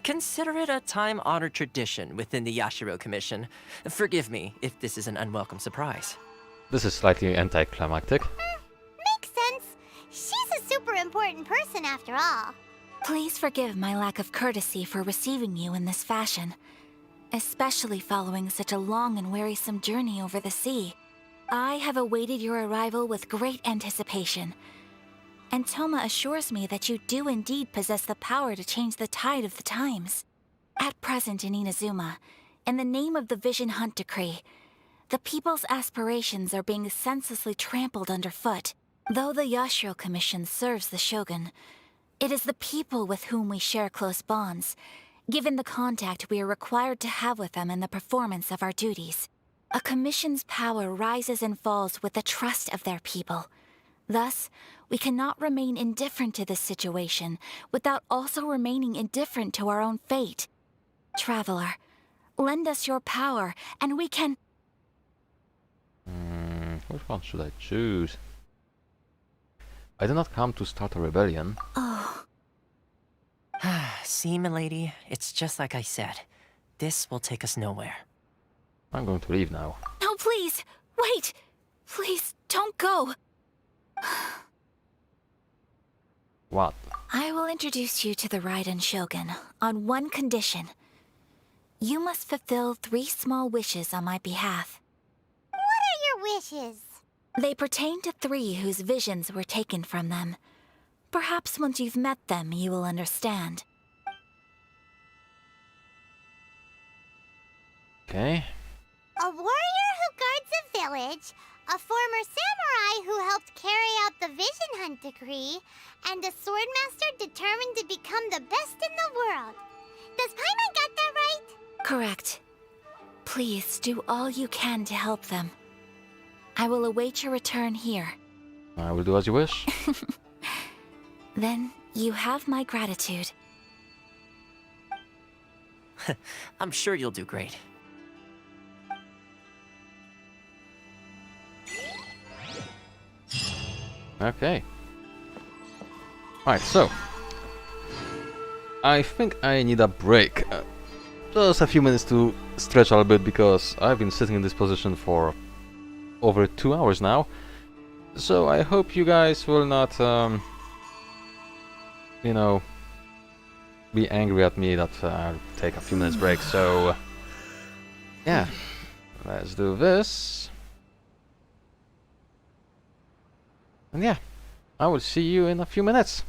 Speaker 6: Consider it a time-honored tradition within the Yashiro Commission. Forgive me if this is an unwelcome surprise.
Speaker 1: This is slightly anticlimactic.
Speaker 4: Makes sense. She's a super important person after all.
Speaker 2: Please forgive my lack of courtesy for receiving you in this fashion. especially following such a long and wearisome journey over the sea. I have awaited your arrival with great anticipation, and Toma assures me that you do indeed possess the power to change the tide of the times. At present in Inazuma, in the name of the Vision Hunt Decree, the people's aspirations are being senselessly trampled underfoot. Though the Yashiro Commission serves the Shogun, it is the people with whom we share close bonds, given the contact we are required to have with them in the performance of our duties. A commission's power rises and falls with the trust of their people. Thus, we cannot remain indifferent to this situation without also remaining indifferent to our own fate. Traveler, lend us your power, and we can...
Speaker 1: Which one should I choose? I did not come to start a rebellion.
Speaker 2: Oh.
Speaker 6: See, milady, it's just like I said. This will take us nowhere.
Speaker 1: I'm going to leave now.
Speaker 2: No, please! Wait! Please, don't go!
Speaker 1: What?
Speaker 2: I will introduce you to the Raiden Shogun on one condition. You must fulfill 3 small wishes on my behalf.
Speaker 4: What are your wishes?
Speaker 2: They pertain to 3 whose visions were taken from them. Perhaps once you've met them, you will understand.
Speaker 1: Okay.
Speaker 4: A warrior who guards a village, a former samurai who helped carry out the Vision Hunt Decree, and a swordmaster determined to become the best in the world. Does Paimon got that right?
Speaker 2: Correct. Please do all you can to help them. I will await your return here.
Speaker 1: I will do as you wish.
Speaker 2: Then you have my gratitude.
Speaker 6: I'm sure you'll do great.
Speaker 1: Okay. Alright, so. I think I need a break. Just a few minutes to stretch a little bit because I've been sitting in this position for over 2 hours now. So I hope you guys will not, you know, be angry at me that I'll take a few minutes break. So, yeah, let's do this. And yeah, I will see you in a few minutes.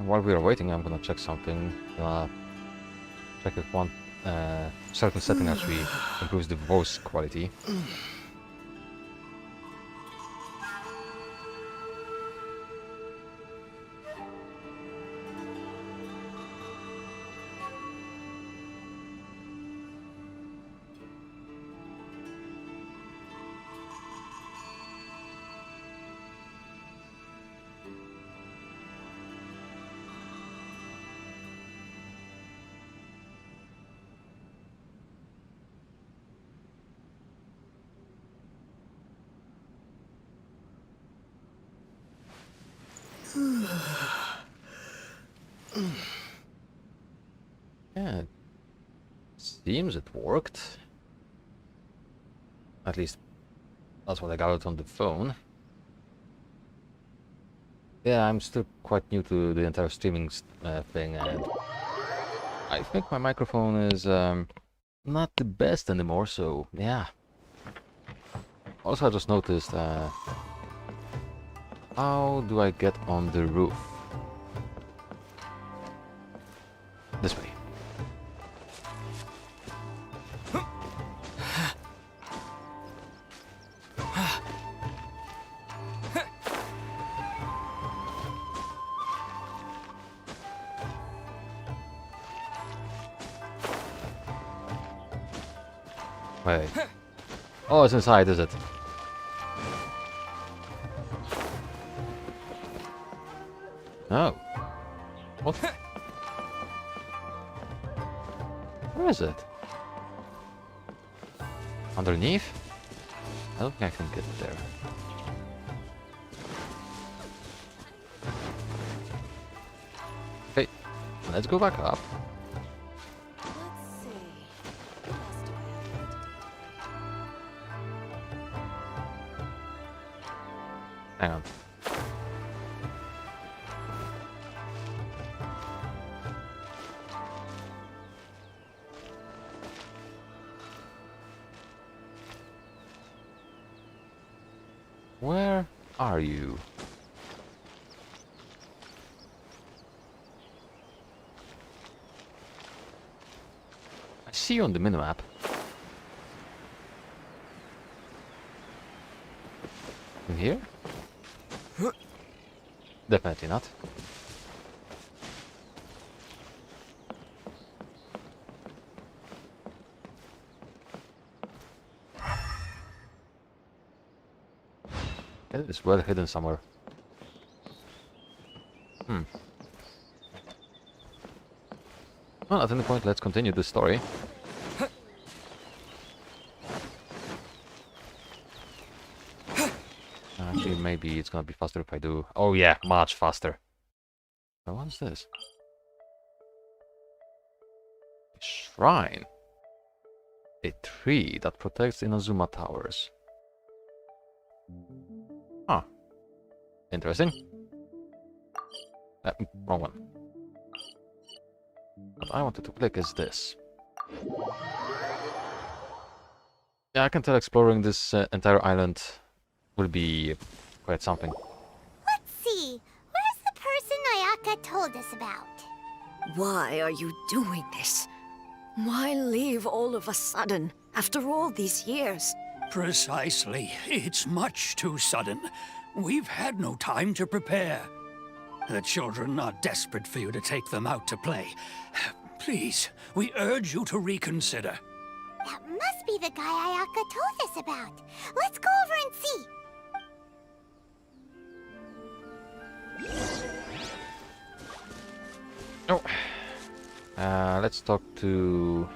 Speaker 1: While we are waiting, I'm gonna check something. Check if one certain setting actually improves the voice quality. Yeah, seems it worked. At least that's what I got on the phone. Yeah, I'm still quite new to the entire streaming thing, and I think my microphone is not the best anymore, so yeah. Also, I just noticed, how do I get on the roof? This way. Wait. Oh, it's inside, is it? Oh. What? Where is it? Underneath? I don't think I can get there. Okay, let's go back up. Hang on. Where are you? I see you on the minimap. In here? Definitely not. It is well hidden somewhere. Well, at any point, let's continue the story. Actually, maybe it's gonna be faster if I do. Oh yeah, much faster. Oh, what's this? A shrine. A tree that protects Inazuma Towers. Huh. Interesting. Wrong one. What I wanted to click is this. Yeah, I can tell exploring this entire island will be quite something.
Speaker 4: Let's see. Where's the person Ayaka told us about?
Speaker 7: Why are you doing this?
Speaker 17: Why leave all of a sudden, after all these years?
Speaker 12: Precisely. It's much too sudden. We've had no time to prepare. The children are desperate for you to take them out to play. Please, we urge you to reconsider.
Speaker 4: That must be the guy Ayaka told us about. Let's go over and see.
Speaker 1: Oh. Let's talk to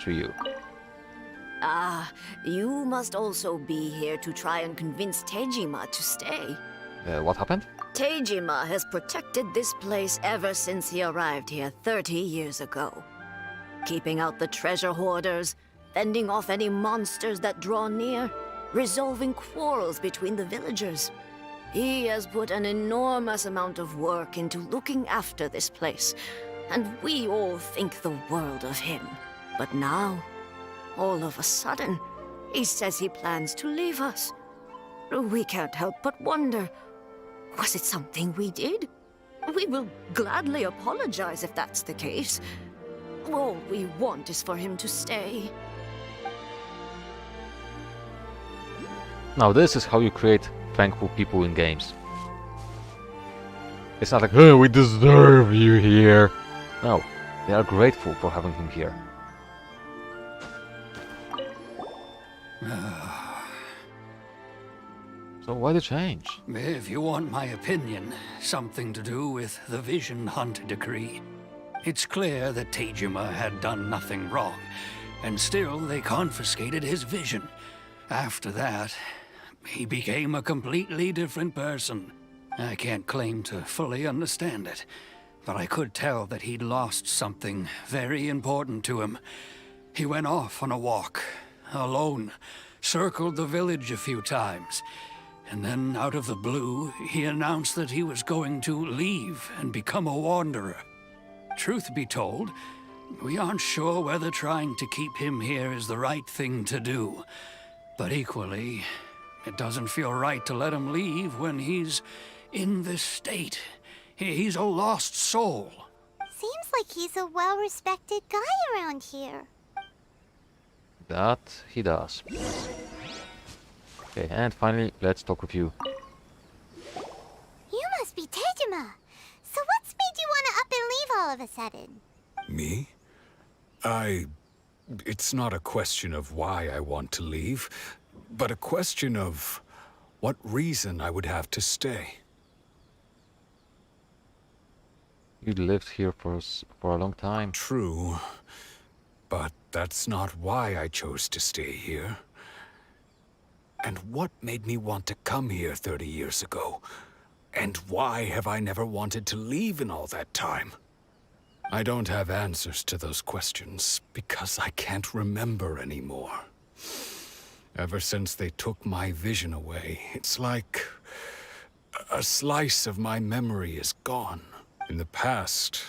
Speaker 1: Ryu.
Speaker 17: Ah, you must also be here to try and convince Tejima to stay.
Speaker 1: What happened?
Speaker 17: Tejima has protected this place ever since he arrived here 30 years ago. Keeping out the treasure hoarders, fending off any monsters that draw near, resolving quarrels between the villagers. He has put an enormous amount of work into looking after this place, and we all think the world of him. But now, all of a sudden, he says he plans to leave us. We can't help but wonder, was it something we did? We will gladly apologize if that's the case. All we want is for him to stay.
Speaker 1: Now this is how you create thankful people in games. It's not like, oh, we deserve you here. No, they are grateful for having him here. So why the change?
Speaker 12: If you want my opinion, something to do with the Vision Hunt decree. It's clear that Tejima had done nothing wrong, and still they confiscated his vision. After that, he became a completely different person. I can't claim to fully understand it, but I could tell that he'd lost something very important to him. He went off on a walk, alone, circled the village a few times, and then out of the blue, he announced that he was going to leave and become a wanderer. Truth be told, we aren't sure whether trying to keep him here is the right thing to do. But equally, it doesn't feel right to let him leave when he's in this state. He's a lost soul.
Speaker 4: Seems like he's a well-respected guy around here.
Speaker 1: That he does. Okay, and finally, let's talk with you.
Speaker 4: You must be Tejima. So what's made you want to up and leave all of a sudden?
Speaker 3: Me? It's not a question of why I want to leave, but a question of what reason I would have to stay.
Speaker 1: You lived here for a long time.
Speaker 3: True, but that's not why I chose to stay here. And what made me want to come here 30 years ago? And why have I never wanted to leave in all that time? I don't have answers to those questions because I can't remember anymore. Ever since they took my vision away, it's like a slice of my memory is gone. In the past,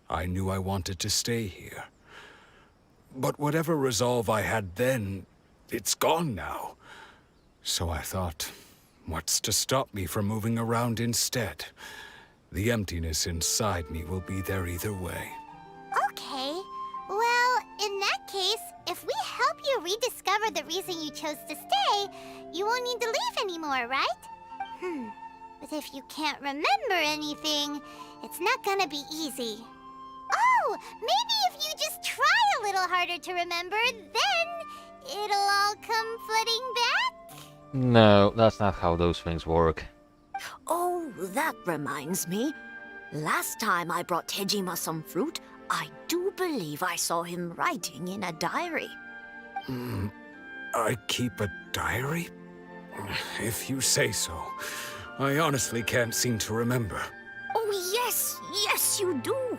Speaker 3: I knew I wanted to stay here. But whatever resolve I had then, it's gone now. So I thought, what's to stop me from moving around instead? The emptiness inside me will be there either way.
Speaker 4: Okay. Well, in that case, if we help you rediscover the reason you chose to stay, you won't need to leave anymore, right? But if you can't remember anything, it's not gonna be easy. Oh, maybe if you just try a little harder to remember, then it'll all come flooding back?
Speaker 1: No, that's not how those things work.
Speaker 17: Oh, that reminds me. Last time I brought Tejima some fruit, I do believe I saw him writing in a diary.
Speaker 3: I keep a diary? If you say so. I honestly can't seem to remember.
Speaker 17: Oh, yes, you do.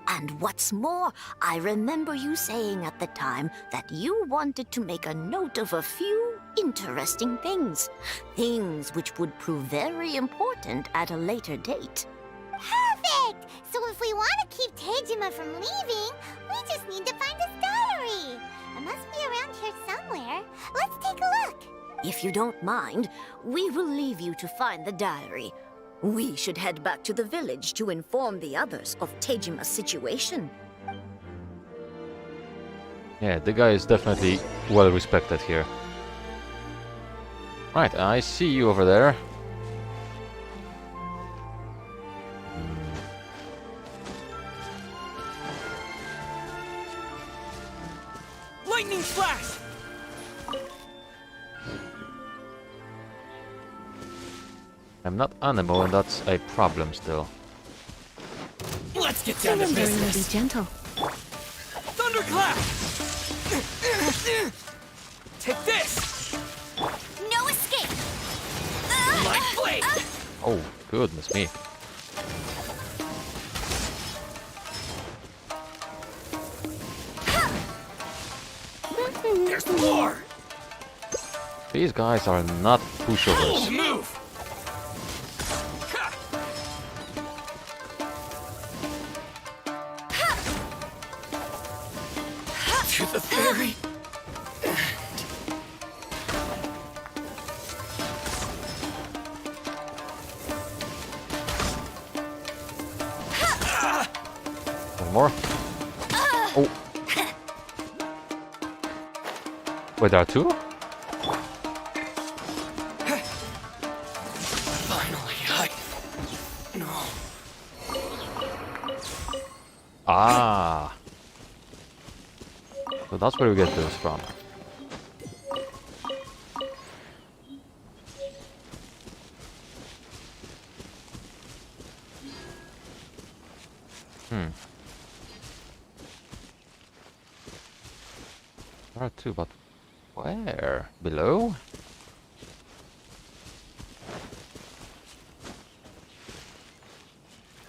Speaker 17: And what's more, I remember you saying at the time that you wanted to make a note of a few interesting things. Things which would prove very important at a later date.
Speaker 4: Perfect! So if we want to keep Tejima from leaving, we just need to find his diary. It must be around here somewhere. Let's take a look.
Speaker 17: If you don't mind, we will leave you to find the diary. We should head back to the village to inform the others of Tejima's situation.
Speaker 1: Yeah, the guy is definitely well respected here. Right, I see you over there.
Speaker 10: Lightning flash!
Speaker 1: I'm not animal, and that's a problem still.
Speaker 10: Let's get down to
Speaker 19: Remembering to be
Speaker 10: business.
Speaker 19: gentle.
Speaker 10: Thunderclap! Take this!
Speaker 4: No escape!
Speaker 10: Light blade!
Speaker 1: Oh, goodness me.
Speaker 10: There's more!
Speaker 1: These guys are not pushovers.
Speaker 10: Move! To the fairy!
Speaker 1: One more. Oh. Wait, there are two?
Speaker 10: Finally, No.
Speaker 1: Ah. So that's where we get those from. There are two, but where? Below?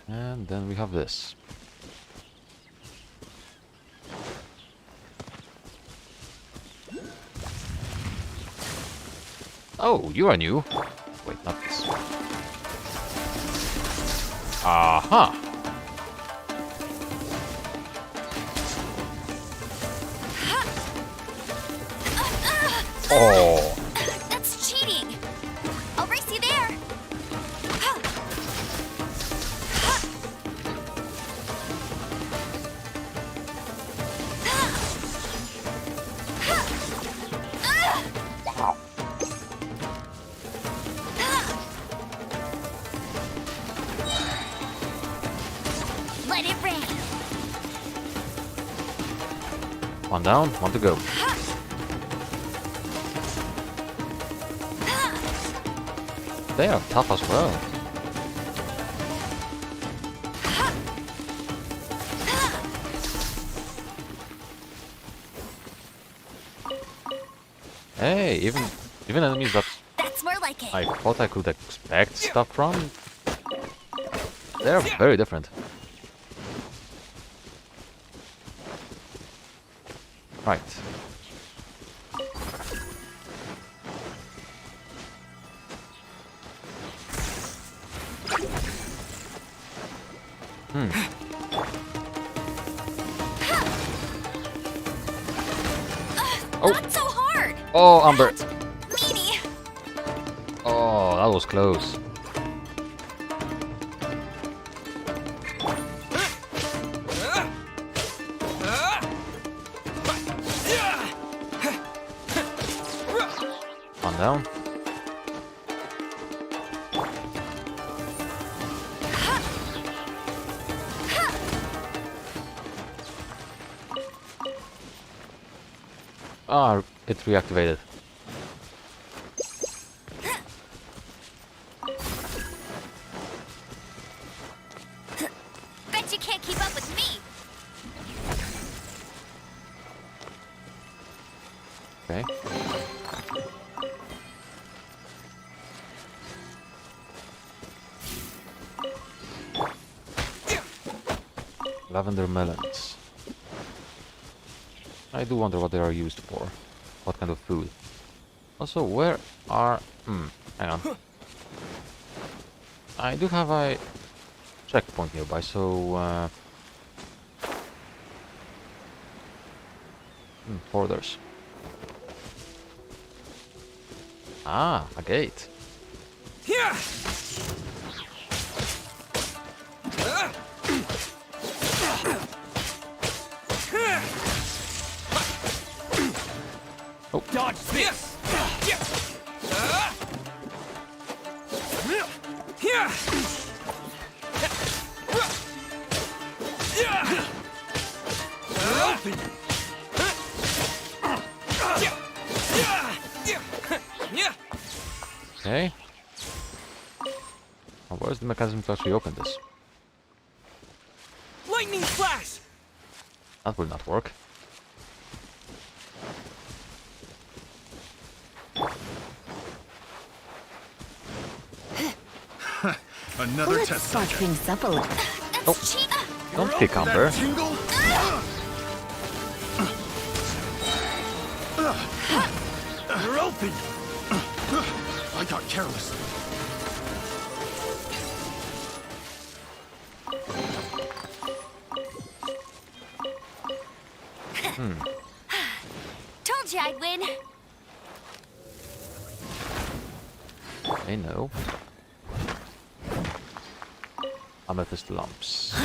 Speaker 1: And then we have this. Oh, you are new. Wait, not this one. Aha! Oh!
Speaker 4: That's cheating! I'll race you there!
Speaker 1: Wow.
Speaker 4: Let it rain!
Speaker 1: One down, one to go. They are tough as well. Hey, even enemies that
Speaker 4: That's more like it!
Speaker 1: I thought I could expect stuff from, they're very different. Right. Oh.
Speaker 4: Not so hard!
Speaker 1: Oh, Umber.
Speaker 4: Meanie!
Speaker 1: Oh, that was close. One down. Ah, it reactivated.
Speaker 4: Bet you can't keep up with me!
Speaker 1: Okay. Lavender melons. I do wonder what they are used for. What kind of food. Also, where are... hang on. I do have a checkpoint nearby, so... borders. Ah, a gate.
Speaker 10: Yeah.
Speaker 1: Oh.
Speaker 10: Dodge this!
Speaker 1: Okay. Now, where's the mechanism to actually open this?
Speaker 10: Lightning flash!
Speaker 1: That will not work.
Speaker 15: Another
Speaker 19: Let's
Speaker 15: test
Speaker 19: spark
Speaker 15: subject.
Speaker 19: things up a little.
Speaker 1: Oh, don't kick Amber.
Speaker 15: That tingle?
Speaker 10: You're open!
Speaker 15: I got careless.
Speaker 4: Told you I'd win.
Speaker 1: I know. Amethyst lumps.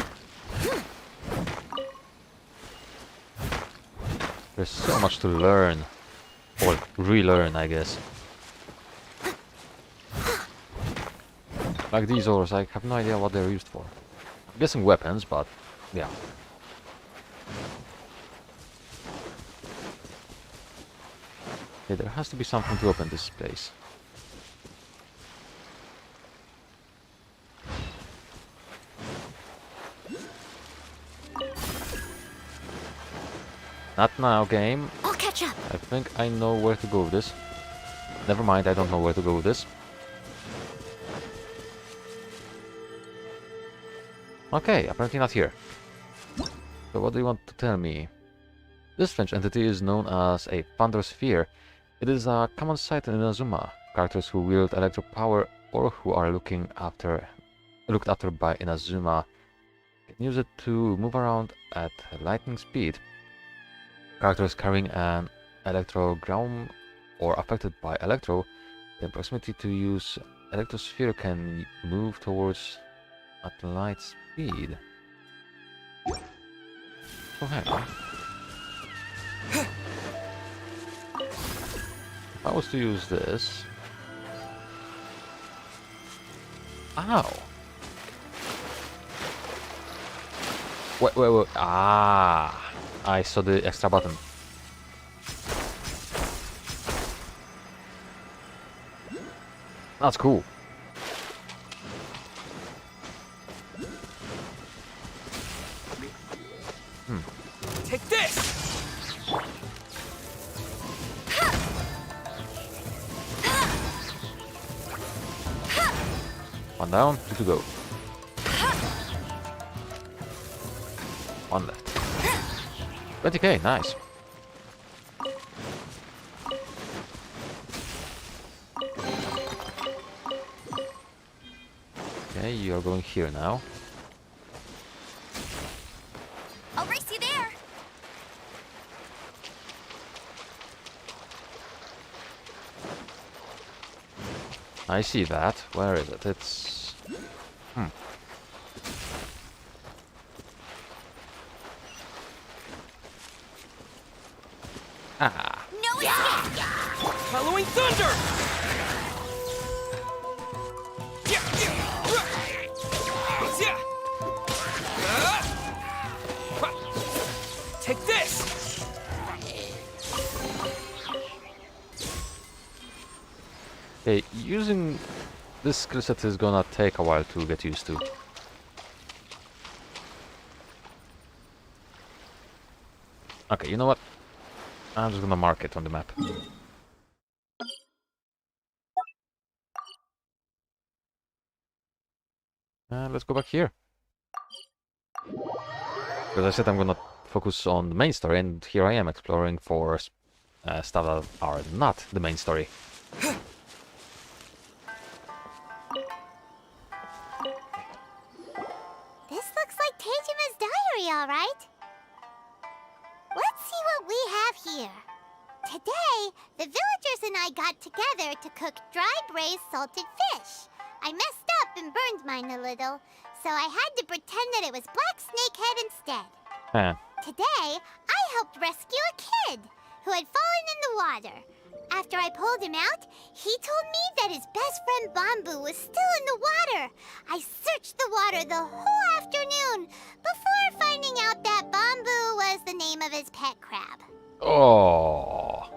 Speaker 1: There's so much to learn. Or relearn, I guess. Like these ores, I have no idea what they're used for. I'm guessing weapons, but yeah. Okay, there has to be something to open this space. Not now, game.
Speaker 4: I'll catch up.
Speaker 1: I think I know where to go with this. Never mind, I don't know where to go with this. Okay, apparently not here. So what do you want to tell me? This strange entity is known as a Thunder Sphere. It is a common sight in Inazuma. Characters who wield electro power or who are looked after by Inazuma can use it to move around at lightning speed. Characters carrying an electrogram or affected by electro, in proximity to use electrosphere can move towards at light speed. Oh, hang on. If I was to use this... Ow! Wait. Ah! I saw the extra button. That's cool.
Speaker 10: Take this!
Speaker 1: One down, two to go. One left. 20k, nice. Okay, you're going here now.
Speaker 4: I'll race you there.
Speaker 1: I see that. Where is it? It's... Ah.
Speaker 4: No escape.
Speaker 10: Halloween Thunder! Take this!
Speaker 1: Okay, using this skill set is gonna take a while to get used to. Okay, you know what? I'm just gonna mark it on the map. Let's go back here. Because I said I'm gonna focus on the main story, and here I am exploring for stuff that are not the main story.
Speaker 4: This looks like Teijima's diary, all right. Let's see what we have here. Today, the villagers and I got together to cook dry braised salted fish. I messed up and burned mine a little, so I had to pretend that it was black snakehead instead. Today, I helped rescue a kid. who had fallen in the water. After I pulled him out, he told me that his best friend Bamboo was still in the water. I searched the water the whole afternoon before finding out that Bamboo was the name of his pet crab.
Speaker 1: Oh.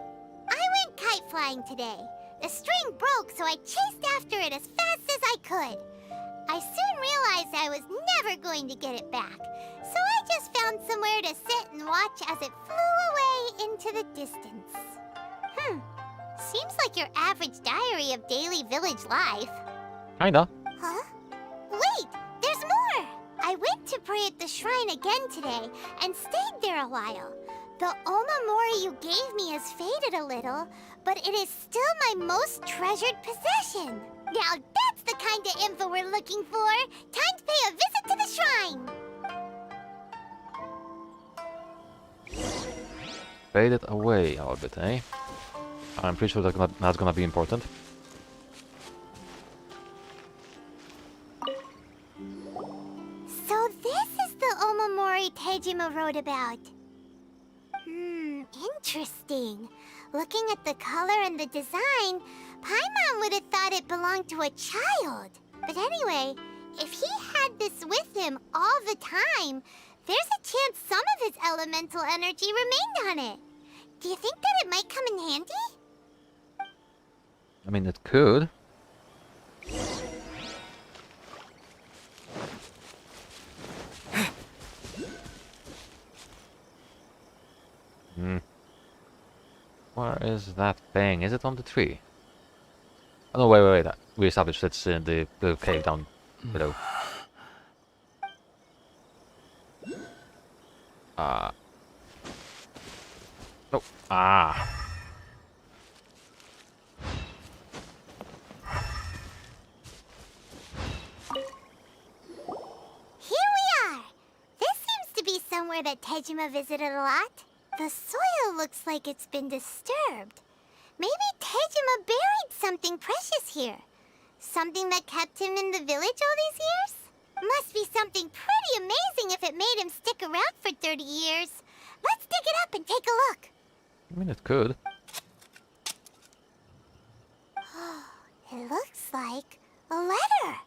Speaker 4: I went kite flying today. The string broke, so I chased after it as fast as I could. I soon realized I was never going to get it back, so I just found somewhere to sit and watch as it flew away into the distance. Seems like your average diary of daily village life.
Speaker 1: Kinda.
Speaker 4: Huh? Wait, there's more! I went to pray at the shrine again today and stayed there a while. The Omamori you gave me has faded a little, but it is still my most treasured possession. Now that's the kind of info we're looking for. Time to pay a visit to the shrine.
Speaker 1: Faded away a bit, eh? I'm pretty sure that's gonna be important.
Speaker 4: So this is the Omamori Tejima wrote about. Interesting. Looking at the color and the design, Paimon would have thought it belonged to a child. But anyway, if he had this with him all the time, there's a chance some of his elemental energy remained on it. Do you think that it might come in handy?
Speaker 1: I mean, it could. Where is that thing? Is it on the tree? Oh no, wait. We established it's in the cave down below. Oh.
Speaker 4: Here we are! This seems to be somewhere that Tejima visited a lot. The soil looks like it's been disturbed. Maybe Tejima buried something precious here. Something that kept him in the village all these years? Must be something pretty amazing if it made him stick around for 30 years. Let's dig it up and take a look.
Speaker 1: I mean, it could.
Speaker 4: It looks like a letter.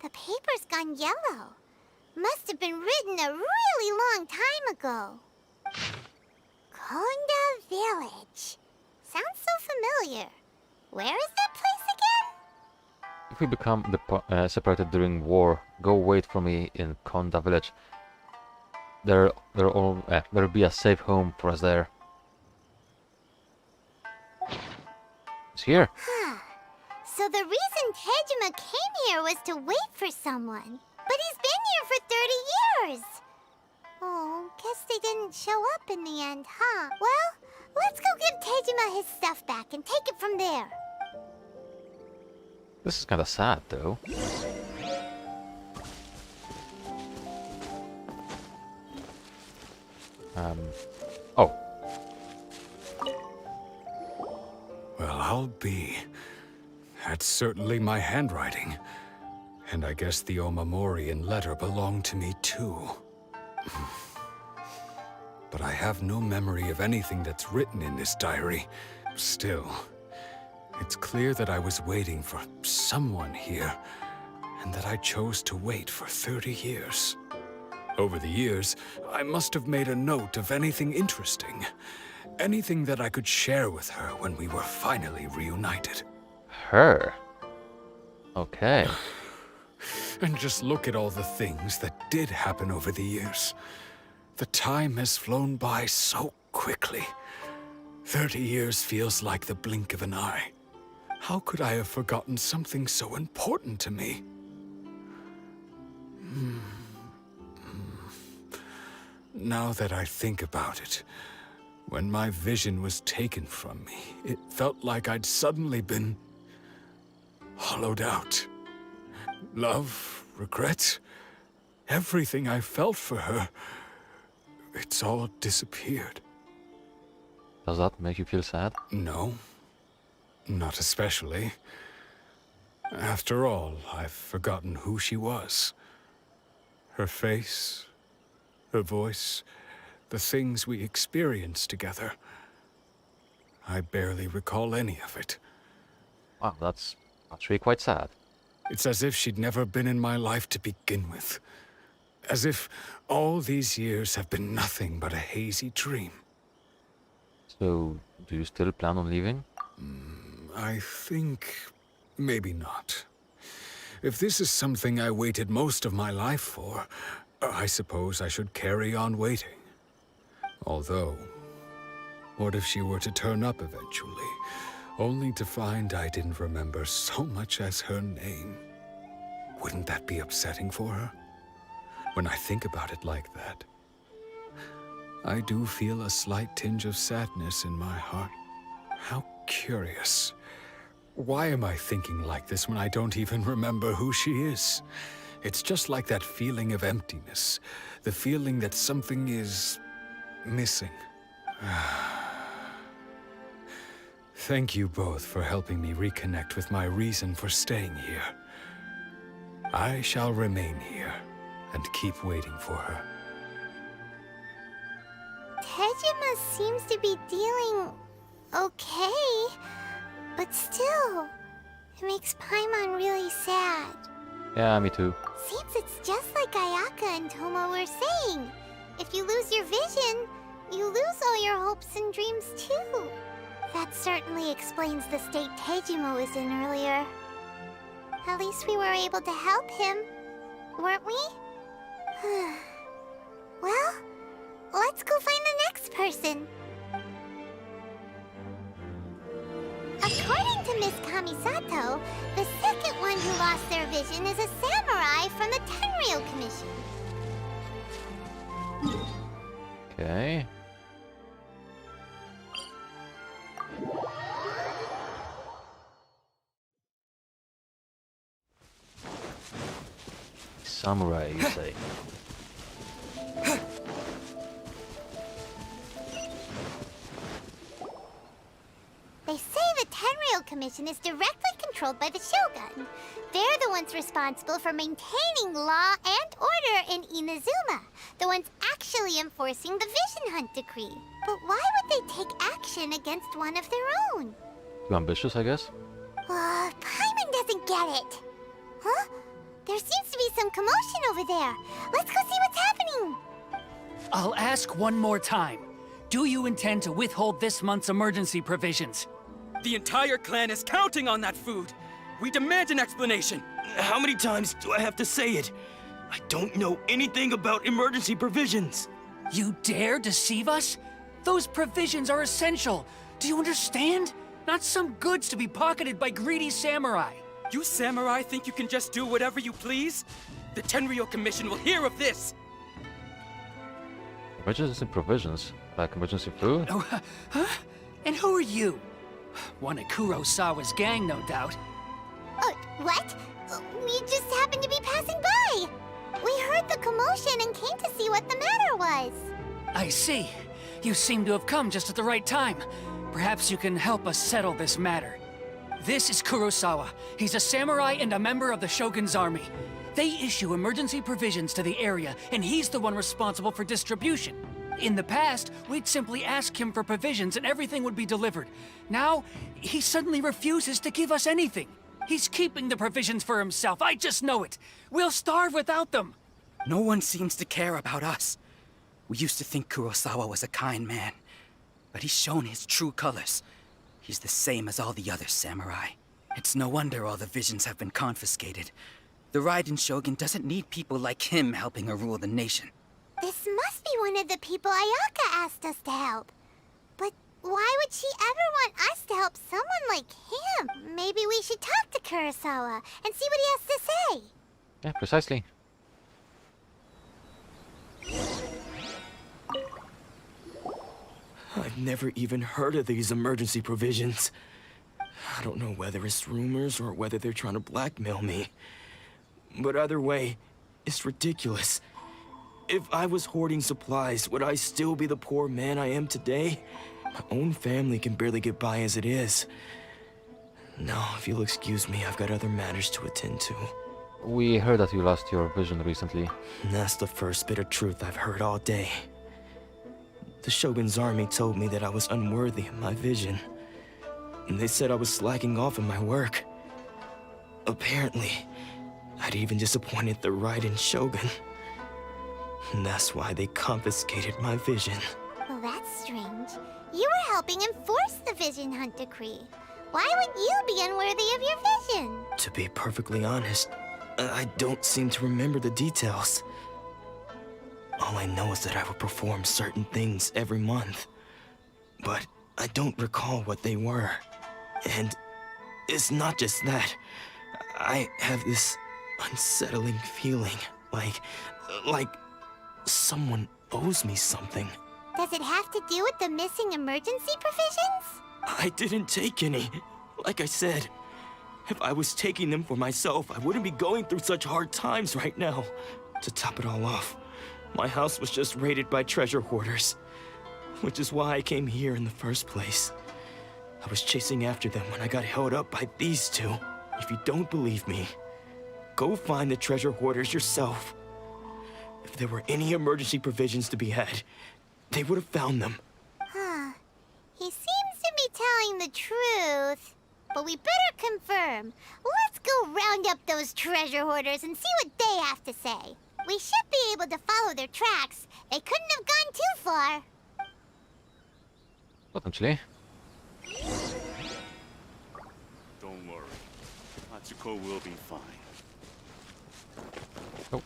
Speaker 4: The paper's gone yellow. Must have been written a really long time ago. Konda Village. Sounds so familiar. Where is that place again?
Speaker 1: If we become separated during war, go wait for me in Konda village. There'll be a safe home for us there. It's here.
Speaker 4: So the reason Tejima came here was to wait for someone. But he's been here for 30 years. Oh, guess they didn't show up in the end, huh? Well, let's go give Tejima his stuff back and take it from there.
Speaker 1: This is kind of sad, though. Oh.
Speaker 3: Well, I'll be. That's certainly my handwriting. And I guess the Omamorian letter belonged to me, too. But I have no memory of anything that's written in this diary. Still, it's clear that I was waiting for someone here, and that I chose to wait for 30 years. Over the years, I must have made a note of anything interesting. Anything that I could share with her when we were finally reunited.
Speaker 1: Her? Okay.
Speaker 3: And just look at all the things that did happen over the years. The time has flown by so quickly. 30 years feels like the blink of an eye. How could I have forgotten something so important to me? Now that I think about it, when my vision was taken from me, it felt like I'd suddenly been hollowed out. Love, regret, everything I felt for her, it's all disappeared.
Speaker 1: Does that make you feel sad?
Speaker 3: No, not especially. After all, I've forgotten who she was. Her face, her voice, the things we experienced together. I barely recall any of it.
Speaker 1: Wow, that's really quite sad.
Speaker 3: It's as if she'd never been in my life to begin with. As if all these years have been nothing but a hazy dream.
Speaker 1: So, do you still plan on leaving?
Speaker 3: I think maybe not. If this is something I waited most of my life for, I suppose I should carry on waiting. Although, what if she were to turn up eventually, only to find I didn't remember so much as her name? Wouldn't that be upsetting for her? When I think about it like that, I do feel a slight tinge of sadness in my heart. How curious. Why am I thinking like this when I don't even remember who she is? It's just like that feeling of emptiness, the feeling that something is missing. Thank you both for helping me reconnect with my reason for staying here. I shall remain here and keep waiting for her.
Speaker 4: Tejima seems to be dealing okay, but still, it makes Paimon really sad.
Speaker 1: Yeah, me too.
Speaker 4: Seems it's just like Ayaka and Toma were saying. If you lose your vision, you lose all your hopes and dreams too. That certainly explains the state Tejima was in earlier. At least we were able to help him, weren't we? Well, let's go find the next person. According to Miss Kamisato, the second one who lost their vision is a samurai from the Tenryou Commission.
Speaker 1: Okay. Samurai, you say?
Speaker 4: They say the Tenryou Commission is directly controlled by the Shogun. They're the ones responsible for maintaining law and order in Inazuma. The ones actually enforcing the Vision Hunt Decree. But why would they take action against one of their own?
Speaker 1: Too ambitious, I guess?
Speaker 4: Paimon doesn't get it. Huh? There seems to be some commotion over there. Let's go see what's happening.
Speaker 12: I'll ask one more time. Do you intend to withhold this month's emergency provisions?
Speaker 5: The entire clan is counting on that food. We demand an explanation.
Speaker 22: How many times do I have to say it? I don't know anything about emergency provisions.
Speaker 12: You dare deceive us? Those provisions are essential. Do you understand? Not some goods to be pocketed by greedy samurai.
Speaker 5: You samurai think you can just do whatever you please? The Tenryou Commission will hear of this!
Speaker 1: Emergency provisions? Like emergency food?
Speaker 12: Oh, huh? And who are you? One of Kurosawa's gang, no doubt.
Speaker 4: What? We just happened to be passing by. We heard the commotion and came to see what the matter was.
Speaker 12: I see. You seem to have come just at the right time. Perhaps you can help us settle this matter. This is Kurosawa. He's a samurai and a member of the Shogun's army. They issue emergency provisions to the area, and he's the one responsible for distribution. In the past, we'd simply ask him for provisions and everything would be delivered. Now, he suddenly refuses to give us anything. He's keeping the provisions for himself, I just know it. We'll starve without them.
Speaker 5: No one seems to care about us. We used to think Kurosawa was a kind man, but he's shown his true colors. He's the same as all the other samurai. It's no wonder all the visions have been confiscated. The Raiden Shogun doesn't need people like him helping her rule the nation.
Speaker 4: This must be one of the people Ayaka asked us to help. But why would she ever want us to help someone like him? Maybe we should talk to Kurosawa and see what he has to say.
Speaker 1: Yeah, precisely.
Speaker 22: I've never even heard of these emergency provisions. I don't know whether it's rumors or whether they're trying to blackmail me. But either way, it's ridiculous. If I was hoarding supplies, would I still be the poor man I am today? My own family can barely get by as it is. No, if you'll excuse me, I've got other matters to attend to.
Speaker 1: We heard that you lost your vision recently.
Speaker 22: And that's the first bit of truth I've heard all day. The Shogun's army told me that I was unworthy of my vision. And they said I was slacking off in my work. Apparently, I'd even disappointed the Raiden Shogun. And that's why they confiscated my vision.
Speaker 4: Well, that's strange. You were helping enforce the Vision Hunt Decree. Why would you be unworthy of your vision?
Speaker 22: To be perfectly honest, I don't seem to remember the details. All I know is that I would perform certain things every month. But I don't recall what they were. And it's not just that. I have this unsettling feeling, like someone owes me something.
Speaker 4: Does it have to do with the missing emergency provisions?
Speaker 22: I didn't take any. Like I said, if I was taking them for myself, I wouldn't be going through such hard times right now. To top it all off, my house was just raided by treasure hoarders, which is why I came here in the first place. I was chasing after them when I got held up by these two. If you don't believe me, go find the treasure hoarders yourself. If there were any emergency provisions to be had, they would have found them.
Speaker 4: Huh. He seems to be telling the truth. But we better confirm. Let's go round up those treasure hoarders and see what they have to say. We should be able to follow their tracks. They couldn't have gone too far.
Speaker 1: Potentially.
Speaker 20: Don't worry. Atsuko will be fine.
Speaker 1: Oh.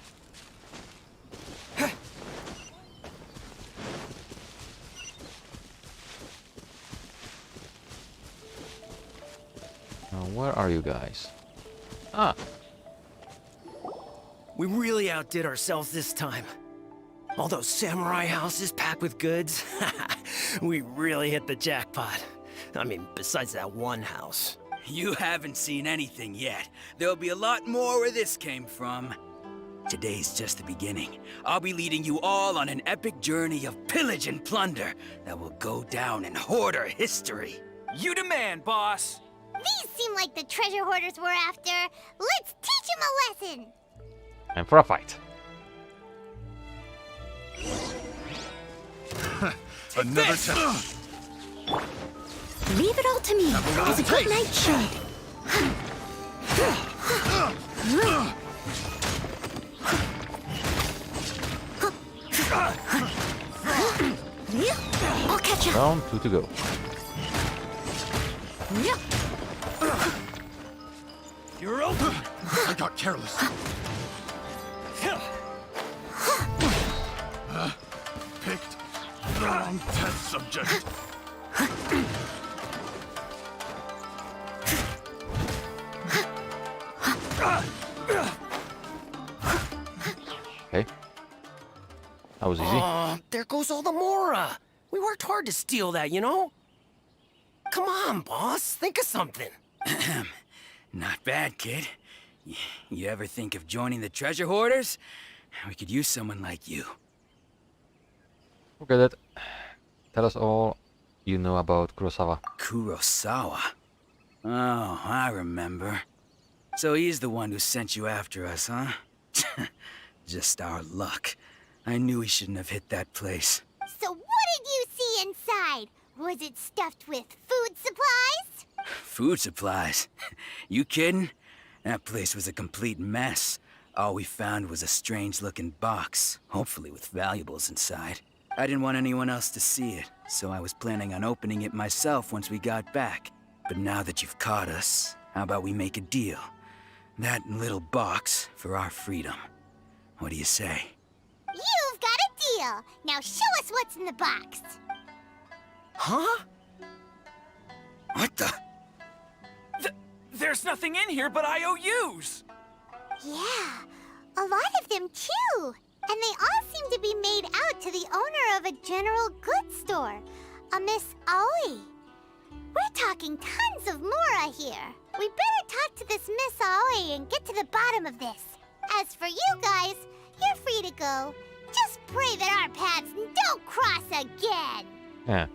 Speaker 1: Now, where are you guys? Ah.
Speaker 9: We really outdid ourselves this time. All those samurai houses packed with goods. We really hit the jackpot. I mean, besides that one house.
Speaker 5: You haven't seen anything yet. There'll be a lot more where this came from. Today's just the beginning. I'll be leading you all on an epic journey of pillage and plunder that will go down in hoarder history.
Speaker 11: You demand, boss!
Speaker 4: These seem like the treasure hoarders we're after. Let's teach them a lesson!
Speaker 1: And for a fight.
Speaker 20: Another time.
Speaker 17: Leave it all to me, as a good knight should. I'll catch you.
Speaker 1: Round 2 to go.
Speaker 20: You're open. I got careless. Picked the wrong test subject.
Speaker 1: Okay. That was easy.
Speaker 9: Oh, there goes all the Mora. We worked hard to steal that, you know? Come on, boss. Think of something.
Speaker 5: Not bad, kid. You ever think of joining the treasure hoarders? We could use someone like you.
Speaker 1: Forget it. Tell us all you know about Kurosawa.
Speaker 5: Kurosawa? Oh, I remember. So he's the one who sent you after us, huh? Just our luck. I knew he shouldn't have hit that place.
Speaker 4: So what did you see inside? Was it stuffed with food supplies?
Speaker 5: Food supplies? You kidding? That place was a complete mess. All we found was a strange-looking box, hopefully with valuables inside. I didn't want anyone else to see it, so I was planning on opening it myself once we got back. But now that you've caught us, how about we make a deal? That little box for our freedom. What do you say?
Speaker 4: You've got a deal! Now show us what's in the box!
Speaker 9: Huh?
Speaker 5: What the?
Speaker 11: There's nothing in here but IOUs!
Speaker 4: Yeah, a lot of them too! And they all seem to be made out to the owner of a general goods store, a Miss Aoi. We're talking tons of Mora here. We better talk to this Miss Aoi and get to the bottom of this. As for you guys, you're free to go. Just pray that our paths don't cross again.
Speaker 1: Yeah.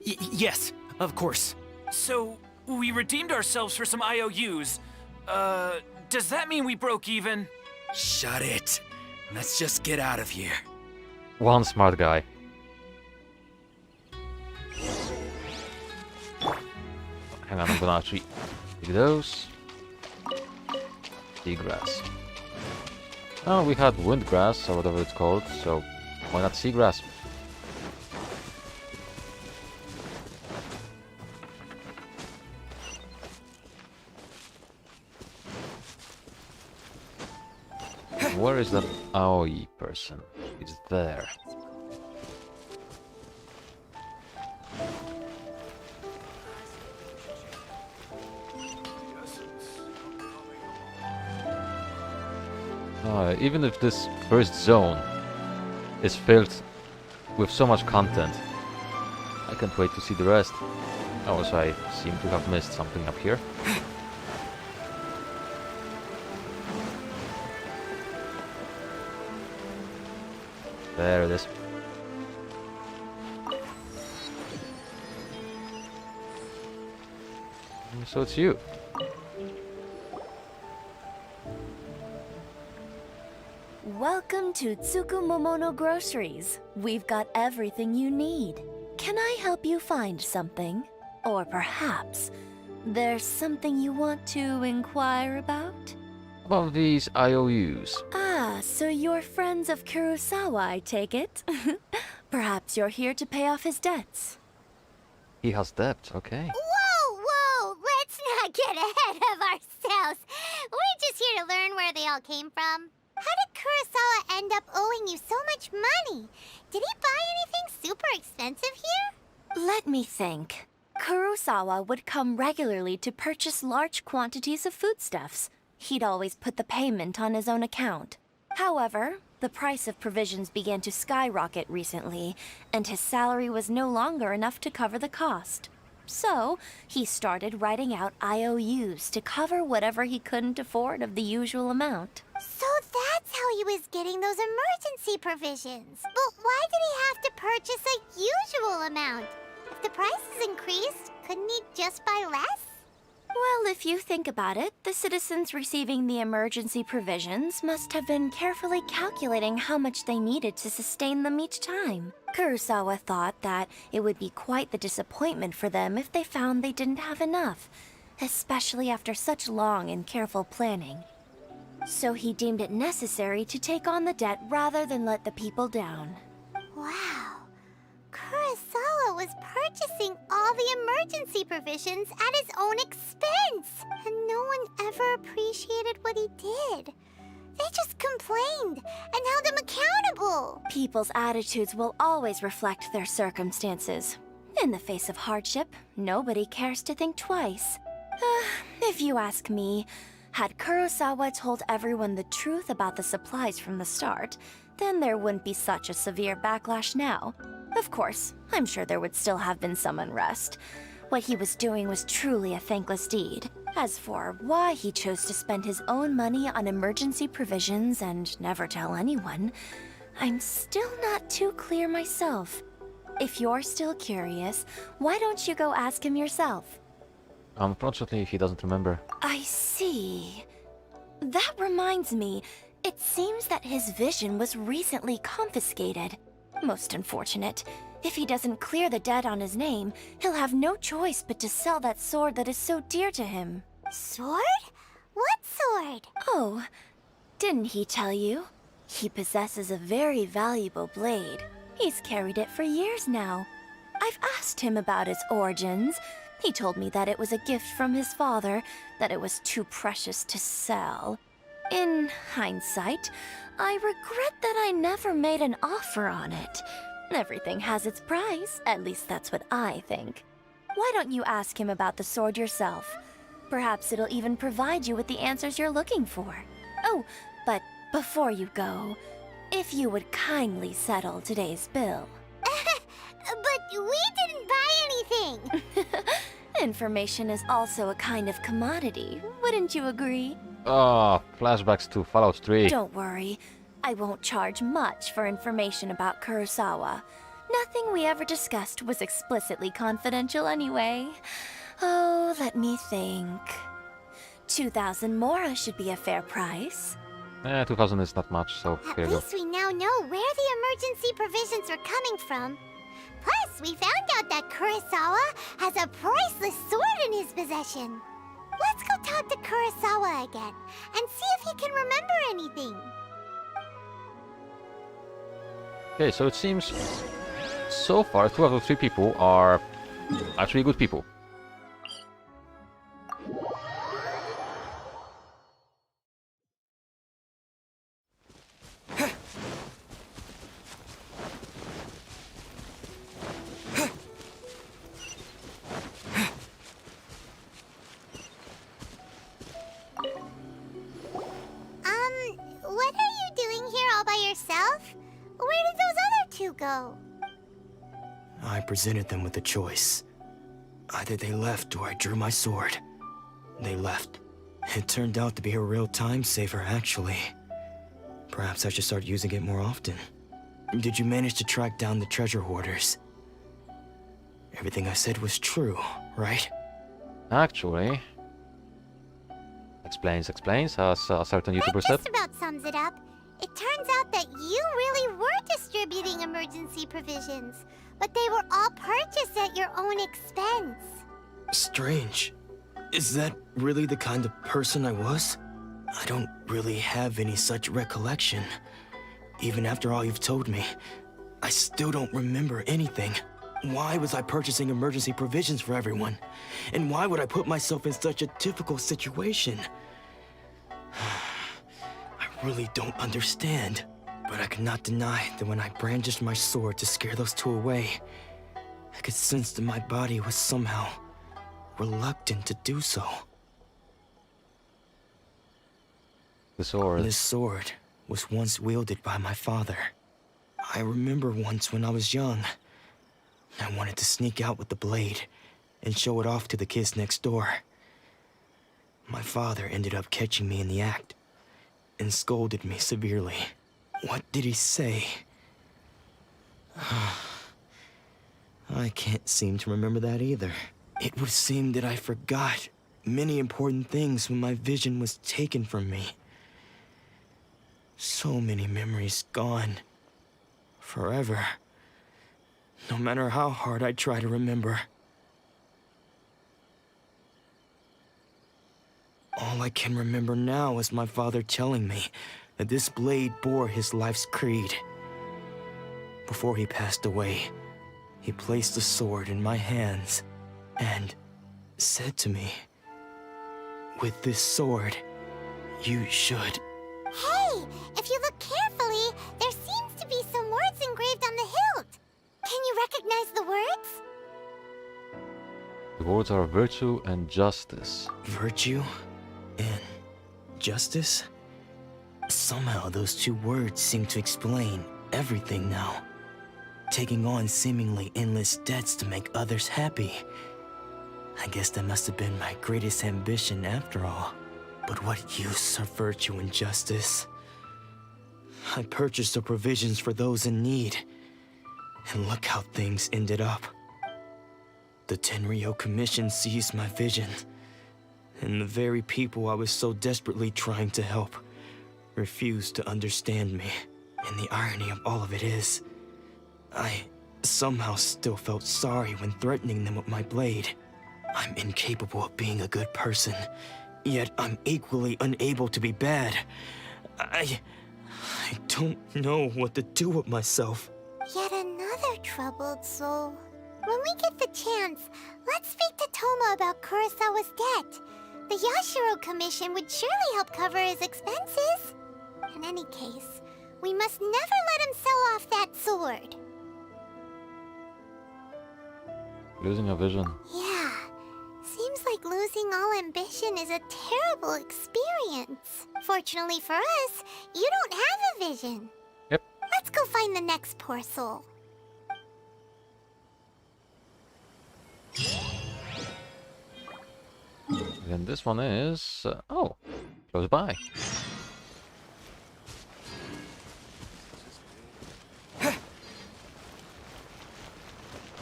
Speaker 9: Yes, of course.
Speaker 11: So, we redeemed ourselves for some IOUs. Does that mean we broke even?
Speaker 5: Shut it. Let's just get out of here.
Speaker 1: One smart guy. Hang on, I'm gonna actually take those. Seagrass. Oh, we had windgrass, or whatever it's called, so why not seagrass? Where is that Aoi person? It's there. Even if this first zone is filled with so much content, I can't wait to see the rest. Oh, so I seem to have missed something up here. There it is. So it's you.
Speaker 8: Welcome to Tsukumomono Groceries. We've got everything you need. Can I help you find something? Or perhaps there's something you want to inquire about?
Speaker 1: About these IOUs.
Speaker 8: Ah, so you're friends of Kurosawa, I take it? Perhaps you're here to pay off his debts.
Speaker 1: He has debt, okay.
Speaker 4: Whoa! Let's not get ahead of ourselves. We're just here to learn where they all came from. How did Kurosawa end up owing you so much money? Did he buy anything super expensive here?
Speaker 8: Let me think. Kurosawa would come regularly to purchase large quantities of foodstuffs. He'd always put the payment on his own account. However, the price of provisions began to skyrocket recently, and his salary was no longer enough to cover the cost. So, he started writing out IOUs to cover whatever he couldn't afford of the usual amount.
Speaker 4: So that's how he was getting those emergency provisions. But why did he have to purchase a usual amount? If the prices increased, couldn't he just buy less?
Speaker 8: Well, if you think about it, the citizens receiving the emergency provisions must have been carefully calculating how much they needed to sustain them each time. Kurosawa thought that it would be quite the disappointment for them if they found they didn't have enough, especially after such long and careful planning. So he deemed it necessary to take on the debt rather than let the people down.
Speaker 4: Wow. Kurosawa was purchasing all the emergency provisions at his own expense. And no one ever appreciated what he did. They just complained and held him accountable.
Speaker 8: People's attitudes will always reflect their circumstances. In the face of hardship, nobody cares to think twice. If you ask me, had Kurosawa told everyone the truth about the supplies from the start, then there wouldn't be such a severe backlash now. Of course, I'm sure there would still have been some unrest. What he was doing was truly a thankless deed. As for why he chose to spend his own money on emergency provisions and never tell anyone, I'm still not too clear myself. If you're still curious, why don't you go ask him yourself?
Speaker 1: Unfortunately, he doesn't remember.
Speaker 8: I see. That reminds me, it seems that his vision was recently confiscated. Most unfortunate. If he doesn't clear the debt on his name, he'll have no choice but to sell that sword that is so dear to him.
Speaker 4: Sword? What sword?
Speaker 8: Oh, didn't he tell you? He possesses a very valuable blade. He's carried it for years now. I've asked him about its origins. He told me that it was a gift from his father, that it was too precious to sell. In hindsight, I regret that I never made an offer on it. Everything has its price, at least that's what I think. Why don't you ask him about the sword yourself? Perhaps it'll even provide you with the answers you're looking for. Oh, but before you go, if you would kindly settle today's bill.
Speaker 4: But we didn't buy anything!
Speaker 8: Information is also a kind of commodity, wouldn't you agree?
Speaker 1: Oh, flashbacks to Fallout 3.
Speaker 8: Don't worry. I won't charge much for information about Kurosawa. Nothing we ever discussed was explicitly confidential anyway. Oh, let me think. 2,000 mora should be a fair price.
Speaker 1: 2,000 is not much, so here
Speaker 4: At
Speaker 1: you go.
Speaker 4: least we now know where the emergency provisions are coming from. Plus, we found out that Kurosawa has a priceless sword in his possession. Let's go talk to Kurosawa again, and see if he can remember anything.
Speaker 1: Okay, so it seems so far 2 out of 3 people are actually good people.
Speaker 4: What are you doing here all by yourself? Where did those other 2 go?
Speaker 22: I presented them with a choice. Either they left or I drew my sword. They left. It turned out to be a real time saver, actually. Perhaps I should start using it more often. Did you manage to track down the treasure hoarders? Everything I said was true, right?
Speaker 1: Actually... Explains, as a certain YouTuber said.
Speaker 4: That just about sums it up. It turns out that you really were distributing emergency provisions, but they were all purchased at your own expense.
Speaker 22: Strange. Is that really the kind of person I was? I don't really have any such recollection. Even after all you've told me, I still don't remember anything. Why was I purchasing emergency provisions for everyone? And why would I put myself in such a difficult situation? I really don't understand. But I cannot deny that when I brandished my sword to scare those 2 away, I could sense that my body was somehow reluctant to do so.
Speaker 1: The sword.
Speaker 22: This sword was once wielded by my father. I remember once when I was young, I wanted to sneak out with the blade and show it off to the kids next door. My father ended up catching me in the act and scolded me severely. What did he say? I can't seem to remember that either. It would seem that I forgot many important things when my vision was taken from me. So many memories gone. Forever. No matter how hard I try to remember. All I can remember now is my father telling me that this blade bore his life's creed. Before he passed away, he placed the sword in my hands and said to me, "With this sword, you should..."
Speaker 4: Hey, if you look carefully, there seems to be some words engraved on the hilt. Can you recognize the words?
Speaker 1: The words are virtue and justice.
Speaker 22: Virtue and justice? Somehow those 2 words seem to explain everything now. Taking on seemingly endless debts to make others happy. I guess that must have been my greatest ambition after all. But what use are virtue and justice? I purchased the provisions for those in need. And look how things ended up. The Tenryo Commission seized my vision. And the very people I was so desperately trying to help refused to understand me. And the irony of all of it is, I somehow still felt sorry when threatening them with my blade. I'm incapable of being a good person, yet I'm equally unable to be bad. I don't know what to do with myself.
Speaker 4: Yet another troubled soul. When we get the chance, let's speak to Toma about Kurosawa's debt. The Yashiro Commission would surely help cover his expenses. In any case, we must never let him sell off that sword.
Speaker 1: Losing a vision.
Speaker 4: Yeah, seems like losing all ambition is a terrible experience. Fortunately for us, you don't have a vision.
Speaker 1: Yep.
Speaker 4: Let's go find the next poor soul.
Speaker 1: Then this one is... oh, close by.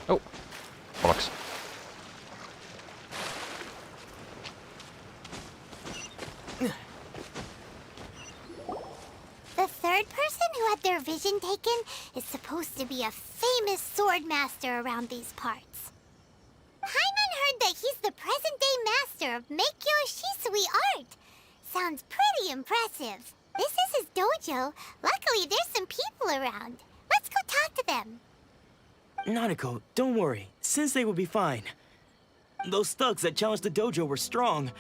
Speaker 1: Oh, bollocks.
Speaker 4: The third person who had their vision taken is supposed to be a famous sword master around these parts. Hyman heard that he's the present-day master of Meikyo Shisui art. Sounds pretty impressive. This is his dojo. Luckily, there's some people around. Let's go talk to them.
Speaker 22: Nanako, don't worry. Sensei will be fine. Those thugs that challenged the dojo were strong,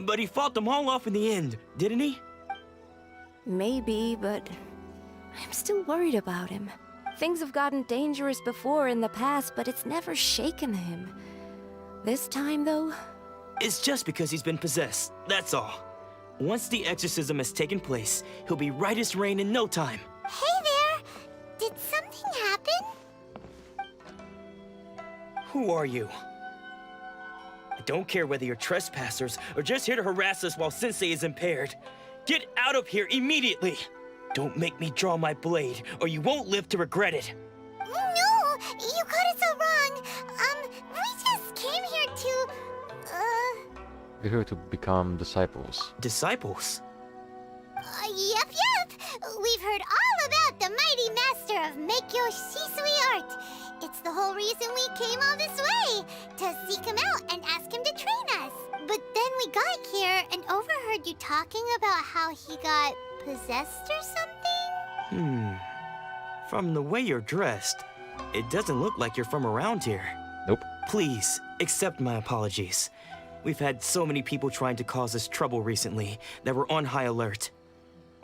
Speaker 22: but he fought them all off in the end, didn't he?
Speaker 8: Maybe, but I'm still worried about him. Things have gotten dangerous before in the past, but it's never shaken him. This time, though...
Speaker 22: It's just because he's been possessed, that's all. Once the exorcism has taken place, he'll be right as rain in no time.
Speaker 4: Hey there! Did something happen?
Speaker 22: Who are you? I don't care whether you're trespassers or just here to harass us while Sensei is impaired. Get out of here immediately! Don't make me draw my blade, or you won't live to regret it.
Speaker 4: No! You got it so wrong! We just came here to...
Speaker 1: We're here to become disciples.
Speaker 22: Disciples?
Speaker 4: Yep. We've heard all about the mighty master of Meikyo Shisui art. It's the whole reason we came all this way, to seek him out and ask him to train us. But then we got here and overheard you talking about how he got possessed or something?
Speaker 22: From the way you're dressed, it doesn't look like you're from around here.
Speaker 1: Nope.
Speaker 22: Please, accept my apologies. We've had so many people trying to cause us trouble recently that we're on high alert.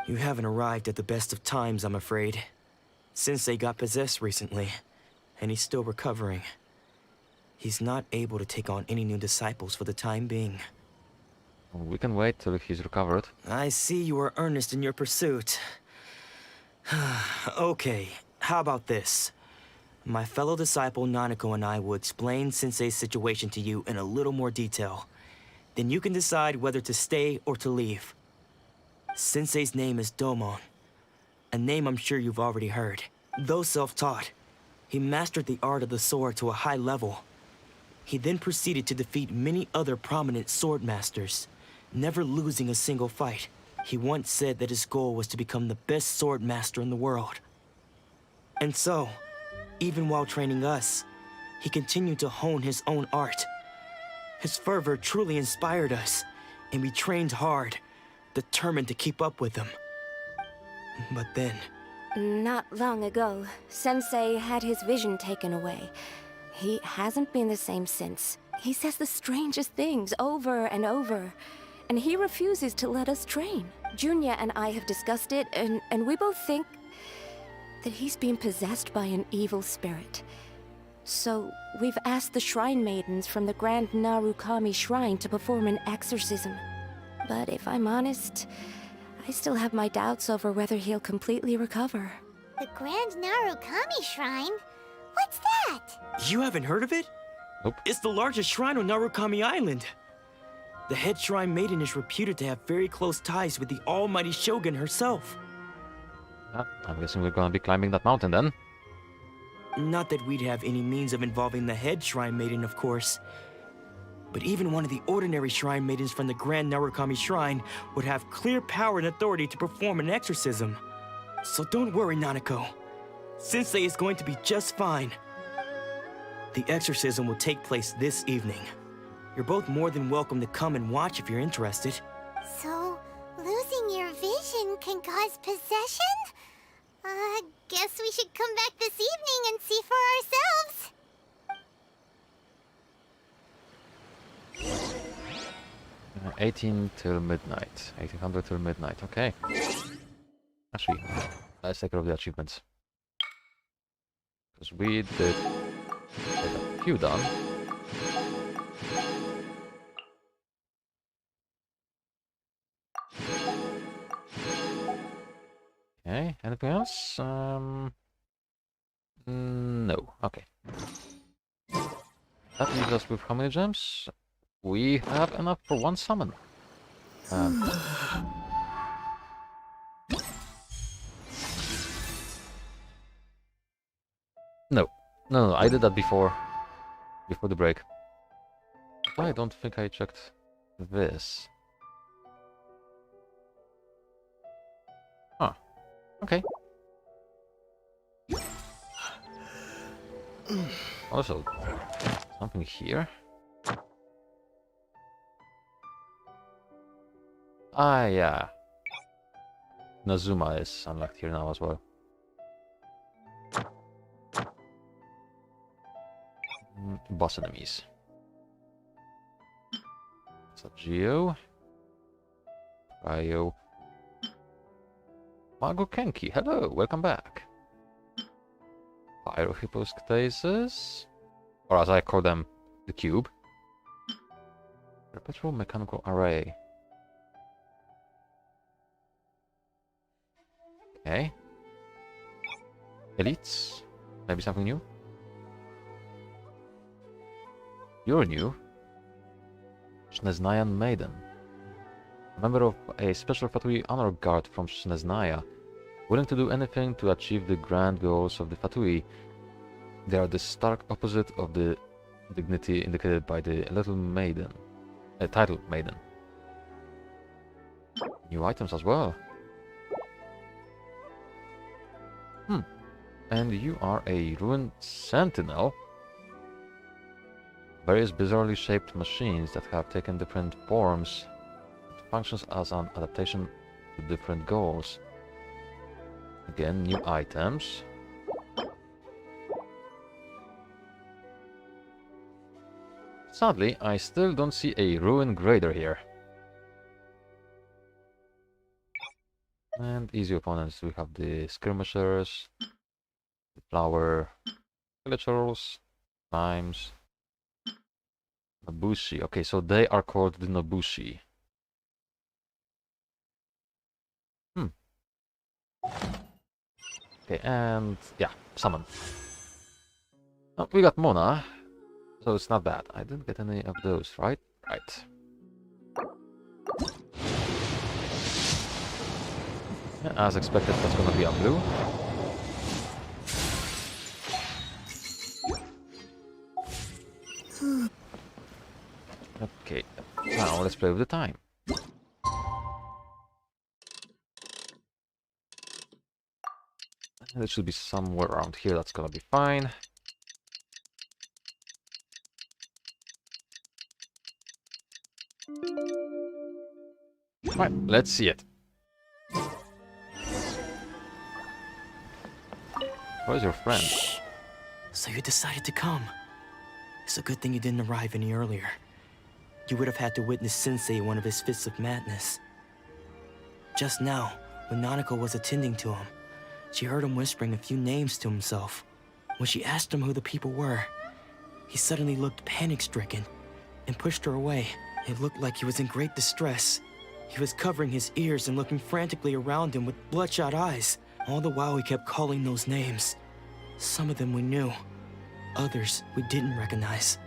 Speaker 22: You haven't arrived at the best of times, I'm afraid. Sensei got possessed recently, and he's still recovering. He's not able to take on any new disciples for the time being.
Speaker 1: We can wait till he's recovered.
Speaker 22: I see you are earnest in your pursuit. Okay, how about this? My fellow disciple Nanako and I will explain Sensei's situation to you in a little more detail. Then you can decide whether to stay or to leave. Sensei's name is Domon, a name I'm sure you've already heard. Though self-taught, he mastered the art of the sword to a high level. He then proceeded to defeat many other prominent sword masters, never losing a single fight. He once said that his goal was to become the best sword master in the world. And so, even while training us, he continued to hone his own art. His fervor truly inspired us, and we trained hard, determined to keep up with him. But then...
Speaker 8: Not long ago, Sensei had his vision taken away. He hasn't been the same since. He says the strangest things over and over, and he refuses to let us train. Junya and I have discussed it, and we both think that he's been possessed by an evil spirit. So, we've asked the Shrine Maidens from the Grand Narukami Shrine to perform an exorcism. But if I'm honest, I still have my doubts over whether he'll completely recover.
Speaker 4: The Grand Narukami Shrine? What's that?
Speaker 22: You haven't heard of it?
Speaker 1: Nope.
Speaker 22: It's the largest shrine on Narukami Island. The head Shrine Maiden is reputed to have very close ties with the almighty Shogun herself.
Speaker 1: I'm guessing we're gonna be climbing that mountain then.
Speaker 22: Not that we'd have any means of involving the head Shrine Maiden, of course. But even one of the ordinary Shrine Maidens from the Grand Narukami Shrine would have clear power and authority to perform an exorcism. So don't worry, Nanako. Sensei is going to be just fine. The exorcism will take place this evening. You're both more than welcome to come and watch if you're interested.
Speaker 4: So, losing your vision can cause possession? Guess we should come back this evening and see for ourselves.
Speaker 1: 18 till midnight. 1800 till midnight, okay. Actually, let's take care of the achievements. Because we did get a few done. Okay, anything else? No, okay. That leaves us with how many gems? We have enough for one summon. No, I did that before the break. I don't think I checked this. Huh. Okay. Also, something here. Ah, yeah. Inazuma is unlocked here now as well. Boss enemies. So Geo. Ryo. Mago Kenki, hello, welcome back. Pyrohypostasis. Or as I call them, the cube. Perpetual mechanical array. Okay. Elites? Maybe something new? You're new. Sneznayan Maiden. A member of a special Fatui honor guard from Sneznaya. Willing to do anything to achieve the grand goals of the Fatui. They are the stark opposite of the dignity indicated by the little maiden. Title maiden. New items as well. And you are a ruined sentinel. Various bizarrely shaped machines that have taken different forms. It functions as an adaptation to different goals. Again, new items. Sadly, I still don't see a ruin grader here. And easy opponents, we have the skirmishers, the flower, villagers, times, Nobushi. Okay, so they are called the Nobushi. Okay, and yeah, summon. Oh, we got Mona, so it's not bad. I didn't get any of those, right? Right. Yeah, as expected, that's gonna be a blue. Okay, now let's play with the time. It should be somewhere around here, that's gonna be fine. Right, let's see it. Where's your friend?
Speaker 22: Shh. So you decided to come. It's a good thing you didn't arrive any earlier. You would have had to witness Sensei in one of his fits of madness. Just now, when Nanako was attending to him, she heard him whispering a few names to himself. When she asked him who the people were, he suddenly looked panic-stricken and pushed her away. It looked like he was in great distress. He was covering his ears and looking frantically around him with bloodshot eyes. All the while he kept calling those names. Some of them we knew, others we didn't recognize.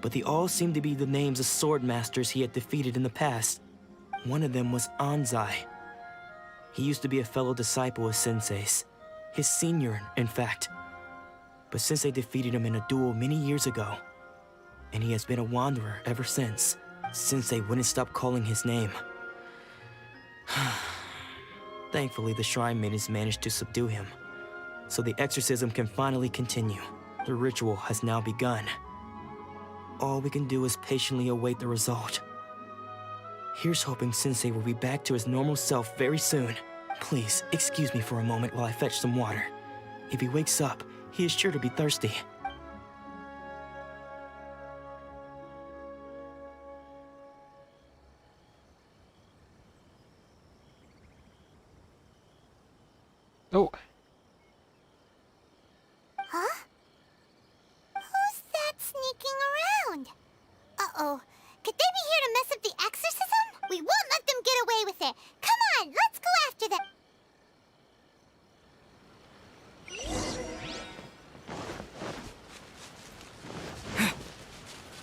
Speaker 22: But they all seemed to be the names of sword masters he had defeated in the past. One of them was Anzai. He used to be a fellow disciple of Sensei's, his senior, in fact. But Sensei defeated him in a duel many years ago, and he has been a wanderer ever since. Sensei wouldn't stop calling his name. Thankfully, the shrine maidens managed to subdue him, so the exorcism can finally continue. The ritual has now begun. All we can do is patiently await the result. Here's hoping Sensei will be back to his normal self very soon. Please, excuse me for a moment while I fetch some water. If he wakes up, he is sure to be thirsty.
Speaker 1: Oh.
Speaker 4: Huh? Who's that sneaking around? Uh-oh. Could they be here to mess up the exorcism? We won't let them get away with it. Come on, let's go after them.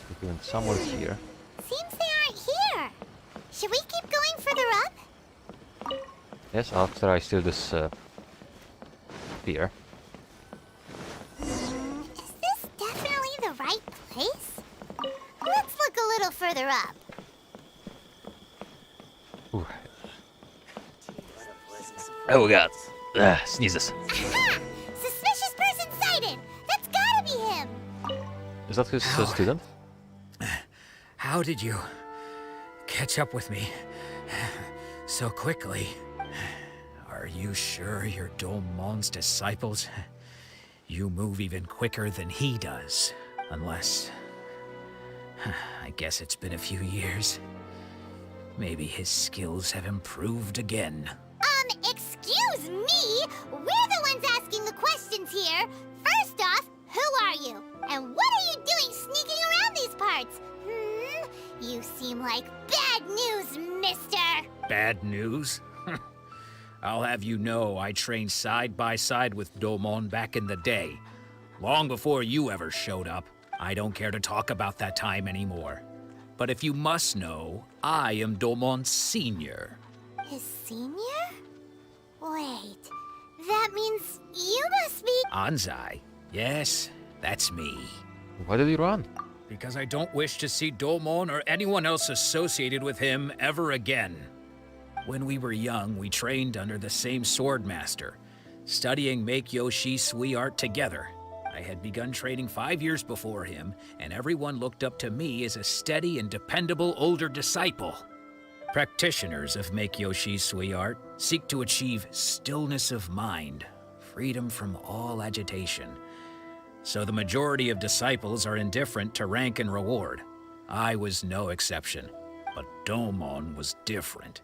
Speaker 1: We're going somewhere here.
Speaker 4: Seems they aren't here. Should we keep going further up?
Speaker 1: Yes, after I steal this spear.
Speaker 4: Is this definitely the right place? Let's look a little further up.
Speaker 1: Ooh. Oh god. Sneezes.
Speaker 4: Aha! Suspicious person sighted! That's gotta be him!
Speaker 1: Is that his student?
Speaker 13: How did you catch up with me? So quickly. Are you sure you're Domon's disciples? You move even quicker than he does. Unless... I guess it's been a few years. Maybe his skills have improved again.
Speaker 4: Excuse me? We're the ones asking the questions here. First off, who are you? And what are you doing sneaking around these parts? You seem like bad news, mister.
Speaker 13: Bad news? I'll have you know I trained side by side with Domon back in the day. Long before you ever showed up. I don't care to talk about that time anymore. But if you must know, I am Domon's senior.
Speaker 4: His senior? Wait, that means you must be...
Speaker 13: Anzai. Yes, that's me.
Speaker 1: Why did he run?
Speaker 13: Because I don't wish to see Domon or anyone else associated with him ever again. When we were young, we trained under the same swordmaster, studying Make-Yoshi Sui art together. I had begun training 5 years before him, and everyone looked up to me as a steady and dependable older disciple. Practitioners of Make-Yoshi Sui art seek to achieve stillness of mind, freedom from all agitation. So the majority of disciples are indifferent to rank and reward. I was no exception, but Domon was different.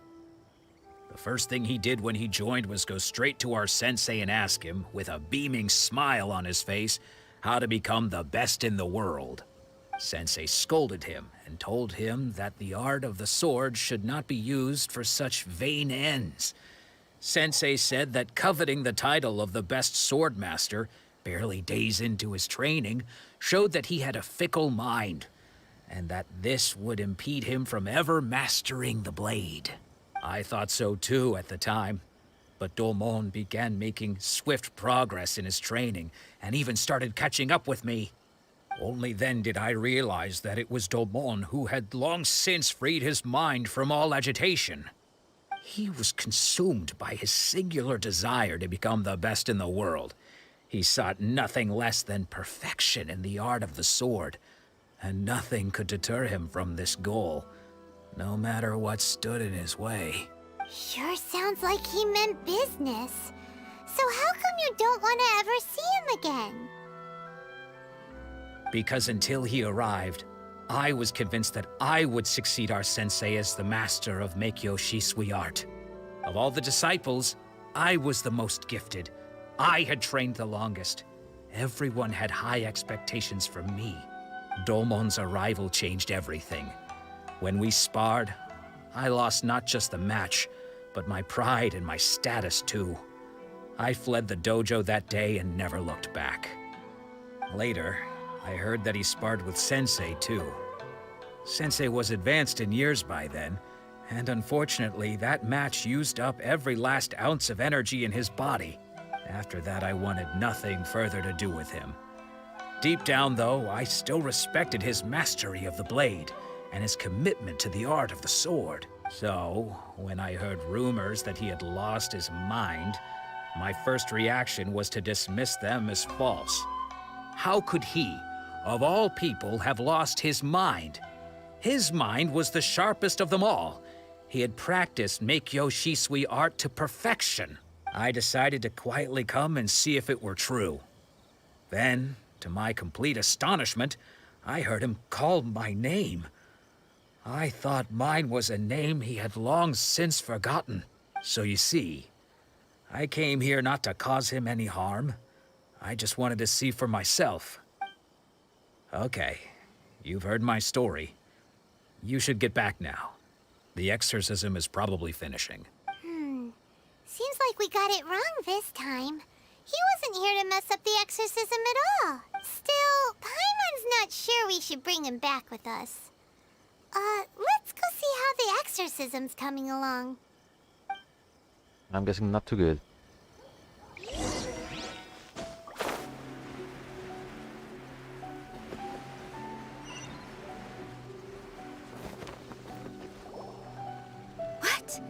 Speaker 13: The first thing he did when he joined was go straight to our sensei and ask him, with a beaming smile on his face, how to become the best in the world. Sensei scolded him and told him that the art of the sword should not be used for such vain ends. Sensei said that coveting the title of the best swordmaster, barely days into his training, showed that he had a fickle mind, and that this would impede him from ever mastering the blade. I thought so too at the time, but Domon began making swift progress in his training and even started catching up with me. Only then did I realize that it was Domon who had long since freed his mind from all agitation. He was consumed by his singular desire to become the best in the world. He sought nothing less than perfection in the art of the sword, and nothing could deter him from this goal, no matter what stood in his way.
Speaker 4: Sure sounds like he meant business. So how come you don't want to ever see him again?
Speaker 13: Because until he arrived, I was convinced that I would succeed our sensei as the master of Make-Yoshi Sui art. Of all the disciples, I was the most gifted. I had trained the longest. Everyone had high expectations from me. Domon's arrival changed everything. When we sparred, I lost not just the match, but my pride and my status too. I fled the dojo that day and never looked back. Later, I heard that he sparred with Sensei too. Sensei was advanced in years by then, and unfortunately that match used up every last ounce of energy in his body. After that, I wanted nothing further to do with him. Deep down though, I still respected his mastery of the blade, and his commitment to the art of the sword. So, when I heard rumors that he had lost his mind, my first reaction was to dismiss them as false. How could he, of all people, have lost his mind? His mind was the sharpest of them all. He had practiced Make-Yoshi Sui art to perfection. I decided to quietly come and see if it were true. Then, to my complete astonishment, I heard him call my name. I thought mine was a name he had long since forgotten. So you see, I came here not to cause him any harm. I just wanted to see for myself. Okay, you've heard my story. You should get back now. The exorcism is probably finishing.
Speaker 4: Seems like we got it wrong this time. He wasn't here to mess up the exorcism at all. Still, Paimon's not sure we should bring him back with us. Let's go see how the exorcism's coming along.
Speaker 1: I'm guessing not too good.
Speaker 17: What?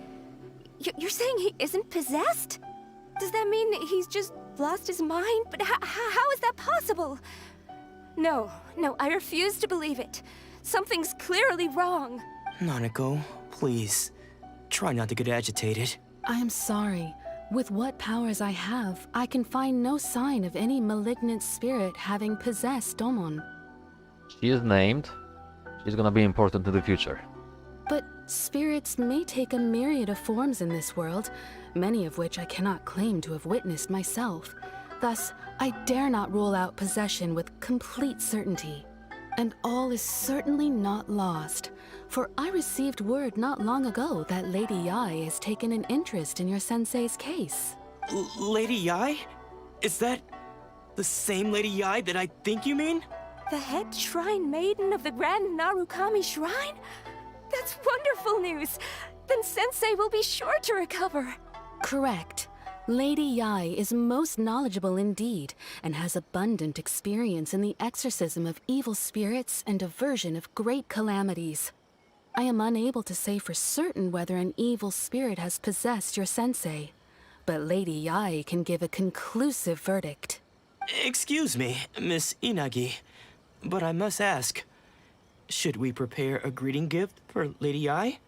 Speaker 17: You're saying he isn't possessed? Does that mean he's just lost his mind? But how is that possible? No, I refuse to believe it. Something's clearly wrong.
Speaker 22: Nanako, please. Try not to get agitated.
Speaker 14: I am sorry. With what powers I have, I can find no sign of any malignant spirit having possessed Domon.
Speaker 1: She is named. She's gonna be important in the future.
Speaker 14: But spirits may take a myriad of forms in this world, many of which I cannot claim to have witnessed myself. Thus, I dare not rule out possession with complete certainty. And all is certainly not lost, for I received word not long ago that Lady Yae has taken an interest in your sensei's case.
Speaker 22: Lady Yae? Is that the same Lady Yae that I think you mean?
Speaker 18: The head shrine maiden of the Grand Narukami Shrine? That's wonderful news! Then Sensei will be sure to recover.
Speaker 14: Correct. Lady Yae is most knowledgeable indeed, and has abundant experience in the exorcism of evil spirits and aversion of great calamities. I am unable to say for certain whether an evil spirit has possessed your sensei, but Lady Yae can give a conclusive verdict.
Speaker 22: Excuse me, Miss Inagi, but I must ask, should we prepare a greeting gift for Lady Yae?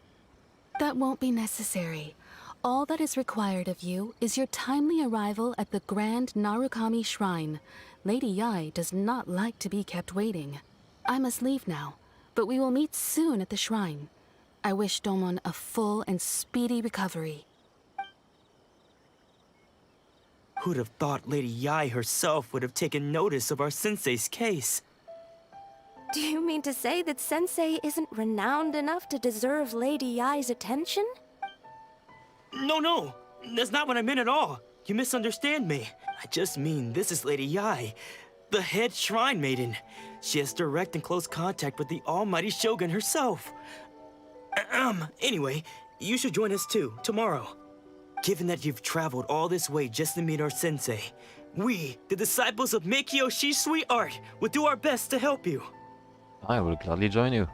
Speaker 14: That won't be necessary. All that is required of you is your timely arrival at the Grand Narukami Shrine. Lady Yae does not like to be kept waiting. I must leave now, but we will meet soon at the shrine. I wish Domon a full and speedy recovery.
Speaker 22: Who'd have thought Lady Yae herself would have taken notice of our sensei's case?
Speaker 18: Do you mean to say that Sensei isn't renowned enough to deserve Lady Yae's attention?
Speaker 22: No, that's not what I meant at all. You misunderstand me. I just mean this is Lady Yae, the head shrine maiden. She has direct and close contact with the almighty Shogun herself. Anyway, you should join us too, tomorrow. Given that you've traveled all this way just to meet our sensei, we, the disciples of Meikyo Shisui Art, will do our best to help you.
Speaker 1: I will gladly join you.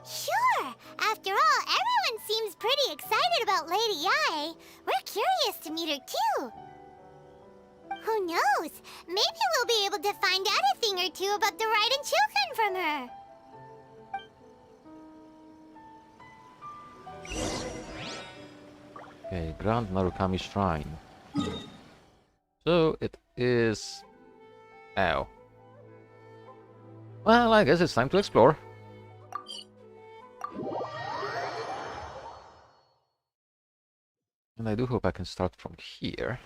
Speaker 4: Sure! After all, everyone seems pretty excited about Lady Yae. We're curious to meet her too. Who knows? Maybe we'll be able to find out a thing or two about the Raiden Shogun from her.
Speaker 1: Okay, Grand Narukami Shrine. So it is... Ow. Well, I guess it's time to explore. And I do hope I can start from here.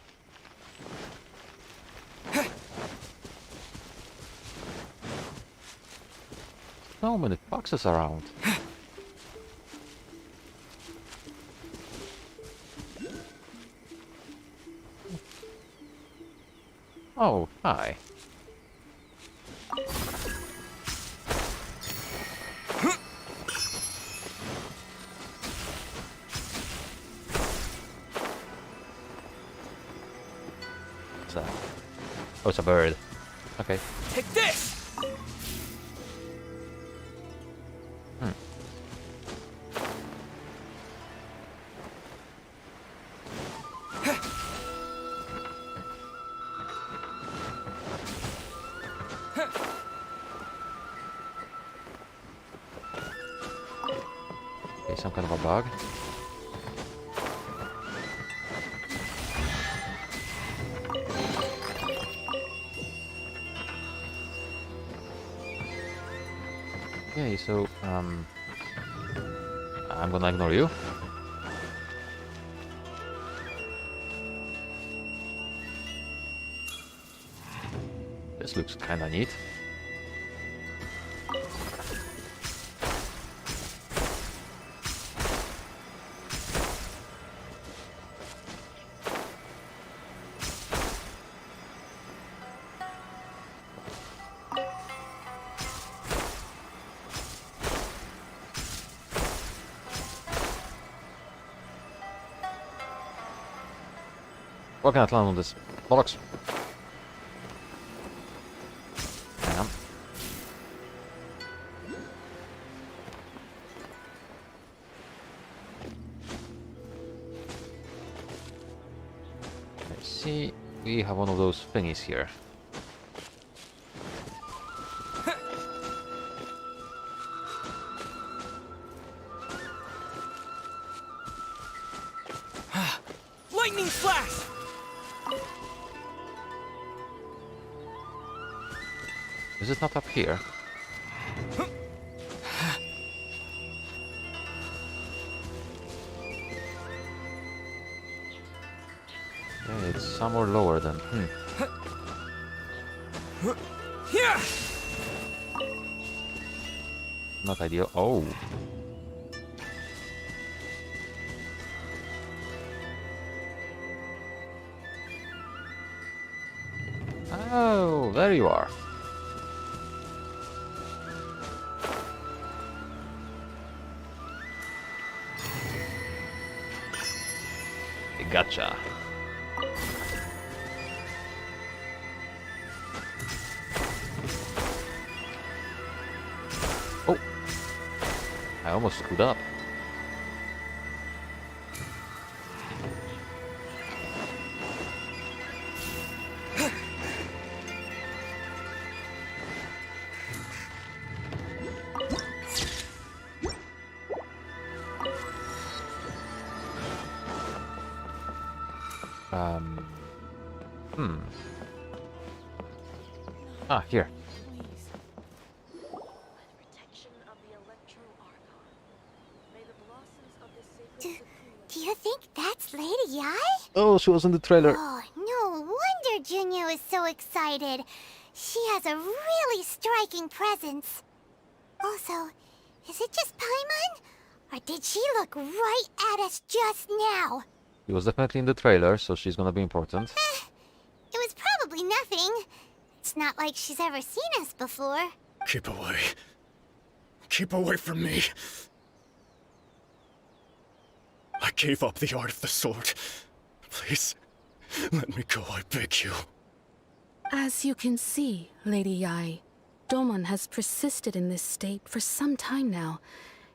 Speaker 1: So many boxes around. Oh, hi. What's that? Oh, it's a bird. Okay.
Speaker 22: Take this!
Speaker 1: Okay, some kind of a bug. Okay, so, I'm gonna ignore you. This looks kinda neat. What can I climb on this? Bollocks. Hang on. I see we have one of those thingies here.
Speaker 9: Lightning flash!
Speaker 1: Is it not up here? Yeah, it's somewhere lower than.
Speaker 9: Yeah.
Speaker 1: Not ideal. Oh. Oh, there you are. Gotcha. Oh, I almost screwed up. Ah, here.
Speaker 4: Do you think that's Lady Yai?
Speaker 1: Oh, she was in the trailer.
Speaker 4: Oh, no wonder Junyo is so excited. She has a really striking presence. Also, is it just Paimon? Or did she look right at us just now?
Speaker 1: She was definitely in the trailer, so she's gonna be important.
Speaker 4: It was probably nothing. It's not like she's ever seen us before.
Speaker 20: Keep away. Keep away from me. I gave up the art of the sword. Please, let me go, I beg you.
Speaker 14: As you can see, Lady Yai, Domon has persisted in this state for some time now.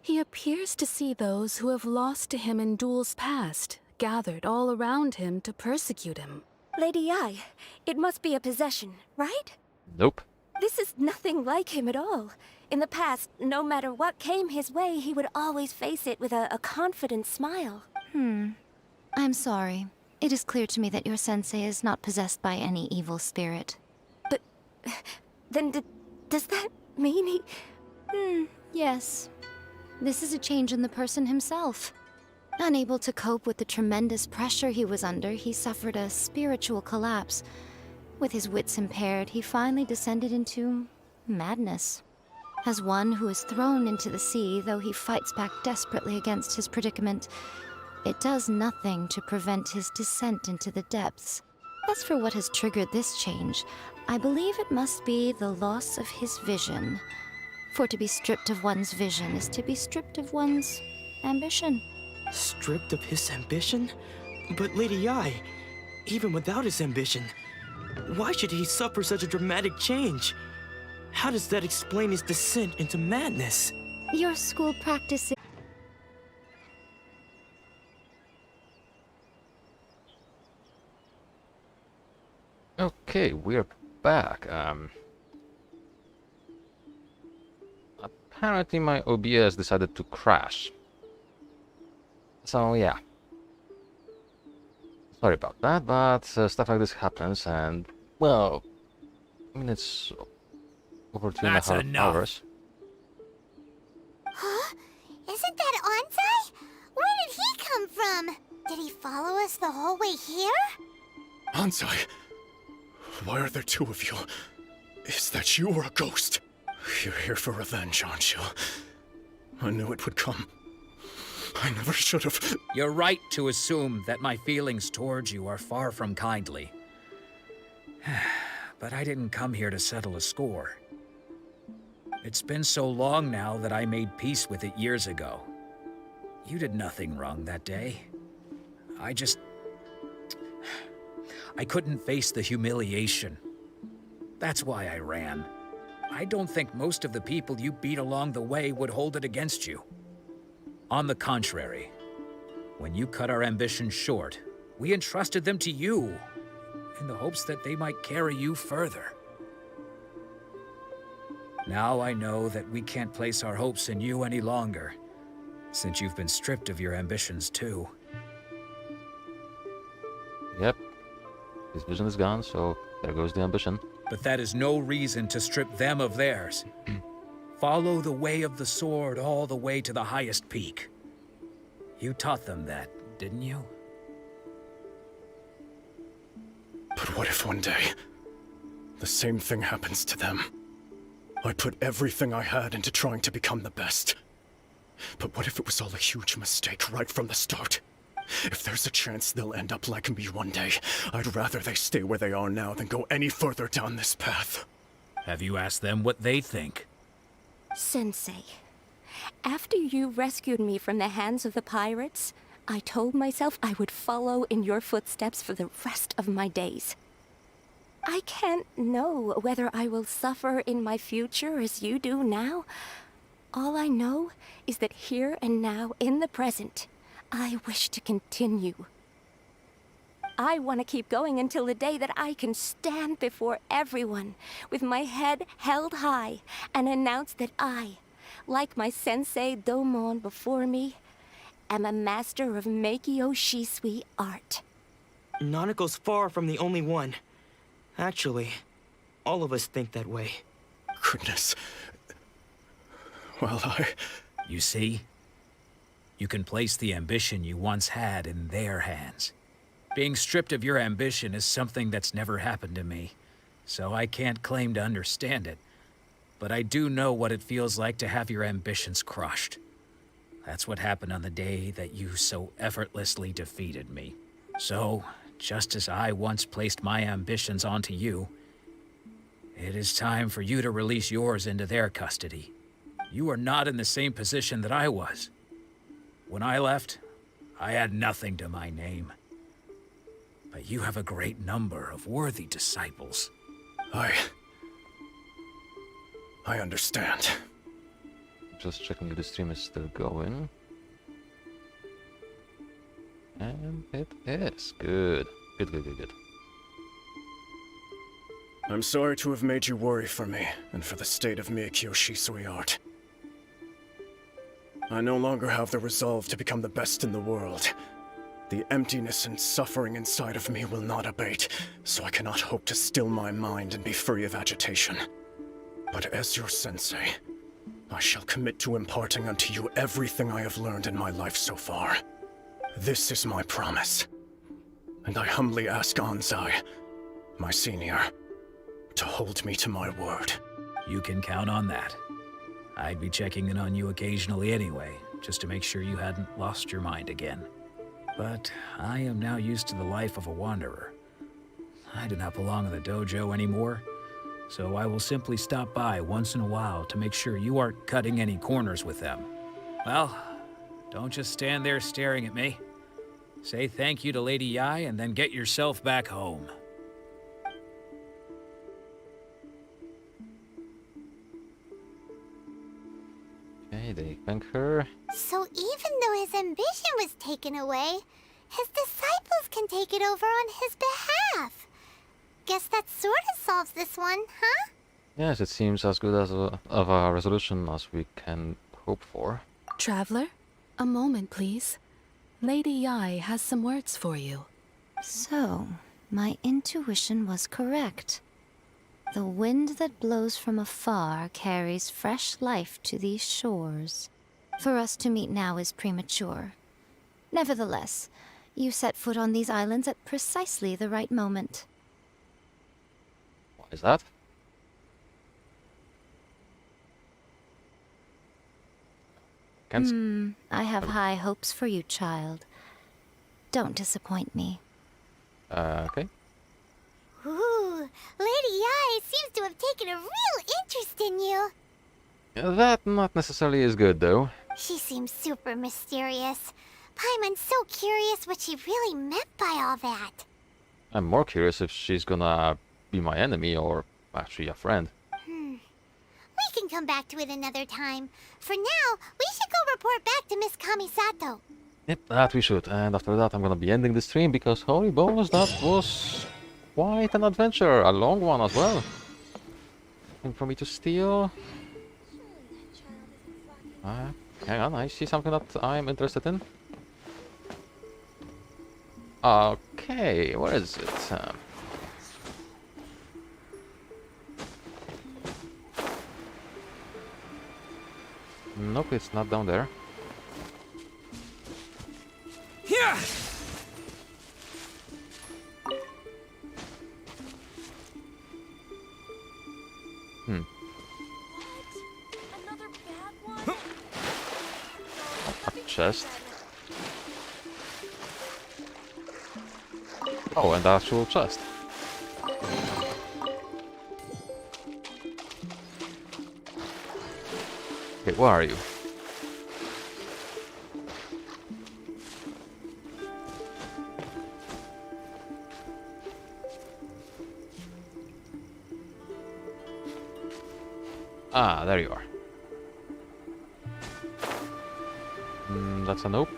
Speaker 14: He appears to see those who have lost to him in duels past, gathered all around him to persecute him.
Speaker 18: Lady Yai, it must be a possession, right?
Speaker 1: Nope.
Speaker 18: This is nothing like him at all. In the past, no matter what came his way, he would always face it with a confident smile.
Speaker 16: I'm sorry. It is clear to me that your sensei is not possessed by any evil spirit.
Speaker 18: But then does that mean he...
Speaker 16: Yes. This is a change in the person himself. Unable to cope with the tremendous pressure he was under, he suffered a spiritual collapse. With his wits impaired, he finally descended into madness. As one who is thrown into the sea, though he fights back desperately against his predicament, it does nothing to prevent his descent into the depths. As for what has triggered this change, I believe it must be the loss of his vision. For to be stripped of one's vision is to be stripped of one's ambition.
Speaker 22: Stripped of his ambition? But Lady Yai, even without his ambition, why should he suffer such a dramatic change? How does that explain his descent into madness?
Speaker 16: Your school practice...
Speaker 1: Okay, we're back. Apparently my OBS decided to crash. So yeah. Sorry about that, but stuff like this happens, and well, I mean it's over 2.5 hours.
Speaker 4: Huh? Isn't that Ansai? Where did he come from? Did he follow us the whole way here?
Speaker 20: Ansai, why are there two of you? Is that you or a ghost? You're here for revenge, aren't you? I knew it would come. I never should have...
Speaker 13: You're right to assume that my feelings towards you are far from kindly. But I didn't come here to settle a score. It's been so long now that I made peace with it years ago. You did nothing wrong that day. I couldn't face the humiliation. That's why I ran. I don't think most of the people you beat along the way would hold it against you. On the contrary, when you cut our ambitions short, we entrusted them to you, in the hopes that they might carry you further. Now I know that we can't place our hopes in you any longer, since you've been stripped of your ambitions too.
Speaker 1: Yep. His vision is gone, so there goes the ambition.
Speaker 13: But that is no reason to strip them of theirs. Follow the way of the sword all the way to the highest peak. You taught them that, didn't you?
Speaker 20: But what if one day, the same thing happens to them? I put everything I had into trying to become the best. But what if it was all a huge mistake right from the start? If there's a chance they'll end up like me one day, I'd rather they stay where they are now than go any further down this path.
Speaker 13: Have you asked them what they think?
Speaker 18: Sensei, after you rescued me from the hands of the pirates, I told myself I would follow in your footsteps for the rest of my days. I can't know whether I will suffer in my future as you do now. All I know is that here and now, in the present, I wish to continue. I want to keep going until the day that I can stand before everyone with my head held high and announce that I, like my sensei Domon before me, am a master of Meikyo Shisui art.
Speaker 22: Nanako's far from the only one. Actually, all of us think that way.
Speaker 20: Goodness. Well,
Speaker 13: You see? You can place the ambition you once had in their hands. Being stripped of your ambition is something that's never happened to me, so I can't claim to understand it. But I do know what it feels like to have your ambitions crushed. That's what happened on the day that you so effortlessly defeated me. So, just as I once placed my ambitions onto you, it is time for you to release yours into their custody. You are not in the same position that I was. When I left, I had nothing to my name. But you have a great number of worthy disciples.
Speaker 20: I understand.
Speaker 1: Just checking if the stream is still going. And it is. Good. Good.
Speaker 20: I'm sorry to have made you worry for me, and for the state of Meikyo Shisui art. I no longer have the resolve to become the best in the world. The emptiness and suffering inside of me will not abate, so I cannot hope to still my mind and be free of agitation. But as your sensei, I shall commit to imparting unto you everything I have learned in my life so far. This is my promise. And I humbly ask Anzai, my senior, to hold me to my word.
Speaker 13: You can count on that. I'd be checking in on you occasionally anyway, just to make sure you hadn't lost your mind again. But I am now used to the life of a wanderer. I do not belong in the dojo anymore, so I will simply stop by once in a while to make sure you aren't cutting any corners with them. Well, don't just stand there staring at me. Say thank you to Lady Yai and then get yourself back home.
Speaker 1: Okay, they thank her.
Speaker 4: So even though his ambition was taken away, his disciples can take it over on his behalf. Guess that sort of solves this one, huh?
Speaker 1: Yes, it seems as good as of a resolution as we can hope for.
Speaker 14: Traveler, a moment, please. Lady Yai has some words for you.
Speaker 16: So, my intuition was correct. The wind that blows from afar carries fresh life to these shores. For us to meet now is premature. Nevertheless, you set foot on these islands at precisely the right moment.
Speaker 1: Why is that?
Speaker 16: I have high hopes for you, child. Don't disappoint me.
Speaker 1: Okay.
Speaker 4: Ooh, Lady Yai seems to have taken a real interest in you.
Speaker 1: That not necessarily is good, though.
Speaker 4: She seems super mysterious. Paimon's so curious what she really meant by all that.
Speaker 1: I'm more curious if she's gonna be my enemy or actually a friend.
Speaker 4: We can come back to it another time. For now, we should go report back to Miss Kamisato.
Speaker 1: Yep, that we should. And after that, I'm gonna be ending the stream because holy balls, that was quite an adventure. A long one as well. Nothing for me to steal. Hang on, I see something that I'm interested in. Okay, where is it? Nope, it's not down there.
Speaker 9: Yeah.
Speaker 1: A chest. Oh, and the actual chest. Okay, where are you? Ah, there you are. That's a nope.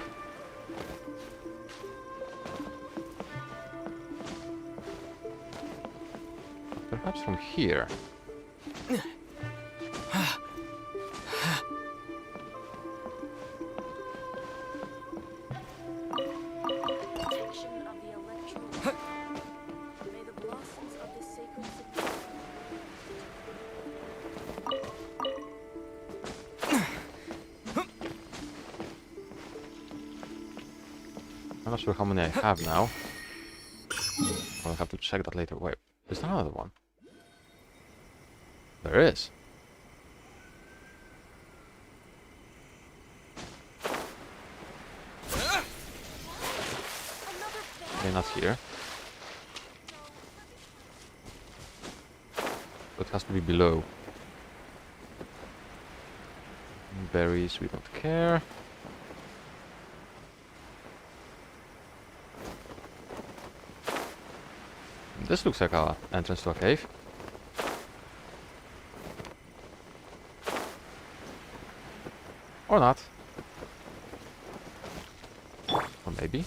Speaker 1: Perhaps from here. I'm not sure how many I have now. I'll have to check that later. Wait, is there another one? There is. Okay, not here. It has to be below. Berries, we don't care. This looks like an entrance to a cave. Or not. Or maybe.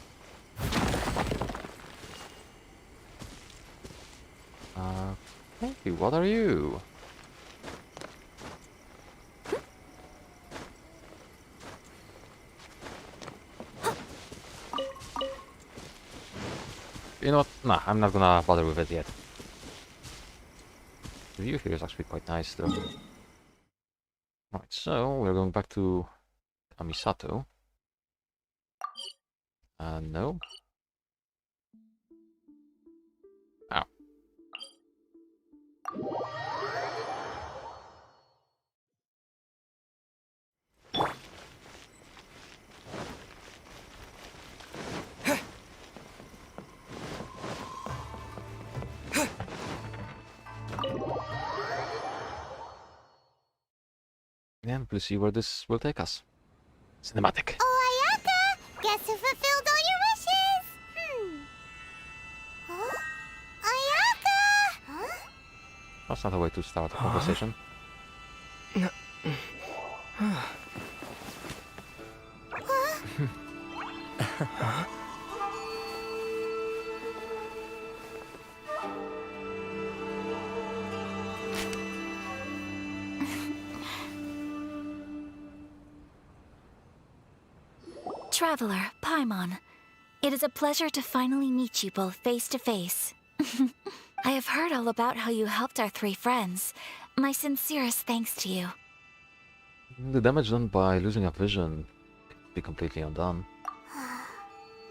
Speaker 1: Hey, what are you? You know what? Nah, I'm not gonna bother with it yet. The view here is actually quite nice though. Right, so we're going back to Kamisato. No. Ow. And we'll see where this will take us. Cinematic.
Speaker 4: Oh, Ayaka! Guess who fulfilled all your wishes? Huh? Ayaka! Huh?
Speaker 1: That's not a way to start a conversation.
Speaker 8: Traveler, Paimon. It is a pleasure to finally meet you both face to face. I have heard all about how you helped our three friends. My sincerest thanks to you.
Speaker 1: The damage done by losing a vision could be completely undone.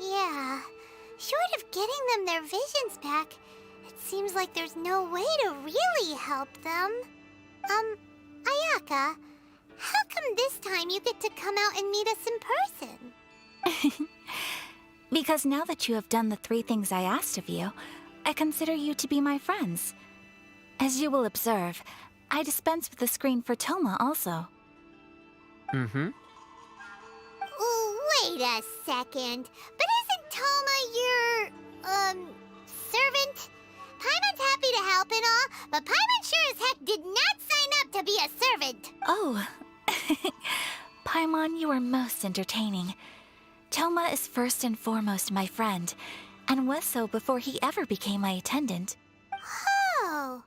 Speaker 4: Yeah. Short of getting them their visions back, it seems like there's no way to really help them. Ayaka, how come this time you get to come out and meet us in person?
Speaker 8: Because now that you have done the three things I asked of you, I consider you to be my friends. As you will observe, I dispense with the screen for Toma also.
Speaker 1: Mm-hmm.
Speaker 4: Wait a second. But isn't Toma your, servant? Paimon's happy to help and all, but Paimon sure as heck did not sign up to be a servant.
Speaker 8: Oh. Paimon, you are most entertaining. Toma is first and foremost my friend, and was so before he ever became my attendant.
Speaker 4: Oh,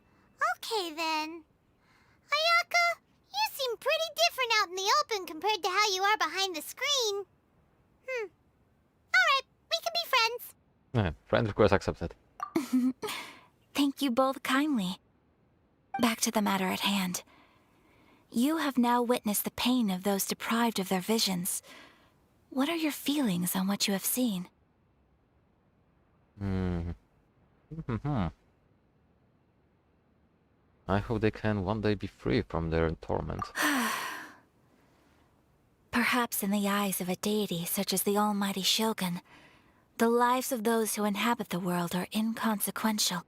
Speaker 4: okay then. Ayaka, you seem pretty different out in the open compared to how you are behind the screen. Alright, we can be friends.
Speaker 1: Friend request accepted.
Speaker 8: Thank you both kindly. Back to the matter at hand. You have now witnessed the pain of those deprived of their visions. What are your feelings on what you have seen?
Speaker 1: I hope they can one day be free from their torment.
Speaker 8: Perhaps in the eyes of a deity such as the almighty Shogun, the lives of those who inhabit the world are inconsequential.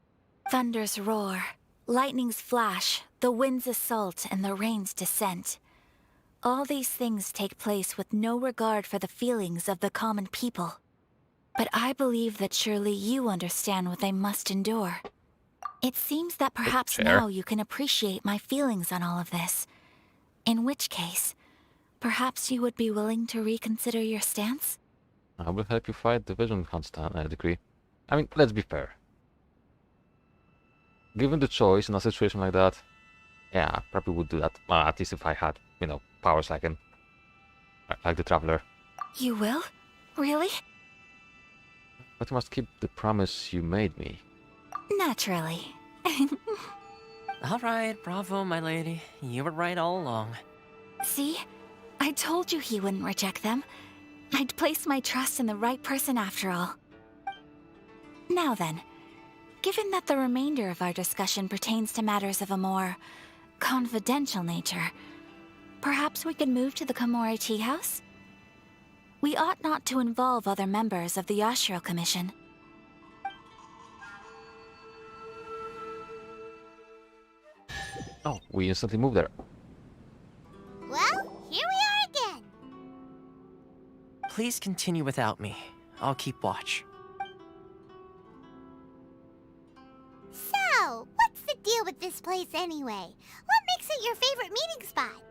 Speaker 8: Thunders roar, lightnings flash, the winds assault, and the rains descent. All these things take place with no regard for the feelings of the common people. But I believe that surely you understand what they must endure. It seems that perhaps now you can appreciate my feelings on all of this. In which case, perhaps you would be willing to reconsider your stance?
Speaker 1: I will help you fight the Vision Hunt decree. I mean, let's be fair. Given the choice in a situation like that, yeah, I probably would do that. At least if I had, you know, powers like him. Like the Traveler.
Speaker 8: You will? Really?
Speaker 1: But you must keep the promise you made me.
Speaker 8: Naturally.
Speaker 6: Alright, bravo, my lady. You were right all along.
Speaker 8: See? I told you he wouldn't reject them. I'd placed my trust in the right person after all. Now then, given that the remainder of our discussion pertains to matters of a more confidential nature, perhaps we could move to the Komori Tea House? We ought not to involve other members of the Yashiro Commission.
Speaker 1: Oh, we instantly moved there.
Speaker 4: Well, here we are again.
Speaker 6: Please continue without me. I'll keep watch.
Speaker 4: So, what's the deal with this place anyway? What makes it your favorite meeting spot?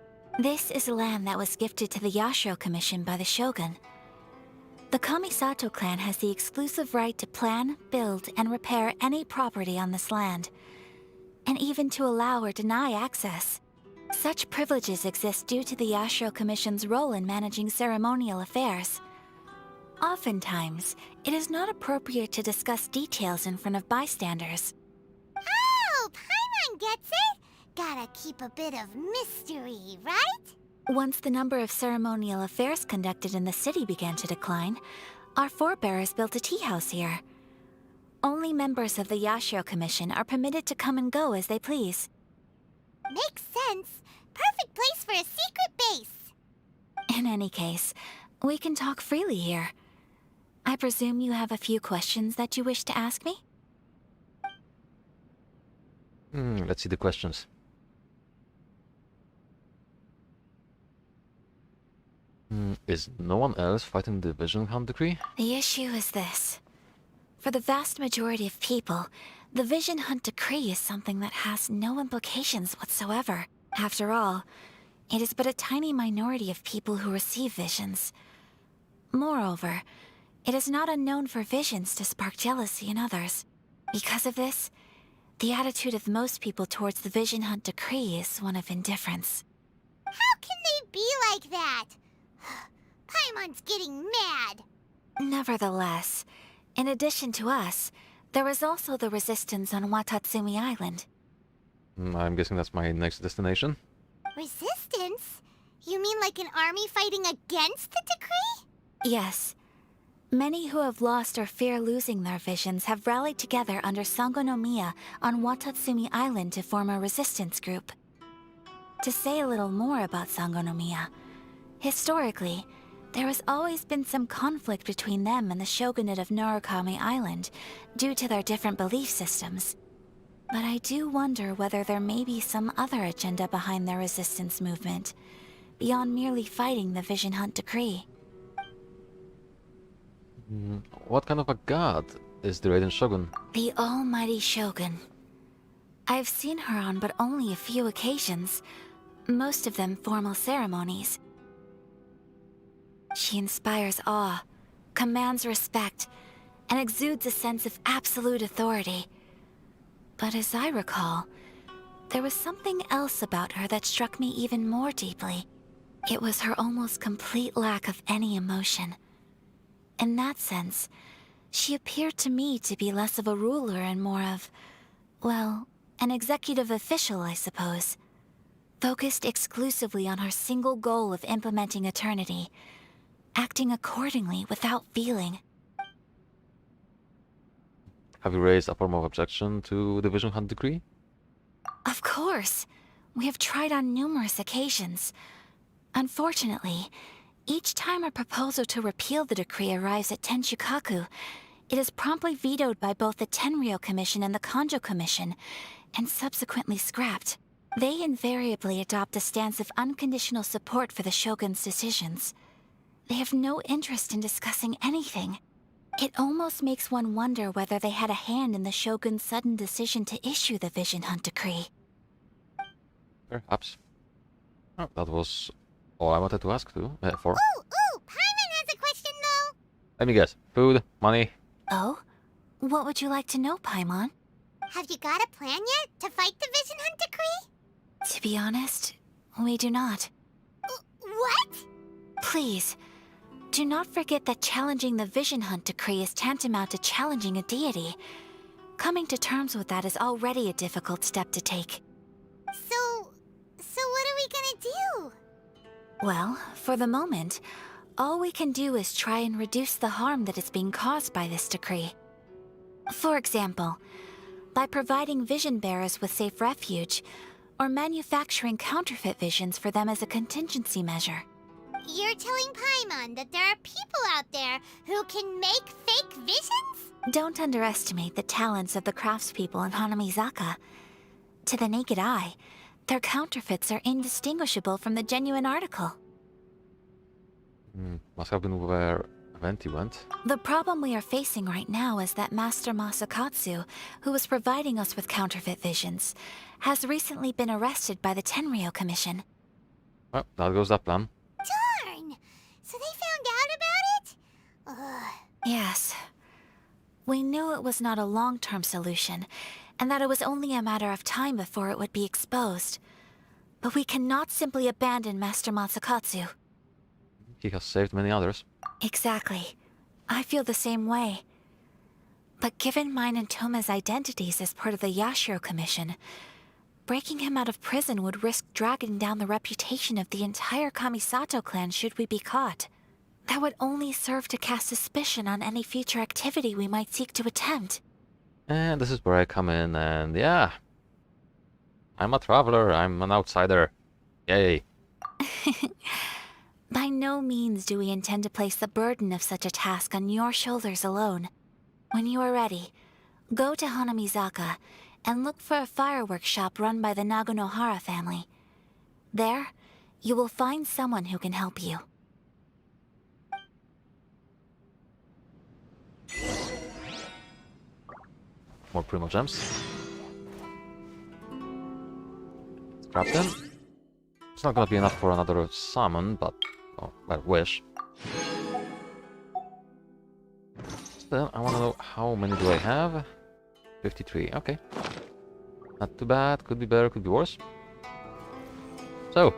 Speaker 8: This is land that was gifted to the Yashiro Commission by the Shogun. The Kamisato clan has the exclusive right to plan, build, and repair any property on this land, and even to allow or deny access. Such privileges exist due to the Yashiro Commission's role in managing ceremonial affairs. Oftentimes, it is not appropriate to discuss details in front of bystanders.
Speaker 4: Oh, Paimon gets it! Gotta keep a bit of mystery, right?
Speaker 8: Once the number of ceremonial affairs conducted in the city began to decline, our forebears built a tea house here. Only members of the Yashiro Commission are permitted to come and go as they please.
Speaker 4: Makes sense. Perfect place for a secret base.
Speaker 8: In any case, we can talk freely here. I presume you have a few questions that you wish to ask me?
Speaker 1: Let's see the questions. Is no one else fighting the Vision Hunt decree?
Speaker 8: The issue is this. For the vast majority of people, the Vision Hunt decree is something that has no implications whatsoever. After all, it is but a tiny minority of people who receive visions. Moreover, it is not unknown for visions to spark jealousy in others. Because of this, the attitude of most people towards the Vision Hunt decree is one of indifference.
Speaker 4: How can they be like that? Paimon's getting mad.
Speaker 8: Nevertheless, in addition to us, there is also the resistance on Watatsumi Island.
Speaker 1: I'm guessing that's my next destination.
Speaker 4: Resistance? You mean like an army fighting against the decree?
Speaker 8: Yes. Many who have lost or fear losing their visions have rallied together under Sangonomiya on Watatsumi Island to form a resistance group. To say a little more about Sangonomiya, historically, there has always been some conflict between them and the shogunate of Narukami Island due to their different belief systems. But I do wonder whether there may be some other agenda behind their resistance movement, beyond merely fighting the Vision Hunt decree.
Speaker 1: What kind of a god is the Raiden Shogun?
Speaker 8: The almighty Shogun. I've seen her on but only a few occasions, most of them formal ceremonies. She inspires awe, commands respect, and exudes a sense of absolute authority. But as I recall, there was something else about her that struck me even more deeply. It was her almost complete lack of any emotion. In that sense,
Speaker 16: She appeared to me to be less of a ruler and more of, well, an executive official, I suppose. Focused exclusively on her single goal of implementing eternity, acting accordingly without feeling.
Speaker 1: Have you raised a form of objection to the Vision Hunt decree?
Speaker 16: Of course. We have tried on numerous occasions. Unfortunately, each time a proposal to repeal the decree arrives at Tenshukaku, it is promptly vetoed by both the Tenryou Commission and the Kanjo Commission, and subsequently scrapped. They invariably adopt a stance of unconditional support for the Shogun's decisions. They have no interest in discussing anything. It almost makes one wonder whether they had a hand in the Shogun's sudden decision to issue the Vision Hunt decree.
Speaker 1: Perhaps. Oh, that was all I wanted to ask for.
Speaker 4: Ooh, Paimon has a question though.
Speaker 1: Let me guess. Food? Money?
Speaker 16: Oh? What would you like to know, Paimon?
Speaker 4: Have you got a plan yet to fight the Vision Hunt decree?
Speaker 16: To be honest, we do not.
Speaker 4: What?
Speaker 16: Please, do not forget that challenging the Vision Hunt decree is tantamount to challenging a deity. Coming to terms with that is already a difficult step to take.
Speaker 4: So what are we gonna do?
Speaker 16: Well, for the moment, all we can do is try and reduce the harm that is being caused by this decree. For example, by providing vision bearers with safe refuge, or manufacturing counterfeit visions for them as a contingency measure.
Speaker 4: You're telling Paimon that there are people out there who can make fake visions?
Speaker 16: Don't underestimate the talents of the craftspeople in Hanamizaka. To the naked eye, their counterfeits are indistinguishable from the genuine article.
Speaker 1: Must have been where Venti went.
Speaker 16: The problem we are facing right now is that Master Masakatsu, who was providing us with counterfeit visions, has recently been arrested by the Tenryou Commission.
Speaker 1: Well, that goes that plan.
Speaker 4: Darn! So they found out about it? Ugh.
Speaker 16: Yes. We knew it was not a long-term solution, and that it was only a matter of time before it would be exposed. But we cannot simply abandon Master Masakatsu.
Speaker 1: He has saved many others.
Speaker 16: Exactly. I feel the same way. But given mine and Toma's identities as part of the Yashiro Commission, breaking him out of prison would risk dragging down the reputation of the entire Kamisato clan should we be caught. That would only serve to cast suspicion on any future activity we might seek to attempt.
Speaker 1: And this is where I come in, and yeah. I'm a traveler, I'm an outsider. Yay.
Speaker 16: By no means do we intend to place the burden of such a task on your shoulders alone. When you are ready, go to Hanamizaka and look for a fireworks shop run by the Nagonohara family. There, you will find someone who can help you.
Speaker 1: More Primo Gems. Grab them. It's not gonna be enough for another summon, but... oh, well, wish. Then I wanna know how many do I have? 53, okay. Not too bad, could be better, could be worse. So,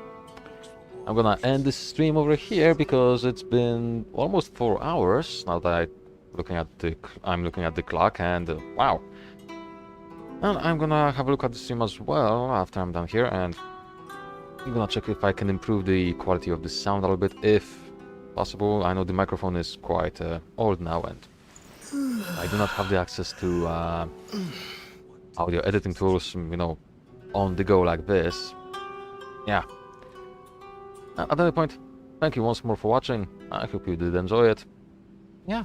Speaker 1: I'm gonna end this stream over here because it's been almost 4 hours now that I'm looking at the clock, and wow. And I'm gonna have a look at the stream as well after I'm done here, and I'm gonna check if I can improve the quality of the sound a little bit, if possible. I know the microphone is quite old now, and I do not have the access to audio editing tools, you know, on the go like this. Yeah. At any point, thank you once more for watching. I hope you did enjoy it. Yeah.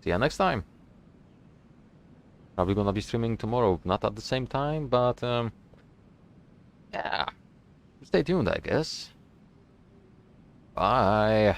Speaker 1: See you next time. Probably gonna be streaming tomorrow, not at the same time, but yeah. Stay tuned, I guess. Bye.